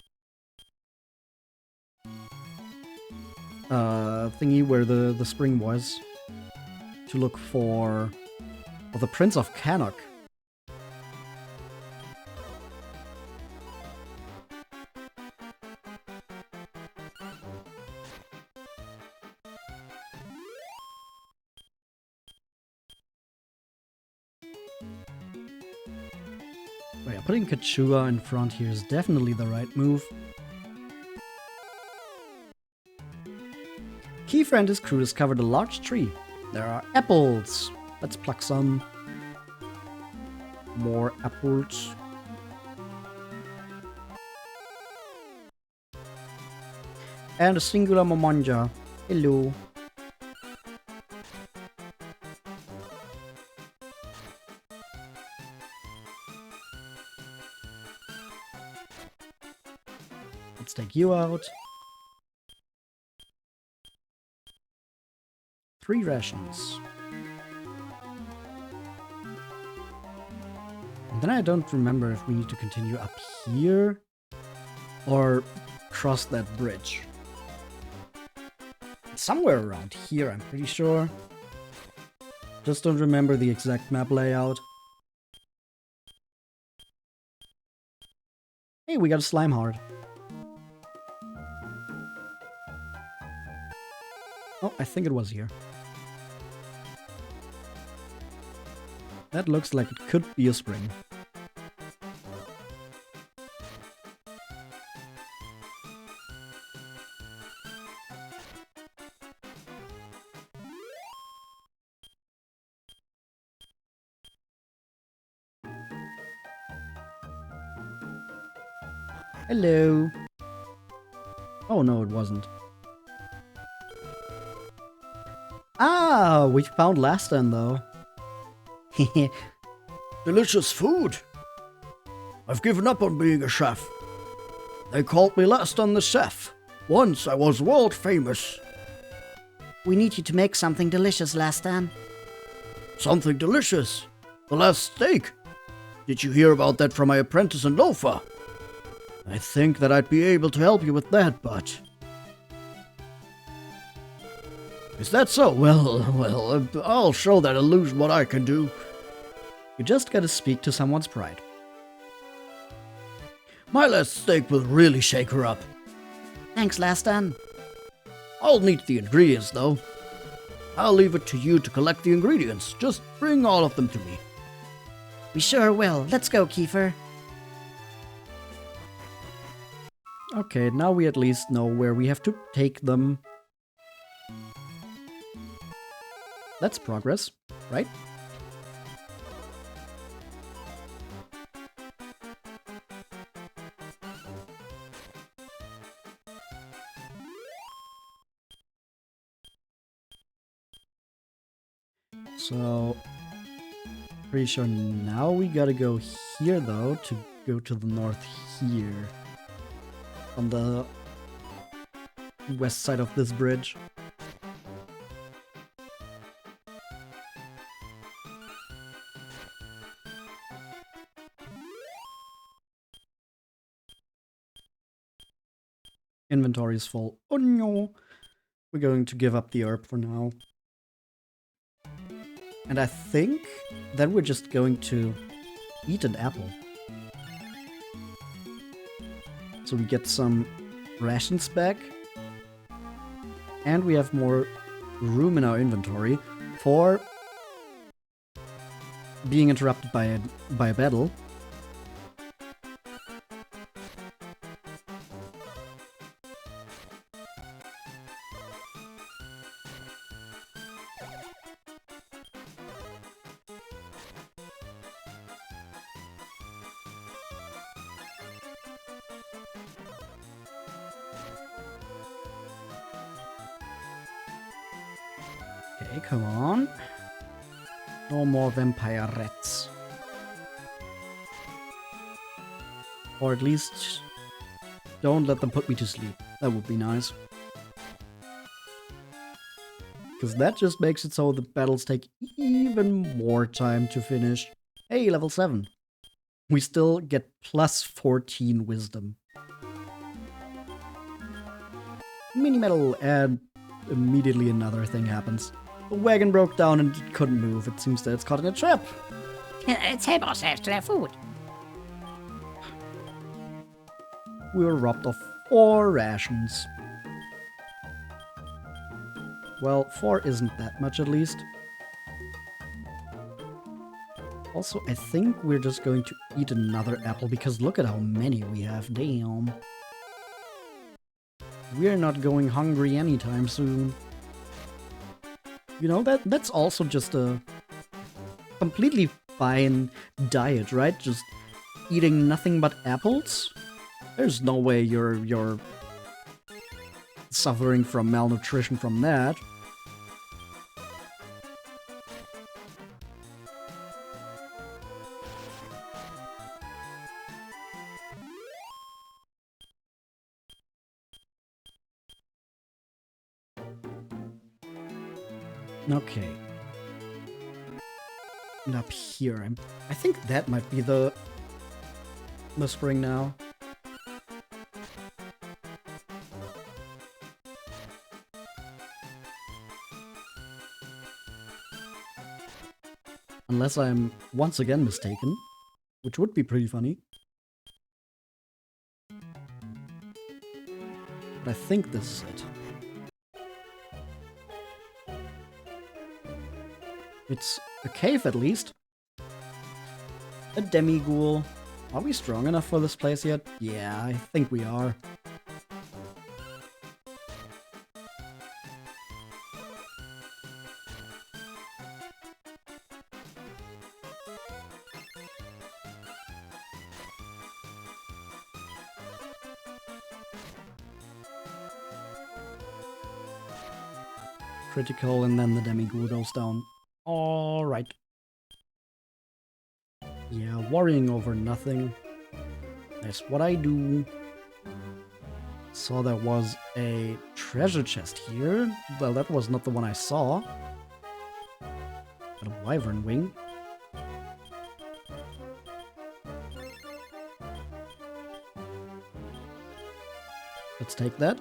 thingy where the spring was. To look for the Prince of Cannock. Oh yeah, putting Kachua in front here is definitely the right move. Kiefer and his crew discovered a large tree. There are apples. Let's pluck some. More apples. And a singular Momanja. Hello. Let's take you out. 3 rations. And then I don't remember if we need to continue up here or cross that bridge. It's somewhere around here, I'm pretty sure. Just don't remember the exact map layout. Hey, we got a slime heart. Oh, I think it was here. That looks like it could be a spring. Hello. Oh no, it wasn't. Ah, we found Lastan though. Delicious food. I've given up on being a chef. They called me Lastan the chef. Once I was world famous. We need you to make something delicious, Lastan. Something delicious. The last steak. Did you hear about that from my apprentice in Lofa? I think that I'd be able to help you with that, but... Is that so? Well, I'll show that illusion what I can do. You just gotta speak to someone's pride. My last steak will really shake her up. Thanks, Lastan. I'll need the ingredients, though. I'll leave it to you to collect the ingredients. Just bring all of them to me. We sure will. Let's go, Kiefer. Okay, now we at least know where we have to take them. That's progress, right? So, pretty sure now we gotta go here though to go to the north here. On the west side of this bridge. Inventory is full. Oh no! We're going to give up the herb for now. And I think then we're just going to eat an apple. So we get some rations back. And we have more room in our inventory for being interrupted by a battle. Okay, come on. No more vampire rats. Or at least don't let them put me to sleep. That would be nice. Because that just makes it so the battles take even more time to finish. Hey, level 7. We still get plus 14 wisdom. Mini medal, and immediately another thing happens. The wagon broke down and it couldn't move. It seems that it's caught in a trap. Let's help ourselves to their food. We were robbed of 4 rations. Well, 4 isn't that much at least. Also, I think we're just going to eat another apple because look at how many we have. Damn. We're not going hungry anytime soon. You know, that's also just a completely fine diet, right? Just eating nothing but apples? There's no way you're suffering from malnutrition from that. Okay. And up here, I think that might be the spring now. Unless I'm once again mistaken, which would be pretty funny. But I think this is it. It's a cave at least. A demighoul. Are we strong enough for this place yet? Yeah, I think we are. Critical, and then the demighoul goes down. Alright. Yeah, worrying over nothing. That's what I do. Saw there was a treasure chest here. Well, that was not the one I saw. Got a wyvern wing. Let's take that.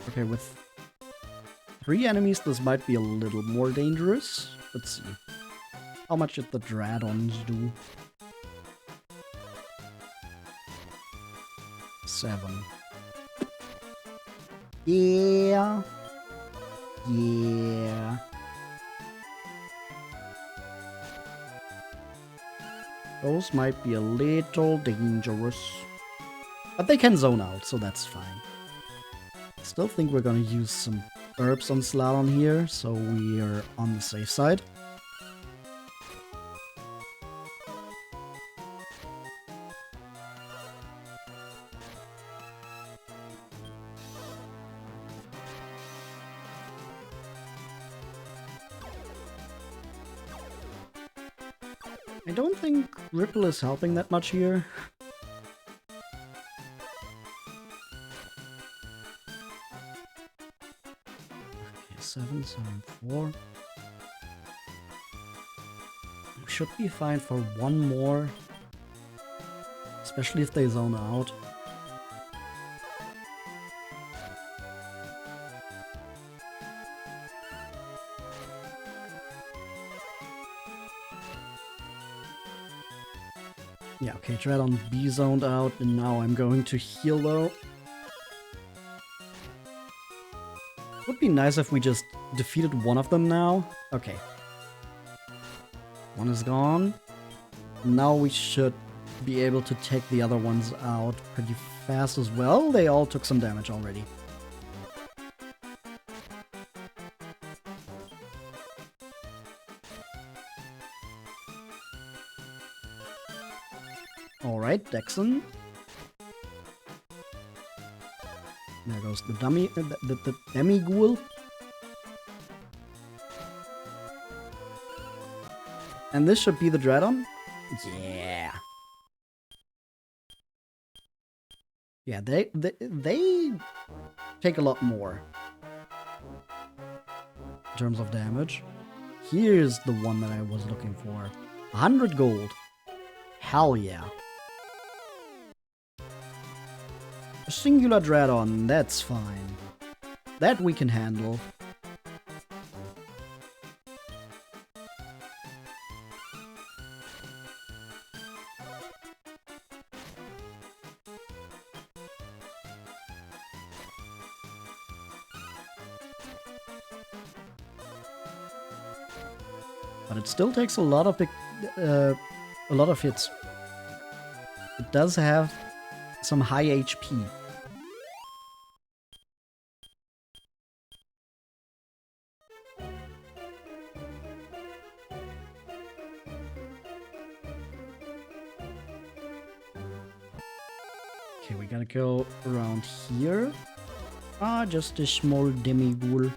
Okay, with 3 enemies, this might be a little more dangerous. Let's see. How much did the Dradons do? 7. Yeah. Yeah. Those might be a little dangerous. But they can zone out, so that's fine. Still think we're gonna use some herbs on Slalom here, so we're on the safe side. I don't think Ripple is helping that much here. Okay, 7, 7, 4. We should be fine for one more. Especially if they zone out. Yeah, okay, Dradon B zoned out, and now I'm going to heal though. Would be nice if we just defeated one of them now. Okay. One is gone. Now we should be able to take the other ones out pretty fast as well. They all took some damage already. Alright, Dexon. There goes the dummy, the demi-ghoul. And this should be the Dreadon? Yeah. Yeah, they take a lot more in terms of damage. Here's the one that I was looking for. 100 gold. Hell yeah. A singular Dreadon, that's fine. That we can handle. But it still takes a lot of hits. It does have some high HP. Okay, we gotta go around here. Ah, just a small demi-ghoul.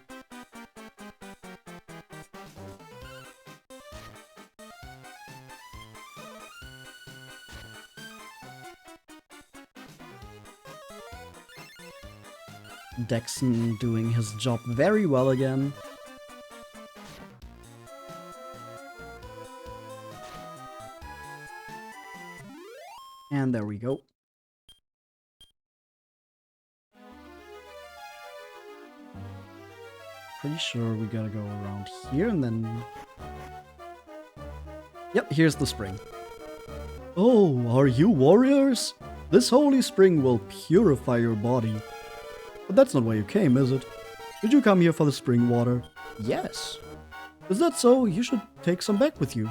Dexon doing his job very well again. And there we go. Pretty sure we gotta go around here and then... Yep, here's the spring. Oh, are you warriors? This holy spring will purify your body. But that's not why you came, is it? Did you come here for the spring water? Yes. Is that so? You should take some back with you.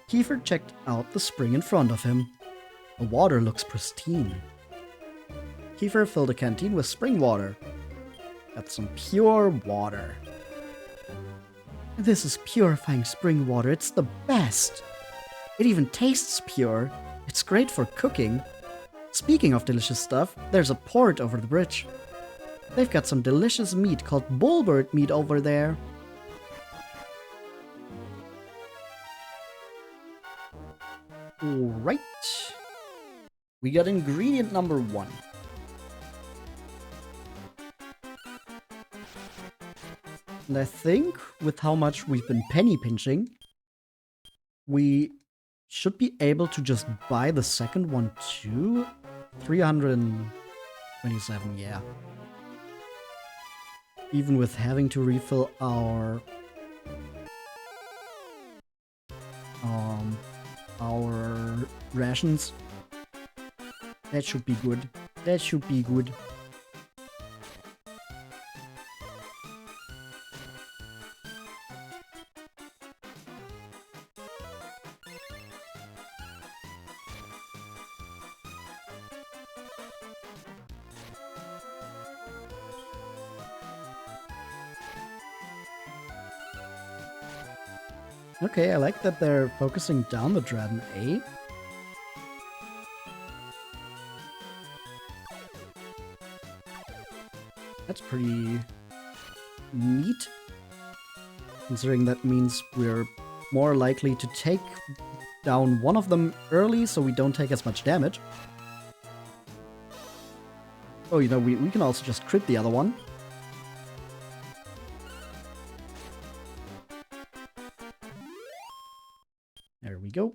Kiefer checked out the spring in front of him. The water looks pristine. Kiefer filled a canteen with spring water. Got some pure water. This is purifying spring water. It's the best. It even tastes pure. It's great for cooking. Speaking of delicious stuff, there's a port over the bridge. They've got some delicious meat called bullbird meat over there. Alright. We got ingredient number 1. And I think with how much we've been penny pinching, we should be able to just buy the second one too. 327, yeah. Even with having to refill our rations. That should be good. That should be good. Okay, I like that they're focusing down the Dragon A. That's pretty neat. Considering that means we're more likely to take down one of them early so we don't take as much damage. Oh, you know, we can also just crit the other one. There we go.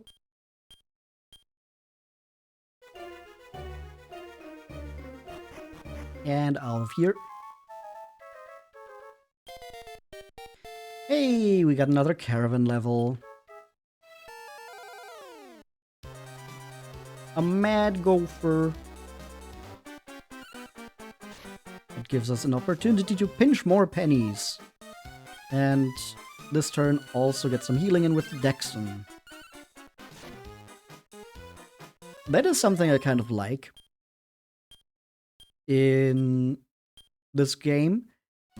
And out of here. Hey, we got another Caravan level. A mad gopher. It gives us an opportunity to pinch more pennies. And this turn also get some healing in with Dexon. That is something I kind of like in this game.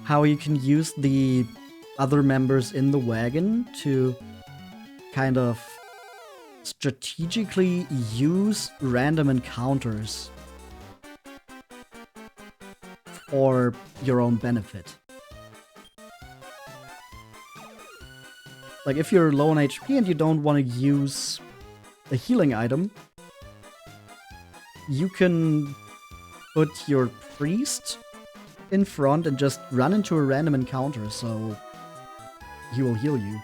How you can use the other members in the wagon to kind of strategically use random encounters for your own benefit. Like, if you're low on HP and you don't want to use a healing item, you can put your priest in front and just run into a random encounter, so he will heal you.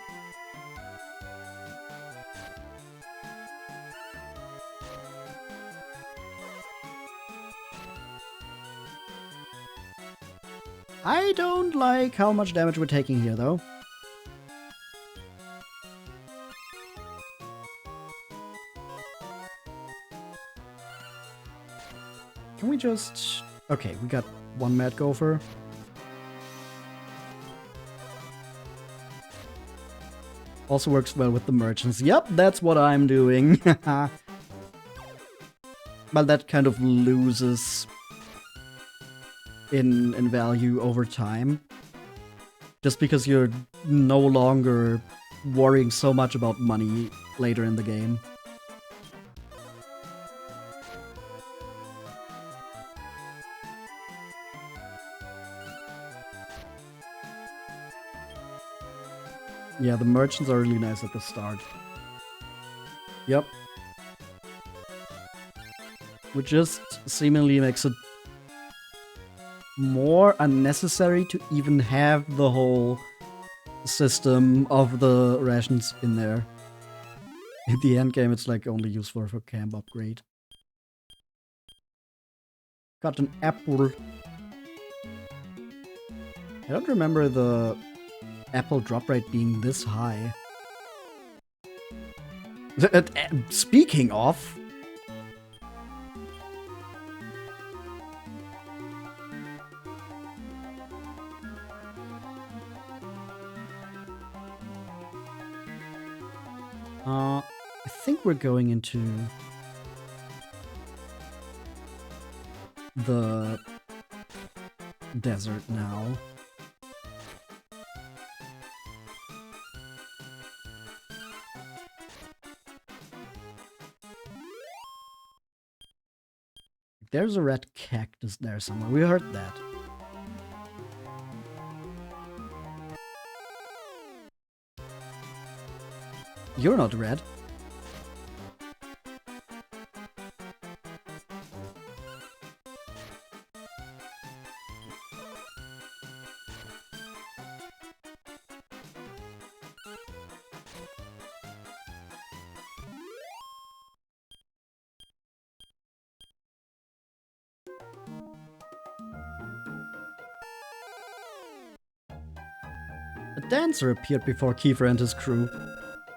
I don't like how much damage we're taking here, though. Can we just... Okay, we got one Mad Gopher. Also works well with the merchants. Yep, that's what I'm doing. But that kind of loses in value over time. Just because you're no longer worrying so much about money later in the game. Yeah, the merchants are really nice at the start. Yep. Which just seemingly makes it more unnecessary to even have the whole system of the rations in there. In the end game, it's like only useful for camp upgrade. Got an apple. I don't remember the apple drop rate being this high. Speaking of... I think we're going into the desert now. There's a red cactus there somewhere. We heard that. You're not red. A dancer appeared before Kiefer and his crew.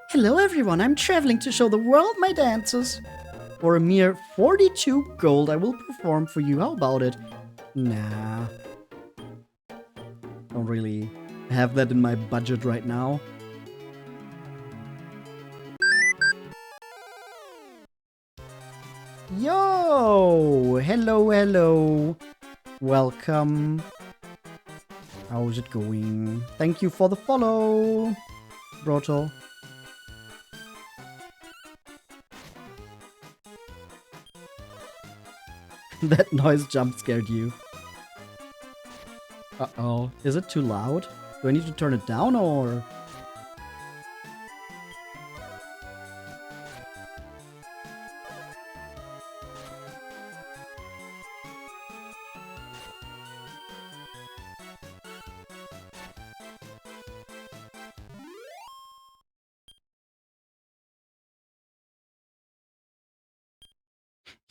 Hello everyone, I'm traveling to show the world my dances. For a mere 42 gold, I will perform for you. How about it? Nah. Don't really have that in my budget right now. Yo! Hello, hello. Welcome. How's it going? Thank you for the follow, Broto. That noise jump scared you. Uh-oh. Is it too loud? Do I need to turn it down or...?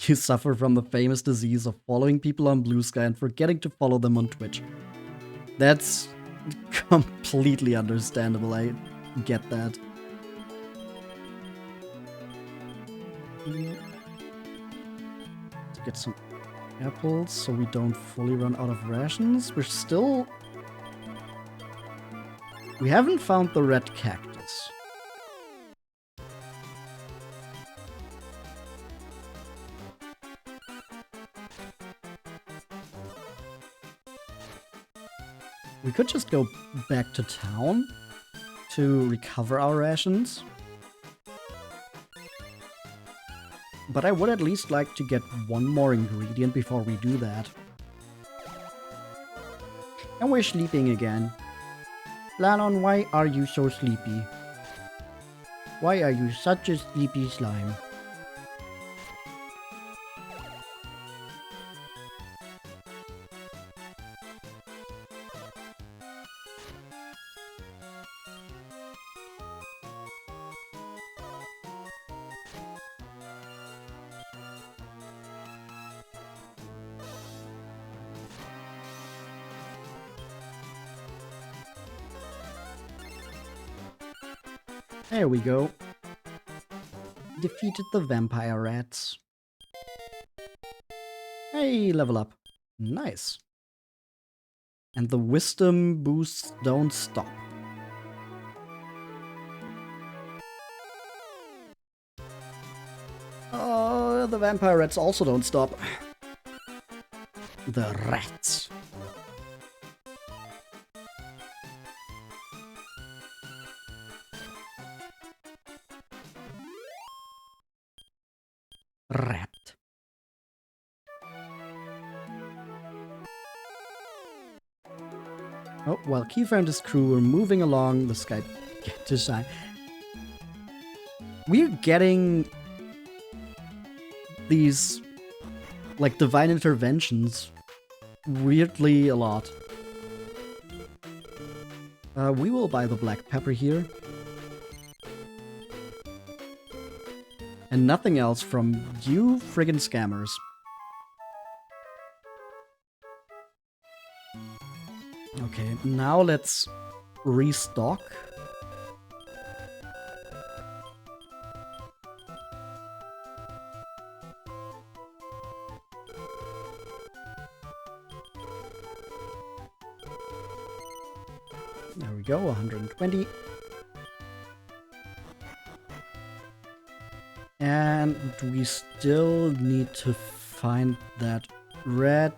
You suffer from the famous disease of following people on Blue Sky and forgetting to follow them on Twitch. That's completely understandable, I get that. Let's get some apples so we don't fully run out of rations. We haven't found the red cactus. We could just go back to town to recover our rations. But I would at least like to get one more ingredient before we do that. And we're sleeping again. Lanon, why are you so sleepy? Why are you such a sleepy slime? There we go. Defeated the vampire rats. Hey, level up. Nice. And the wisdom boosts don't stop. Oh, the vampire rats also don't stop. The rats. Rat. Oh, while Kiefer and his crew are moving along the sky to shine, we're getting these, like, divine interventions weirdly a lot. We will buy the black pepper here. And nothing else from you friggin' scammers. Okay, now let's restock. There we go, 120. And we still need to find that red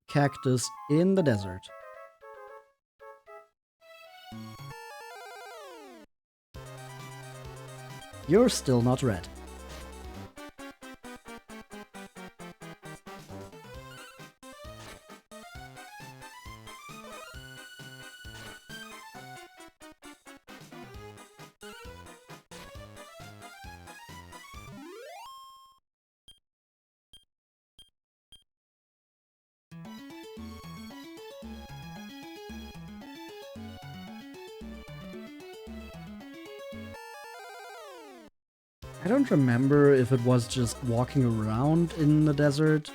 cactus in the desert. You're still not red. I don't remember if it was just walking around in the desert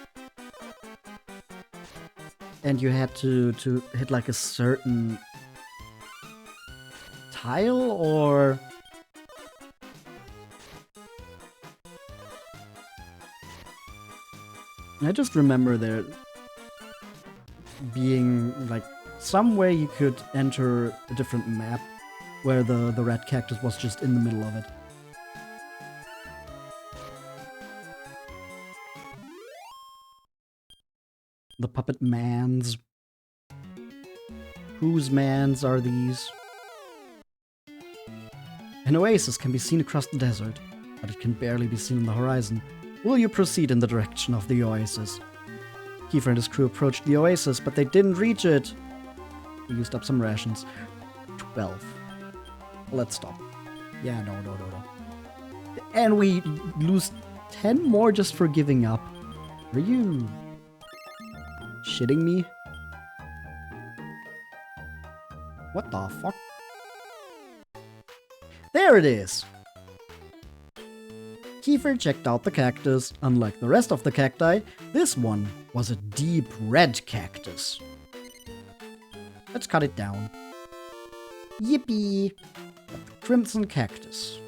and you had to hit like a certain tile, or I just remember there being like some way you could enter a different map where the red cactus was just in the middle of it. The puppet mans. Whose mans are these? An oasis can be seen across the desert, but it can barely be seen on the horizon. Will you proceed in the direction of the oasis? Kiefer and his crew approached the oasis, but they didn't reach it. We used up some rations. 12. Let's stop. Yeah, no. And we lose 10 more just for giving up. Are you shitting me? What the fuck? There it is! Kiefer checked out the cactus. Unlike the rest of the cacti, this one was a deep red cactus. Let's cut it down. Yippee! Crimson cactus.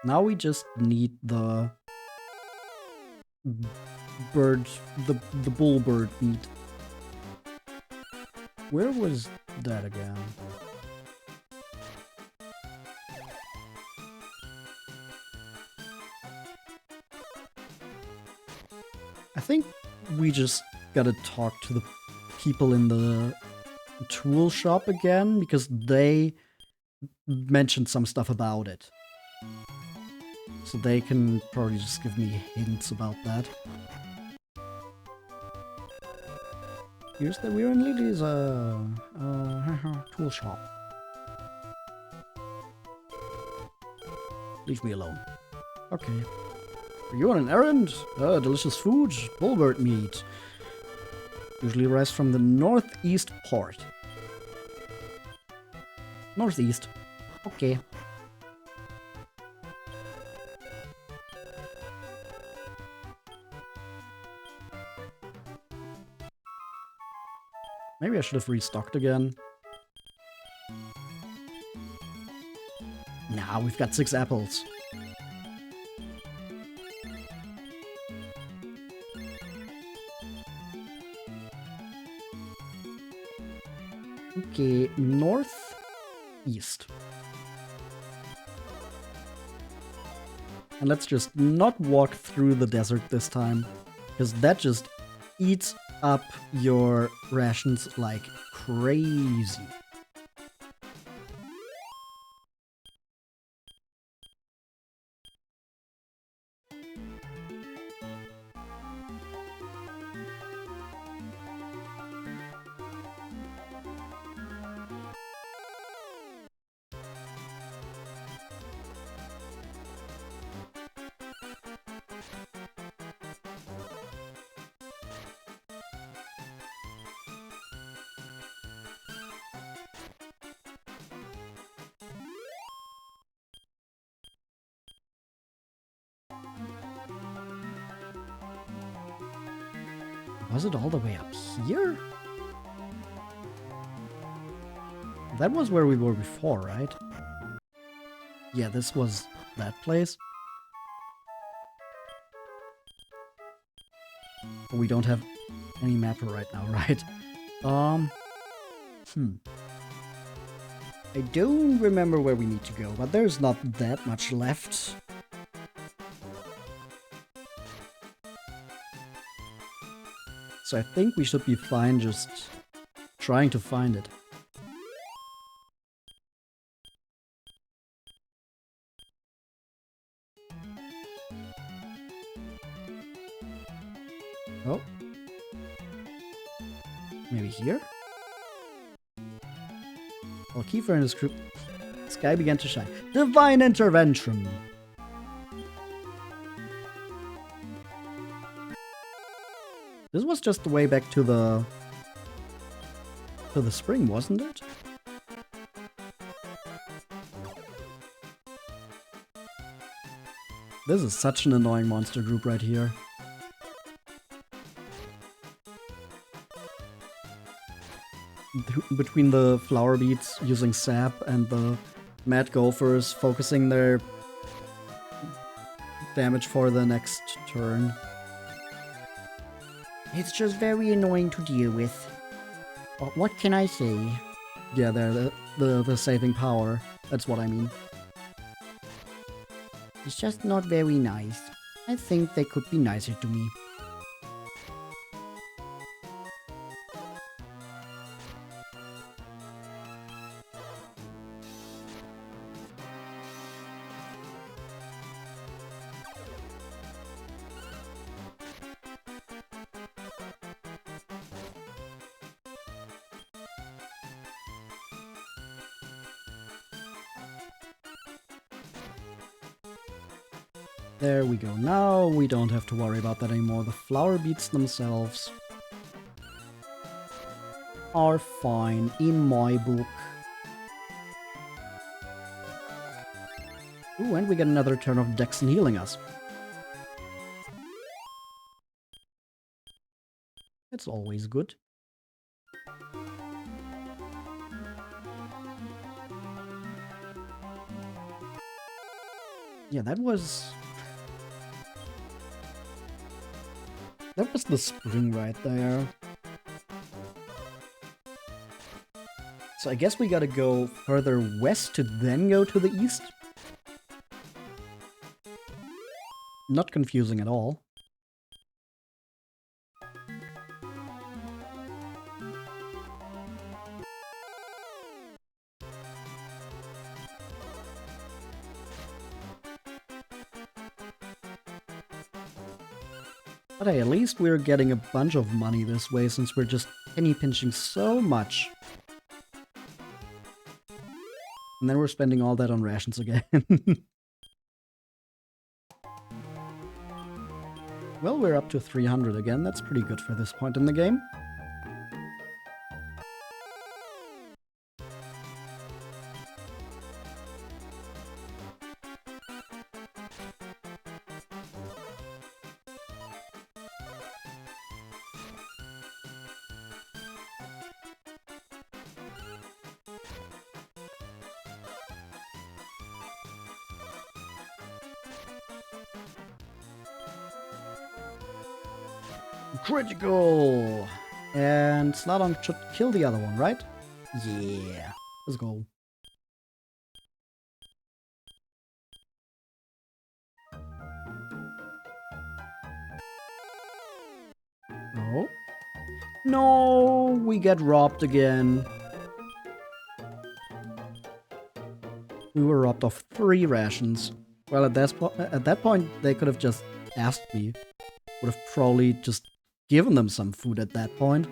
Now we just need the bird, the bull bird meat. Where was that again? I think we just gotta talk to the people in the tool shop again, because they mentioned some stuff about it. So they can probably just give me hints about that. Here's the We're in Lily's tool shop. Leave me alone. Okay. Are you on an errand? Delicious food, bullbird meat. Usually arrives from the northeast port. Northeast. Okay. Maybe I should have restocked again. Nah, we've got 6 apples. Okay, northeast. And let's just not walk through the desert this time, because that just eats up your rations like crazy. Was it all the way up here? That was where we were before, right? Yeah, this was that place. We don't have any map right now, right? I don't remember where we need to go, but there's not that much left. So I think we should be fine just trying to find it. Oh. Maybe here? While Kiefer and his crew... The sky began to shine. Divine intervention! This was just the way back to the spring, wasn't it? This is such an annoying monster group right here. Between the flower beets using sap and the mad gophers focusing their damage for the next turn. It's just very annoying to deal with. But what can I say? Yeah, they're the saving power. That's what I mean. It's just not very nice. I think they could be nicer to me. There we go. Now we don't have to worry about that anymore. The flower beets themselves are fine in my book. Ooh, and we get another turn of Dexon healing us. It's always good. Yeah, that was the spring right there. So I guess we gotta go further west to then go to the east. Not confusing at all. But hey, at least we're getting a bunch of money this way since we're just penny pinching so much. And then we're spending all that on rations again. Well, we're up to 300 again. That's pretty good for this point in the game. Critical! And Slalom should kill the other one, right? Yeah. Let's go. Oh. No! We get robbed again. We were robbed of 3 rations. Well, at that point, they could have just asked me. Would have probably just given them some food at that point.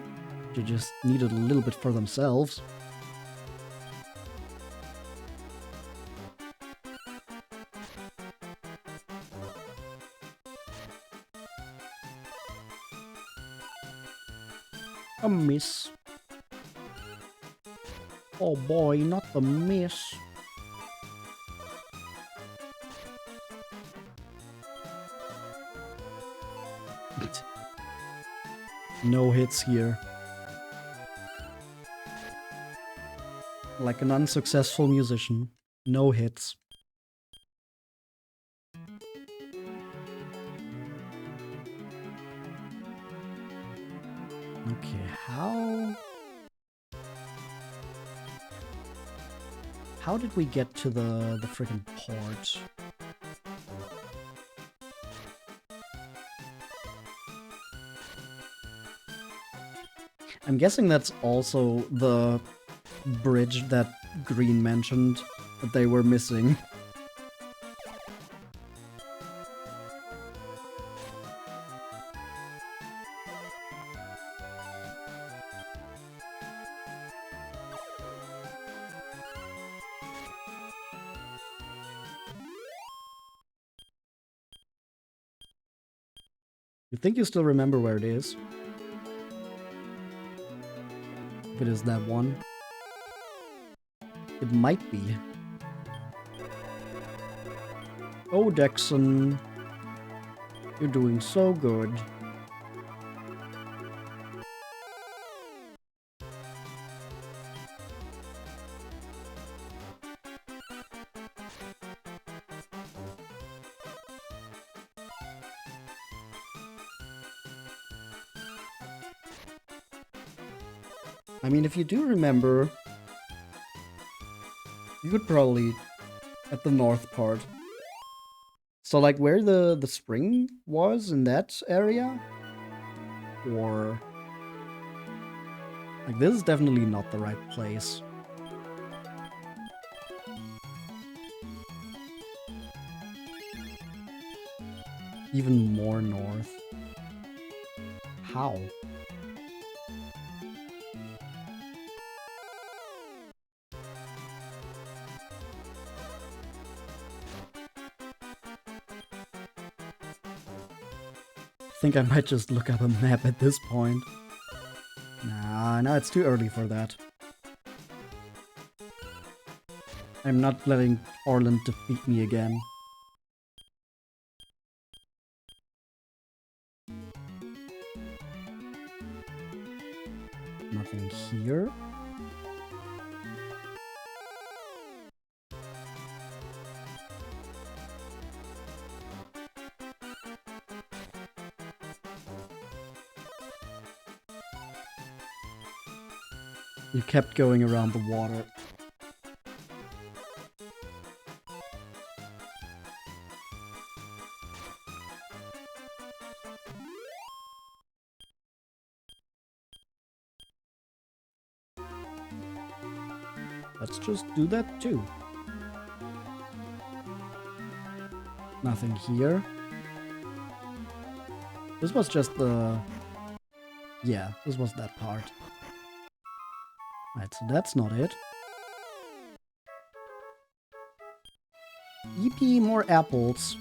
They just needed a little bit for themselves. A miss. Oh boy, not the miss. No hits here. Like an unsuccessful musician. No hits. Okay, how did we get to the freaking port? I'm guessing that's also the bridge that Green mentioned that they were missing. You think you still remember where it is? If it is that one. It might be. Oh, Dexon. You're doing so good. I mean, if you do remember, you could probably at the north part. So like where the spring was in that area? Or like this is definitely not the right place. Even more north. How? I think I might just look up a map at this point. Nah, it's too early for that. I'm not letting Orland defeat me again. Nothing here. You kept going around the water. Let's just do that too. Nothing here. This was just the... Yeah, this was that part. Right, so that's not it. Yippee, more apples.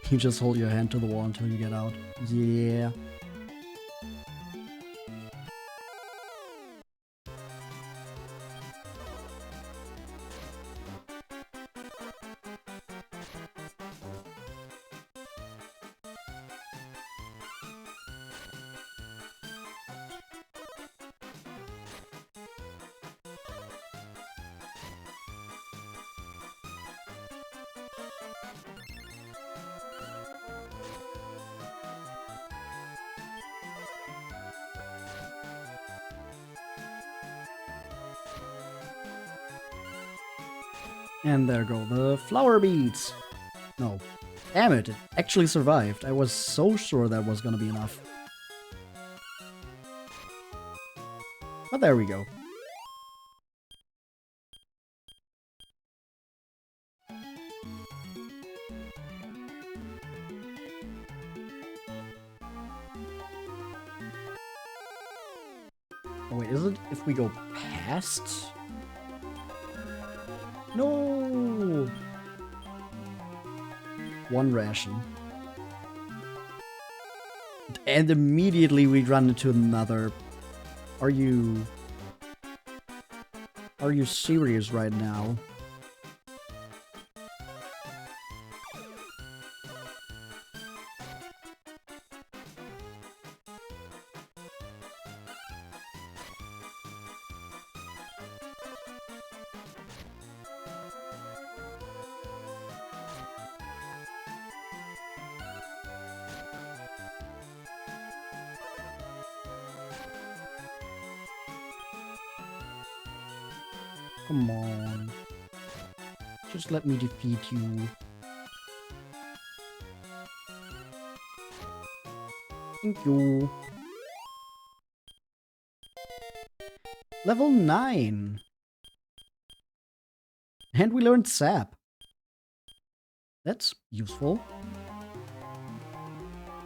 You just hold your hand to the wall until you get out. Yeah. And there go the flower beads. No. Damn it, it actually survived. I was so sure that was gonna be enough. But there we go. Oh wait, is it if we go past? No! One ration. And immediately we run into another. Are you serious right now? Come on. Just let me defeat you. Thank you. Level 9. And we learned Sap. That's useful.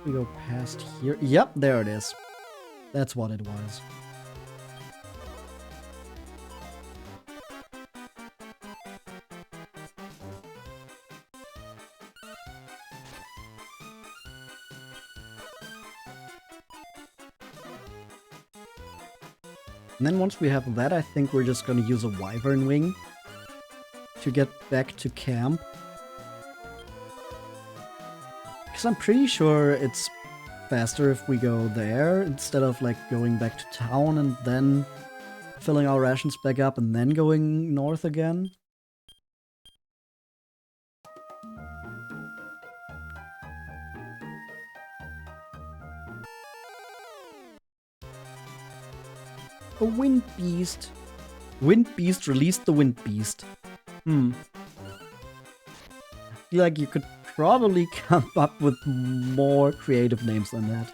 We go past here. Yep, there it is. That's what it was. And then once we have that, I think we're just gonna use a Wyvern Wing to get back to camp. Because I'm pretty sure it's faster if we go there instead of like going back to town and then filling our rations back up and then going north again. A wind beast. Wind beast released the wind beast. I feel like you could probably come up with more creative names than that.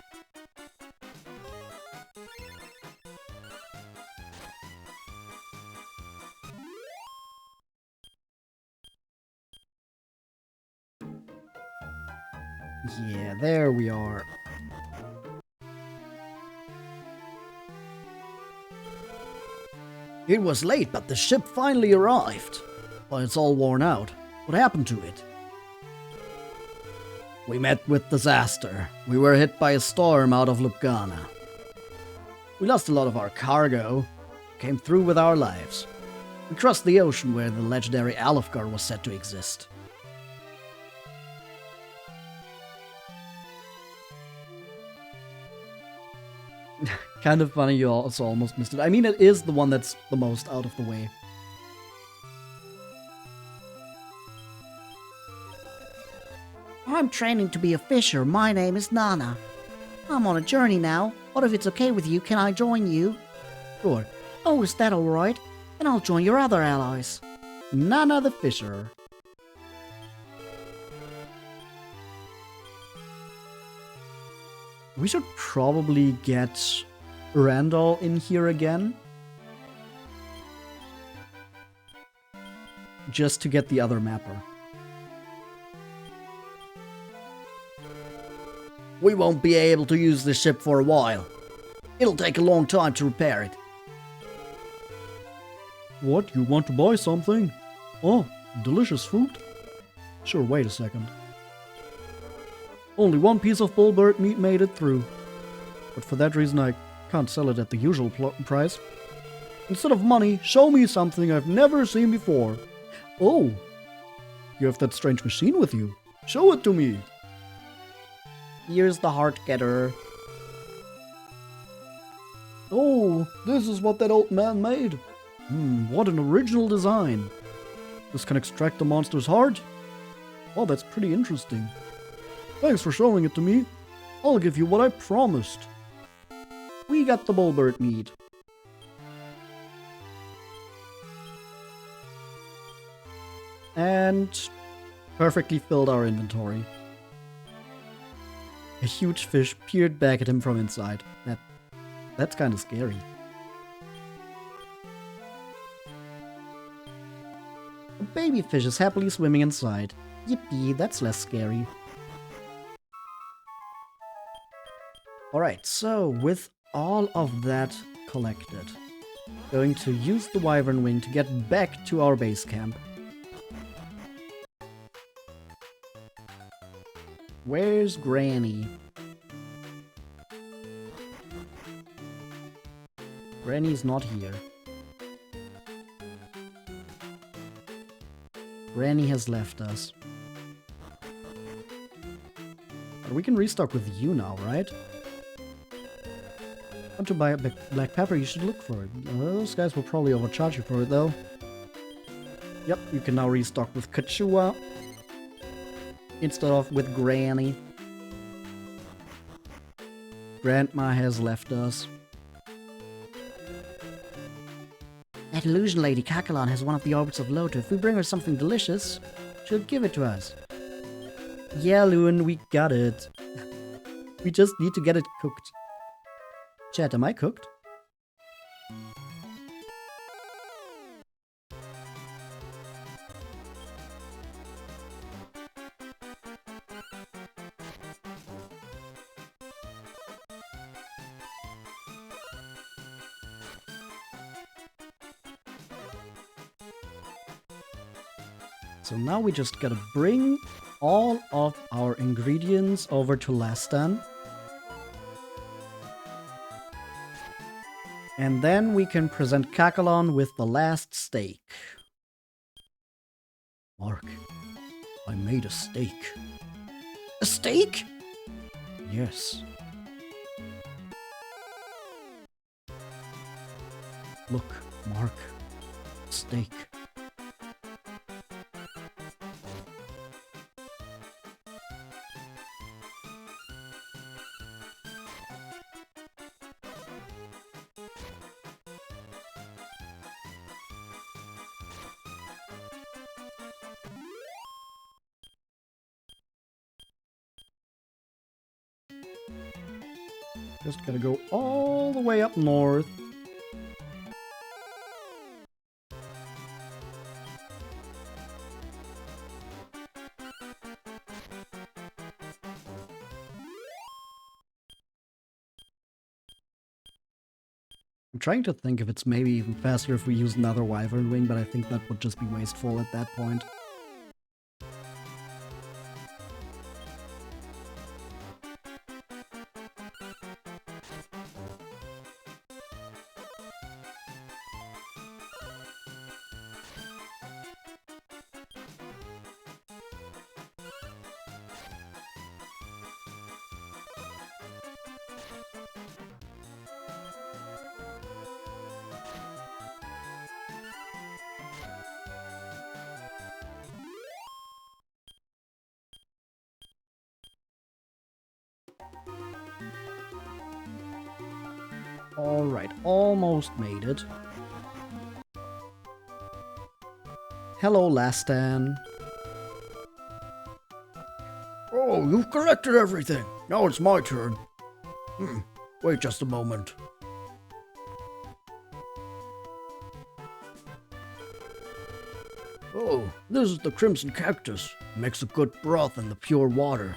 Yeah, there we are. It was late, but the ship finally arrived. But it's all worn out. What happened to it? We met with disaster. We were hit by a storm out of Lubgana. We lost a lot of our cargo, came through with our lives. We crossed the ocean where the legendary Alfgar was said to exist. Kind of funny you also almost missed it. I mean, it is the one that's the most out of the way. I'm training to be a fisher. My name is Nana. I'm on a journey now. But if it's okay with you, can I join you? Sure. Oh, is that alright? Then I'll join your other allies. Nana the Fisher. We should probably get Randall in here again. Just to get the other mapper. We won't be able to use this ship for a while. It'll take a long time to repair it. What, you want to buy something? Oh, delicious food? Sure, wait a second. Only one piece of bullbird meat made it through. But for that reason I can't sell it at the usual price. Instead of money, show me something I've never seen before. Oh, you have that strange machine with you. Show it to me. Here's the heart getter. Oh, this is what that old man made. What an original design. This can extract the monster's heart? Oh, that's pretty interesting. Thanks for showing it to me. I'll give you what I promised. We got the bullbird meat. And perfectly filled our inventory. A huge fish peered back at him from inside. That's kind of scary. A baby fish is happily swimming inside. Yippee, that's less scary. Alright, so with all of that collected, going to use the Wyvern Wing to get back to our base camp. Where's Granny? Granny's not here. Granny has left us. But we can restock with you now, right? Want to buy a black pepper, you should look for it. Those guys will probably overcharge you for it though. Yep, you can now restock with Kachua instead of with Granny. Grandma has left us. That illusion lady Kakalon has one of the Orbs of Loto. If we bring her something delicious, she'll give it to us. Yeah, Loon, we got it. We just need to get it cooked. Chat, am I cooked? So now we just gotta bring all of our ingredients over to Lastan. And then we can present Kakalon with the last steak. Mark, I made a steak. A steak? Yes. Look, Mark. Steak. Just gotta go all the way up north. I'm trying to think if it's maybe even faster if we use another Wyvern Wing, but I think that would just be wasteful at that point. Alright, almost made it. Hello, Lastan. Oh, you've collected everything. Now it's my turn. Wait just a moment. Oh, this is the Crimson Cactus. Makes a good broth in the pure water.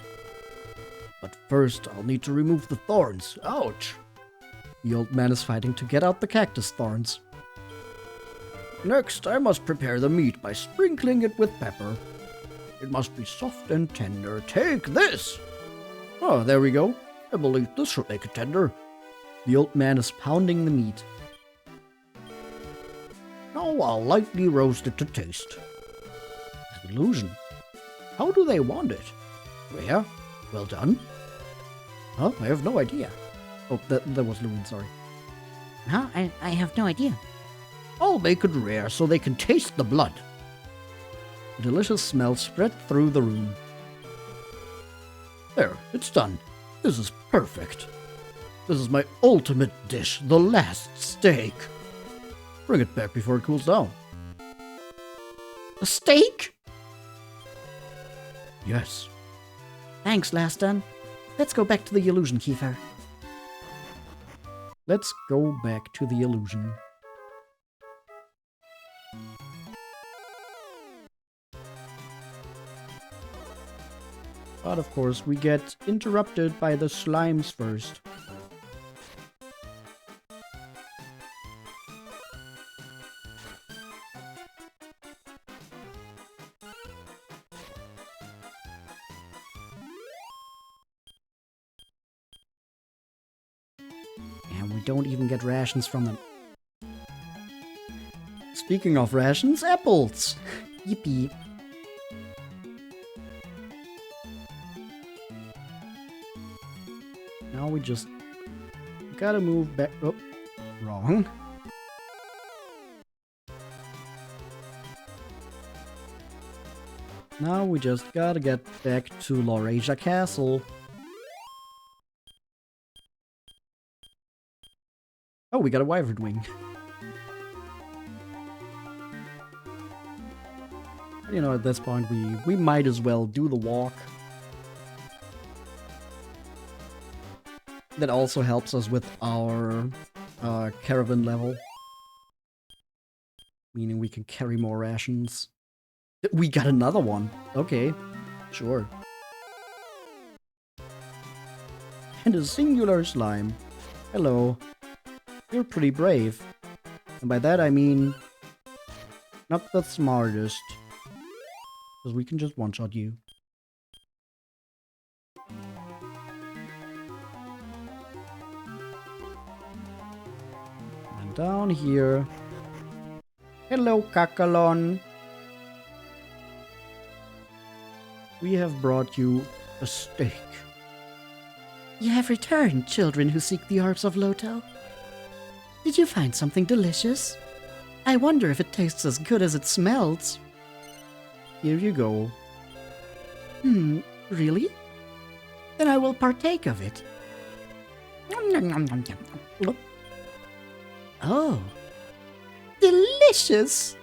But first, I'll need to remove the thorns. Ouch! The old man is fighting to get out the cactus thorns. Next, I must prepare the meat by sprinkling it with pepper. It must be soft and tender. Take this! Oh, there we go. I believe this should make it tender. The old man is pounding the meat. Now I'll lightly roast it to taste. An illusion. How do they want it? Where? Well done. Huh? I have no idea. Oh, that was Louis, sorry. Huh? I have no idea. I'll make it rare so they can taste the blood. A delicious smell spread through the room. There, it's done. This is perfect. This is my ultimate dish, the last steak. Bring it back before it cools down. A steak? Yes. Thanks, last done. Let's go back to the illusion, Kiefer. Let's go back to the illusion. But of course, we get interrupted by the slimes first. And we don't even get rations from them. Speaking of rations, apples! Yippee. Now we just gotta move back. Oh, wrong. Now we just gotta get back to Lorasia Castle. Oh, we got a wyvern wing. You know, at this point, we might as well do the walk. That also helps us with our caravan level. Meaning we can carry more rations. We got another one. Okay, sure. And a singular slime. Hello. You're pretty brave. And by that I mean... not the smartest. Because we can just one-shot you. Down here. Hello, Kakalon. We have brought you a steak. You have returned, children who seek the Orbs of Loto. Did you find something delicious? I wonder if it tastes as good as it smells. Here you go. Really? Then I will partake of it. Oh, delicious!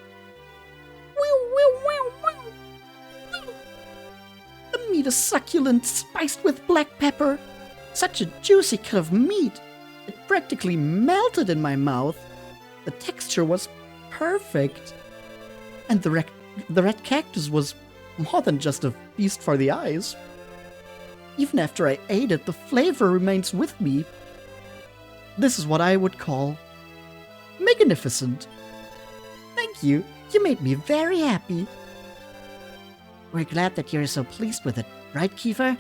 The meat is succulent, spiced with black pepper. Such a juicy cut of meat. It practically melted in my mouth. The texture was perfect. And the red cactus was more than just a feast for the eyes. Even after I ate it, the flavor remains with me. This is what I would call magnificent. Thank you. You made me very happy. We're glad that you're so pleased with it, right, Kiefer?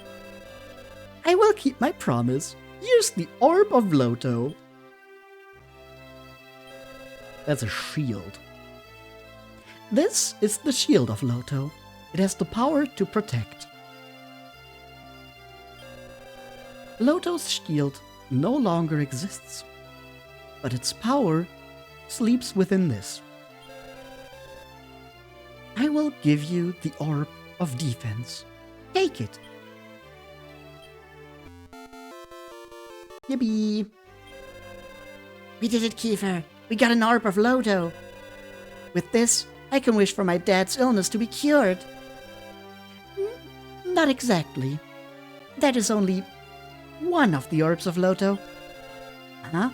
I will keep my promise. Here's the Orb of Loto. That's a shield. This is the Shield of Loto. It has the power to protect. Loto's shield no longer exists, but its power sleeps within this. I will give you the Orb of Defense. Take it. Yippee! We did it, Kiefer. We got an Orb of Loto. With this, I can wish for my dad's illness to be cured. Not exactly. That is only one of the Orbs of Loto. Huh?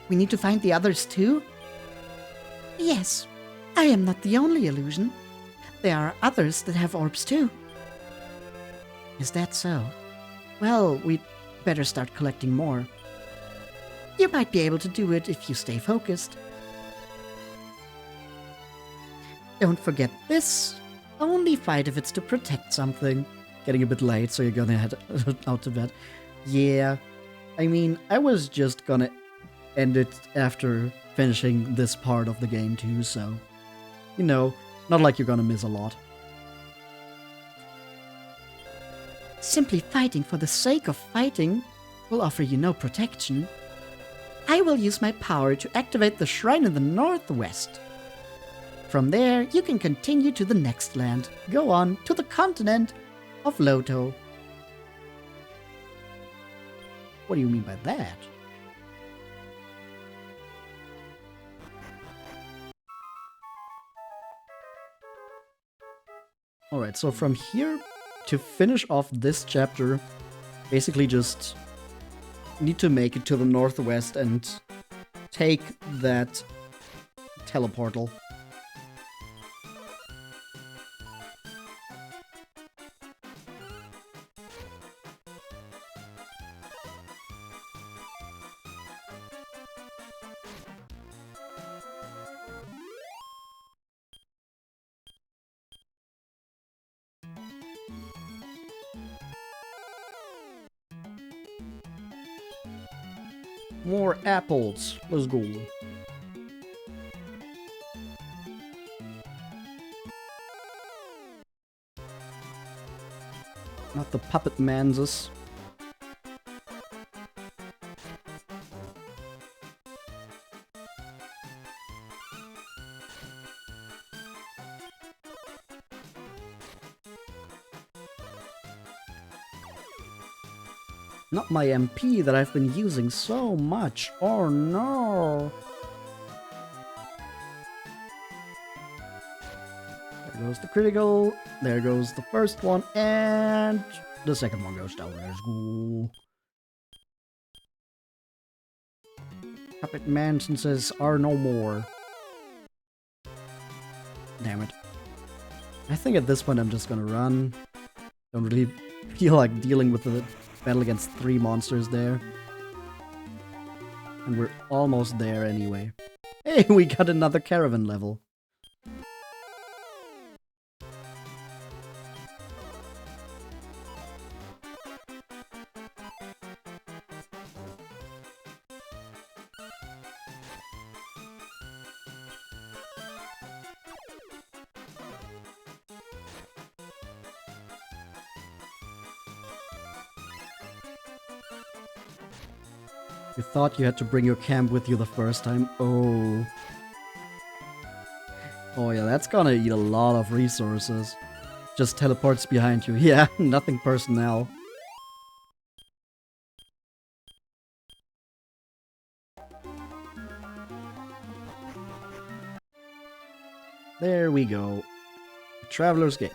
We need to find the others too? Yes, I am not the only illusion. There are others that have orbs too. Is that so? Well, we'd better start collecting more. You might be able to do it if you stay focused. Don't forget this. Only fight if it's to protect something. Getting a bit late, so you're gonna head out to bed. Yeah, I mean, I was just gonna end it after finishing this part of the game too, so, you know, not like you're gonna miss a lot. Simply fighting for the sake of fighting will offer you no protection. I will use my power to activate the shrine in the northwest. From there, you can continue to the next land. Go on to the continent of Loto. What do you mean by that? Alright, so from here, to finish off this chapter, basically just need to make it to the northwest and take that teleportal. More apples. Let's go. Not the puppet manses. Not my MP that I've been using so much. Oh no! There goes the critical. There goes the first one. And the second one goes down. Let's go. Puppet mansions are no more. Damn it. I think at this point I'm just gonna run. Don't really feel like dealing with the battle against 3 monsters there. And we're almost there anyway. Hey, we got another caravan level. You thought you had to bring your camp with you the first time? Oh. Oh yeah, that's gonna eat a lot of resources. Just teleports behind you. Yeah, nothing personnel. There we go. Traveler's Gate.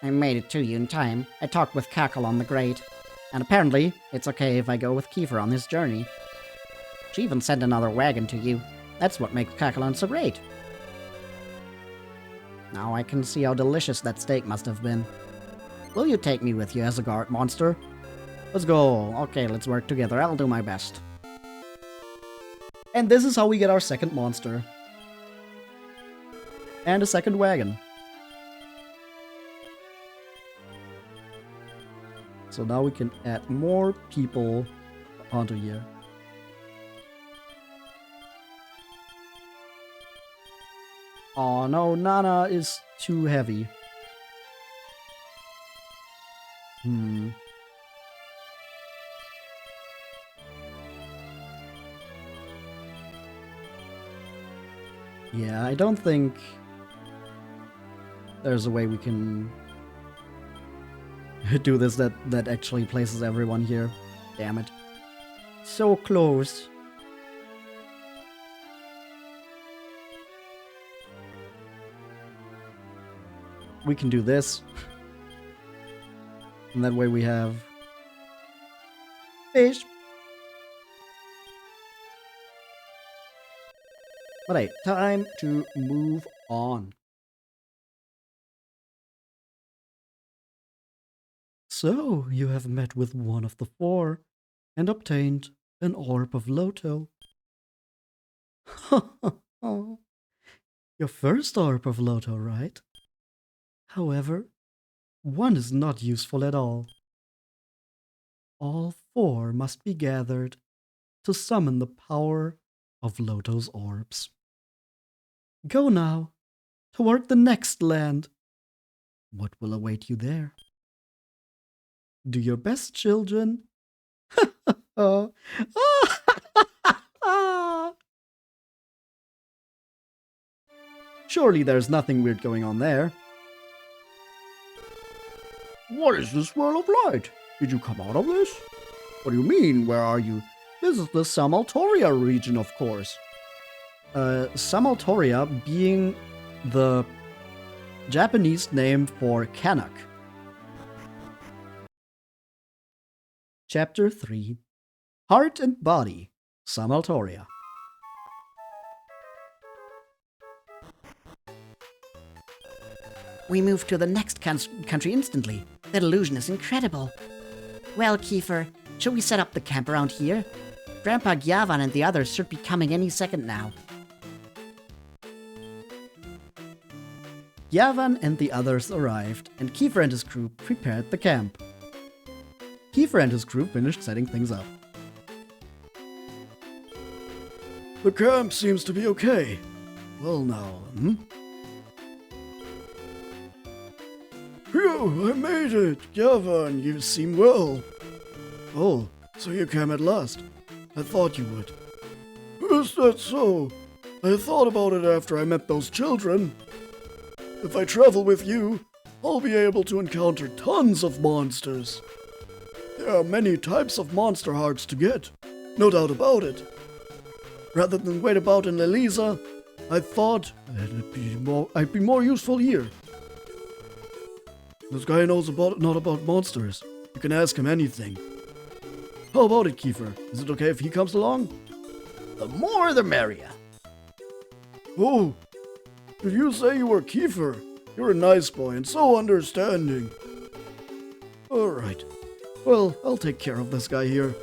I made it to you in time. I talked with Kakalon the Great. And apparently, it's okay if I go with Kiefer on this journey. She even sent another wagon to you. That's what makes Kakalon so great. Now I can see how delicious that steak must have been. Will you take me with you as a guard monster? Let's go. Okay, let's work together. I'll do my best. And this is how we get our second monster. And a second wagon. So now we can add more people onto here. Oh no, Nana is too heavy. Yeah, I don't think there's a way we can do this that actually places everyone here. Damn it. So close. We can do this. And that way we have fish. But hey, time to move on. So, you have met with one of the four and obtained an Orb of Loto. Your first Orb of Loto, right? However, one is not useful at all. All four must be gathered to summon the power of Loto's orbs. Go now, toward the next land. What will await you there? Do your best, children. Oh. Surely there's nothing weird going on there. What is this swirl of light? Did you come out of this? What do you mean, where are you? This is the Samaltoria region, of course. Samaltoria being the Japanese name for Kanak. Chapter 3 Heart and Body, Samaltoria. We move to the next country instantly. That illusion is incredible. Well, Kiefer, should we set up the camp around here? Grandpa Gyavan and the others should be coming any second now. Gyavan and the others arrived, and Kiefer and his crew prepared the camp. Kiefer and his crew finished setting things up. The camp seems to be okay. Well now, Phew, I made it! Gyavan, you seem well. Oh, so you came at last. I thought you would. Is that so? I thought about it after I met those children. If I travel with you, I'll be able to encounter tons of monsters. There are many types of monster hearts to get, no doubt about it. Rather than wait about in Elisa, I thought I'd be more useful here. This guy knows not about monsters. You can ask him anything. How about it, Kiefer? Is it okay if he comes along? The more the merrier. Oh, did you say you were Kiefer? You're a nice boy and so understanding. Alright. Well, I'll take care of this guy here.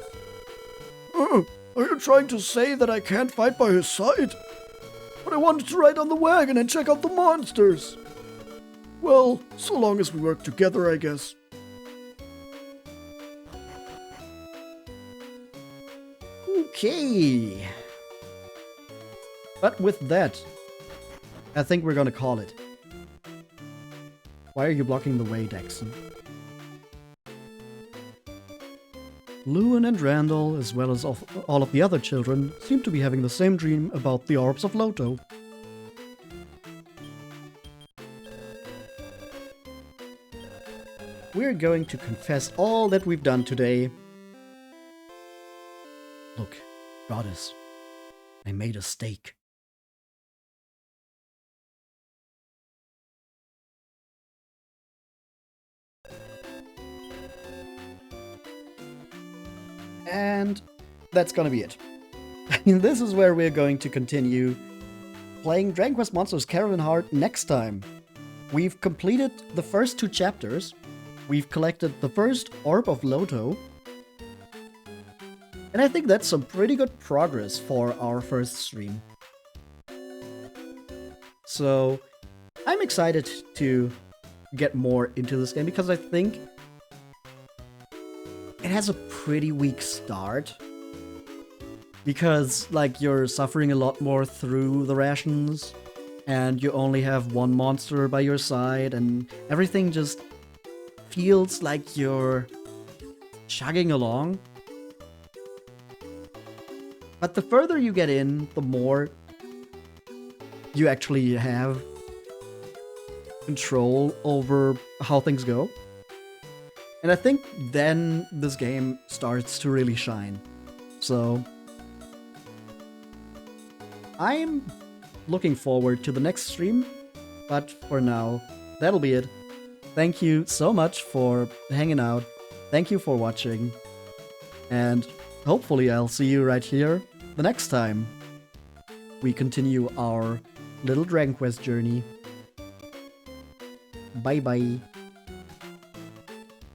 Are you trying to say that I can't fight by his side? But I wanted to ride on the wagon and check out the monsters. Well, so long as we work together, I guess. Okay. But with that, I think we're gonna call it. Why are you blocking the way, Dexon? Lewin and Randall, as well as all of the other children, seem to be having the same dream about the Orbs of Loto. We're going to confess all that we've done today. Look, Goddess, I made a steak. And that's gonna be it. This is where we're going to continue playing Dragon Quest Monsters Caravan Heart next time. We've completed the first 2 chapters. We've collected the first Orb of Loto. And I think that's some pretty good progress for our first stream. So, I'm excited to get more into this game because I think it has a pretty weak start. Because, like, you're suffering a lot more through the rations, and you only have one monster by your side, and everything just feels like you're chugging along. But the further you get in, the more you actually have control over how things go. And I think then this game starts to really shine. So I'm looking forward to the next stream, but for now, that'll be it. Thank you so much for hanging out. Thank you for watching. And hopefully I'll see you right here the next time we continue our little Dragon Quest journey. Bye bye.